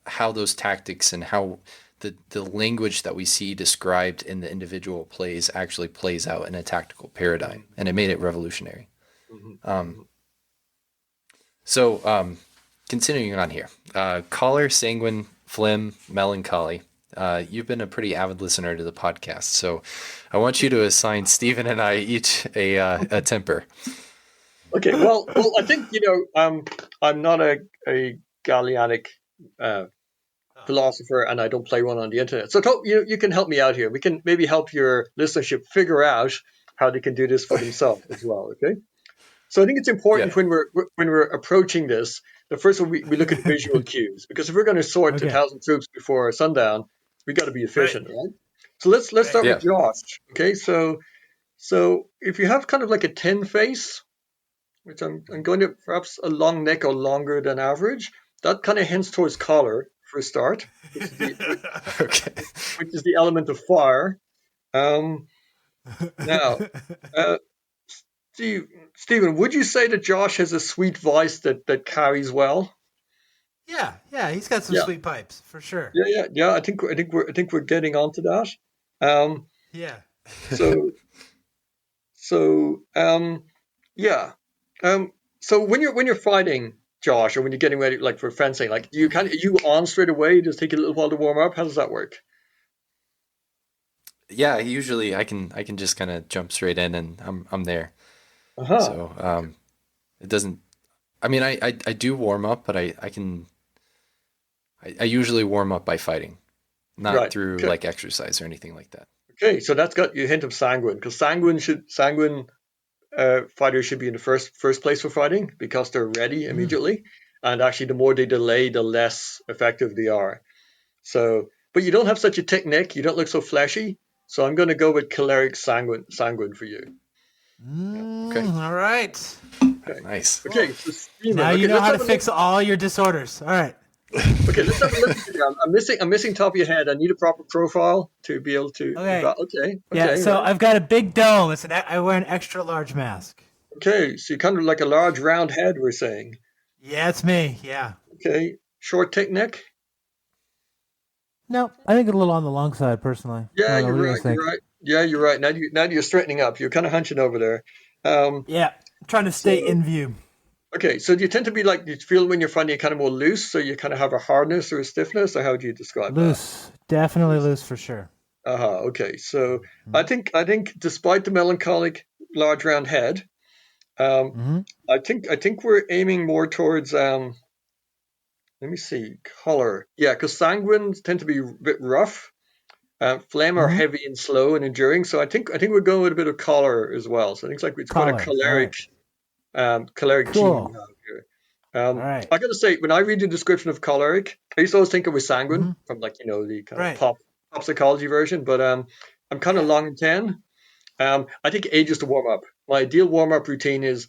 [SPEAKER 2] how those tactics and how the language that we see described in the individual plays actually plays out in a tactical paradigm, and it made it revolutionary. So continuing on here, Choler, Sanguine, Phlegm, Melancholy. You've been a pretty avid listener to the podcast, so I want you to assign Stephen and I each a temper.
[SPEAKER 3] Okay, well, I think I'm not a Gallianic philosopher, and I don't play one on the internet. So you can help me out here. We can maybe help your listenership figure out how they can do this for themselves as well. Okay, so I think it's important when we're approaching this. The first one we look at visual cues, because if we're going to sort 1,000 troops before sundown, we got to be efficient, right? So let's start with Josh. Okay, so if you have kind of like a 10 face, which I'm going to perhaps a long neck or longer than average, that kind of hints towards collar for a start, which is the element of fire. Now, Stephen, would you say that Josh has a sweet voice that carries well?
[SPEAKER 5] Yeah, he's got some sweet pipes for sure.
[SPEAKER 3] Yeah. I think we're getting onto that. Um,
[SPEAKER 5] Yeah.
[SPEAKER 3] Yeah. So when you're fighting, Josh, or when you're getting ready, like for fencing, like are you on straight away? Just take a little while to warm up. How does that work?
[SPEAKER 2] Yeah, usually I can just kind of jump straight in and I'm there.
[SPEAKER 3] Uh-huh.
[SPEAKER 2] So it doesn't. I mean, I do warm up, but I usually warm up by fighting, not through like exercise or anything like that.
[SPEAKER 3] Okay, so that's got you a hint of sanguine, because sanguine fighters should be in the first place for fighting because they're ready immediately, and actually the more they delay, the less effective they are. So, but you don't have such a thick neck, you don't look so fleshy, so I'm going to go with choleric sanguine for you.
[SPEAKER 2] Okay.
[SPEAKER 5] All right.
[SPEAKER 3] Okay.
[SPEAKER 2] Nice.
[SPEAKER 3] Okay, so Steven,
[SPEAKER 5] Now you know how to fix all your disorders. All right.
[SPEAKER 3] Okay, let's have a look at you. I'm missing top of your head. I need a proper profile to be able to. Okay.
[SPEAKER 4] Yeah. So I've got a big dome. I wear an extra large mask.
[SPEAKER 3] Okay, so you're kind of like a large round head. We're saying.
[SPEAKER 4] Yeah, it's me. Yeah.
[SPEAKER 3] Okay, short, thick neck.
[SPEAKER 4] No, I think a little on the long side, personally.
[SPEAKER 3] Yeah, you're right. You're right. Yeah, you're right. Now you're straightening up. You're kind of hunching over there.
[SPEAKER 4] Yeah, trying to stay in view.
[SPEAKER 3] Okay, so do you tend to be like, you feel when you're finding it kind of more loose, so you kind of have a hardness or a stiffness, or how do you describe that?
[SPEAKER 4] Loose, definitely loose for sure.
[SPEAKER 3] Okay, so I think despite the melancholic large round head, I think we're aiming more towards let me see, color. Yeah, because sanguines tend to be a bit rough. Phlegm are heavy and slow and enduring, so I think we're going with a bit of color as well. So I think it's quite a choleric. Choleric gene we have here. I gotta say, when I read the description of choleric, I used to always think it was sanguine from the kind of pop psychology version, but I'm kind of long in 10. I think ages to warm up. My ideal warm up routine is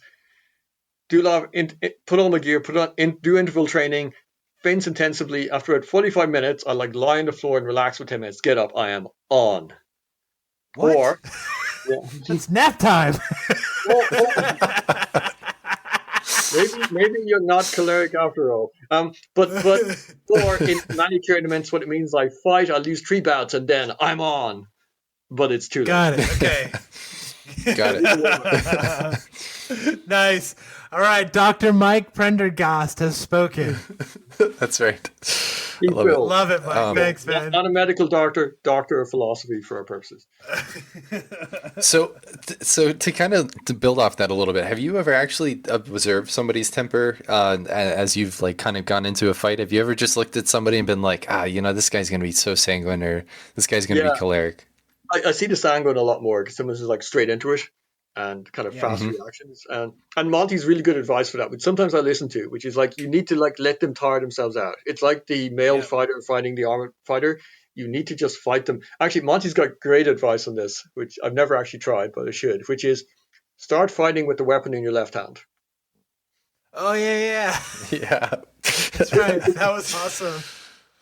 [SPEAKER 3] put on the gear, do interval training, fence intensively. After about 45 minutes, I lie on the floor and relax for 10 minutes. Get up, I am on.
[SPEAKER 4] What?
[SPEAKER 3] Or
[SPEAKER 4] it's nap time.
[SPEAKER 3] Maybe you're not choleric after all. But or in many tournaments, what it means, I fight, I lose 3 bouts, and then I'm on. But it's too late.
[SPEAKER 5] Got it. Okay.
[SPEAKER 2] Got it.
[SPEAKER 5] Nice.
[SPEAKER 4] All right, Dr. Mike Prendergast has spoken.
[SPEAKER 2] That's right.
[SPEAKER 5] Love it, Mike. Thanks, man.
[SPEAKER 3] Not a medical doctor of philosophy for our purposes.
[SPEAKER 2] So to kind of to build off that a little bit, have you ever actually observed somebody's temper as you've kind of gone into a fight? Have you ever just looked at somebody and been like, this guy's going to be so sanguine, or this guy's going to be choleric?
[SPEAKER 3] I see the sanguine a lot more because someone's just straight into it and kind of fast reactions. And Monty's really good advice for that, which sometimes I listen to, which is you need to let them tire themselves out. It's like the male fighter fighting the armored fighter. You need to just fight them. Actually, Monty's got great advice on this, which I've never actually tried, but I should, which is start fighting with the weapon in your left hand.
[SPEAKER 5] Oh, yeah.
[SPEAKER 2] Yeah.
[SPEAKER 5] That's right. That was awesome.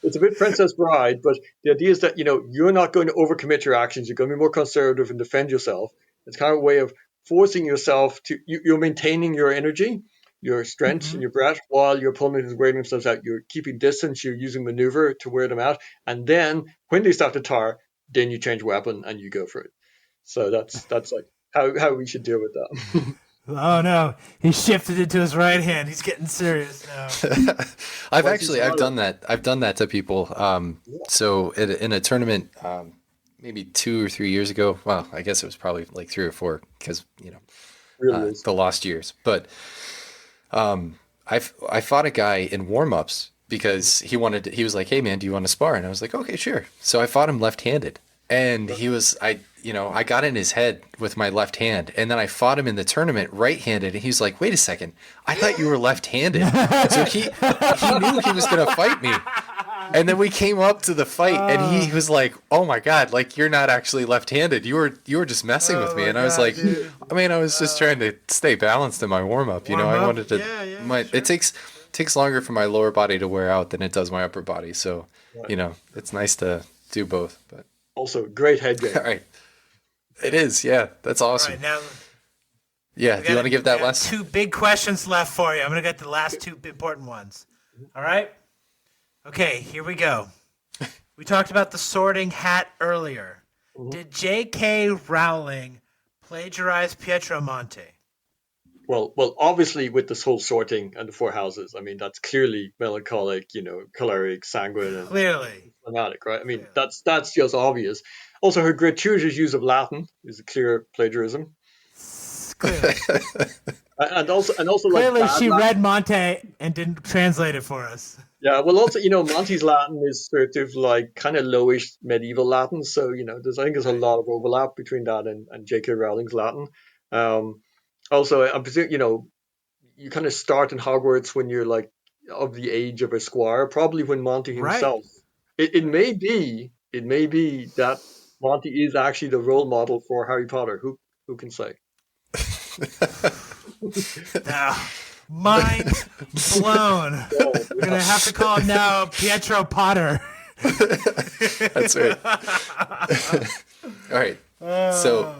[SPEAKER 3] It's a bit Princess Bride, but the idea is that, you're not going to overcommit your actions. You're going to be more conservative and defend yourself. It's kind of a way of forcing yourself to, you're maintaining your energy, your strength, and your breath while your opponent is wearing themselves out. You're keeping distance, you're using maneuver to wear them out. And then when they start to tire, then you change weapon and you go for it. So that's how we should deal with that.
[SPEAKER 4] Oh no, he shifted it to his right hand. He's getting serious now.
[SPEAKER 2] I've done that. I've done that to people. So in a tournament, maybe 2 or 3 years ago. Well, I guess it was probably 3 or 4 because the lost years. But I fought a guy in warm-ups because he was like, "Hey man, do you want to spar?" And I was like, "Okay, sure." So I fought him left-handed, and I got in his head with my left hand, and then I fought him in the tournament right-handed, and he was like, "Wait a second, I thought you were left-handed." So he knew he was going to fight me. And then we came up to the fight, and he was like, "Oh my God, you're not actually left-handed. You were just messing with me." And I was like, dude. I was just trying to stay balanced in my warm-up. I wanted to. Sure. It takes longer for my lower body to wear out than it does my upper body. So, it's nice to do both. But
[SPEAKER 3] also, great head game.
[SPEAKER 2] All right. It is, yeah. That's awesome.
[SPEAKER 5] All right,
[SPEAKER 2] Yeah, do you want to give that last?
[SPEAKER 5] 2 big questions left for you. I'm going to get the last 2 important ones. All right? Okay, here we go. We talked about the sorting hat earlier. Did J.K. Rowling plagiarize Pietro Monte?
[SPEAKER 3] Well, obviously with this whole sorting and the 4 houses, I mean, that's clearly melancholic, choleric, sanguine, and
[SPEAKER 5] Clearly.
[SPEAKER 3] phlegmatic, right? I mean, that's just obvious. Also, her gratuitous use of Latin is a clear plagiarism.
[SPEAKER 5] Clearly.
[SPEAKER 3] and also
[SPEAKER 5] Clearly,
[SPEAKER 3] like
[SPEAKER 5] she
[SPEAKER 3] Latin.
[SPEAKER 5] read Monte and didn't translate it for us.
[SPEAKER 3] Yeah, well, also, Monte's Latin is sort of like kind of lowish medieval Latin. So, I think there's a lot of overlap between that and J.K. Rowling's Latin. Also, I presume, you kind of start in Hogwarts when you're like of the age of a squire, probably when Monte himself. Right. It may be that Monte is actually the role model for Harry Potter. Who can say?
[SPEAKER 5] Mind blown. We're going to have to call him now Pietro Potter.
[SPEAKER 2] That's right. All right. So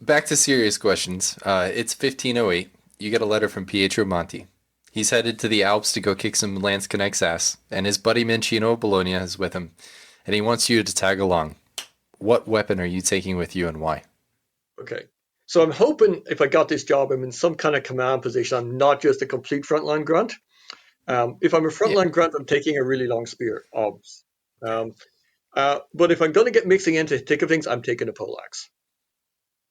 [SPEAKER 2] back to serious questions. It's 1508. You get a letter from Pietro Monte. He's headed to the Alps to go kick some Lanzknecht's ass, and his buddy Mancino of Bologna is with him, and he wants you to tag along. What weapon are you taking with you and why?
[SPEAKER 3] Okay. So I'm hoping if I got this job, I'm in some kind of command position. I'm not just a complete frontline grunt. If I'm a frontline grunt, I'm taking a really long spear, obs. But if I'm going to get mixing into the thick of things, I'm taking a poleaxe.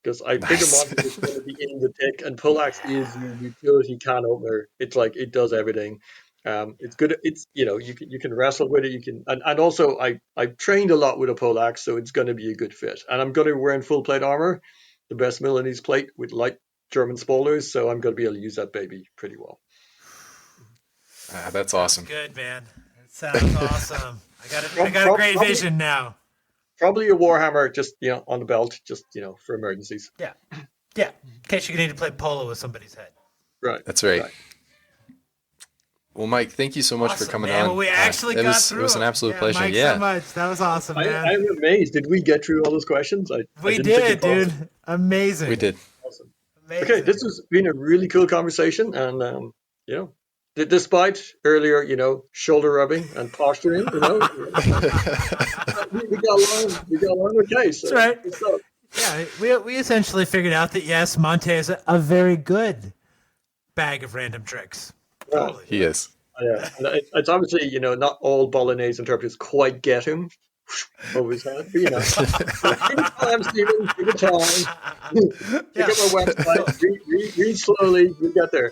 [SPEAKER 3] Because I think a monster is going to be in the thick, and poleaxe is your utility can opener. It's like it does everything. It's good. It's you can wrestle with it. You can and also I've trained a lot with a poleaxe, so it's going to be a good fit. And I'm going to be wearing full plate armor, the best Milanese plate with light German spoilers, so I'm going to be able to use that baby pretty well.
[SPEAKER 2] That's awesome.
[SPEAKER 5] Good, man. That sounds awesome. I got a great vision now.
[SPEAKER 3] Probably a Warhammer, just on the belt, just for emergencies.
[SPEAKER 5] Yeah. In case you need to play polo with somebody's head.
[SPEAKER 3] Right.
[SPEAKER 2] That's right. Well, Mike, thank you so much for coming on.
[SPEAKER 5] Well, we actually got through.
[SPEAKER 2] It was an absolute pleasure.
[SPEAKER 5] Mike, so much. That was awesome, man.
[SPEAKER 3] I'm amazed. Did we get through all those questions?
[SPEAKER 5] We did, dude. Amazing.
[SPEAKER 2] We did.
[SPEAKER 3] Awesome. Amazing. Okay, this has been a really cool conversation, and despite earlier, shoulder rubbing and posturing, we got along okay. So,
[SPEAKER 5] that's right. Yeah, we essentially figured out that yes, Monte is a very good bag of random tricks.
[SPEAKER 3] Totally.
[SPEAKER 2] He is.
[SPEAKER 3] Yeah, and it's obviously not all Bolognese interpreters quite get him over his head, but take your time, Stephen. Take your time. Pick up our website. Read slowly. You get there.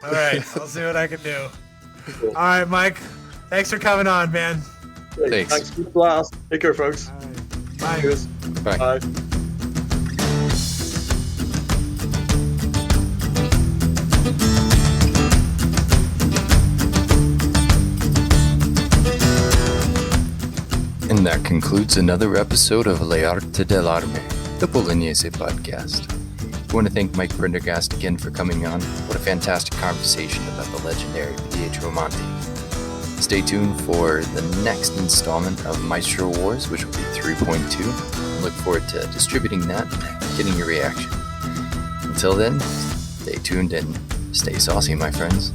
[SPEAKER 5] All right, I'll see what I can do. Cool. All right, Mike. Thanks for coming on, man.
[SPEAKER 2] Thanks.
[SPEAKER 3] Thanks for the blast. Take care, folks.
[SPEAKER 5] Right.
[SPEAKER 2] Bye.
[SPEAKER 3] Bye.
[SPEAKER 2] And that concludes another episode of Le Arte dell'Arme, the Bolognese podcast. I want to thank Mike Prendergast again for coming on. What a fantastic conversation about the legendary Pietro Monte. Stay tuned for the next installment of Maestro Wars, which will be 3.2. Look forward to distributing that and getting your reaction. Until then, stay tuned and stay saucy, my friends.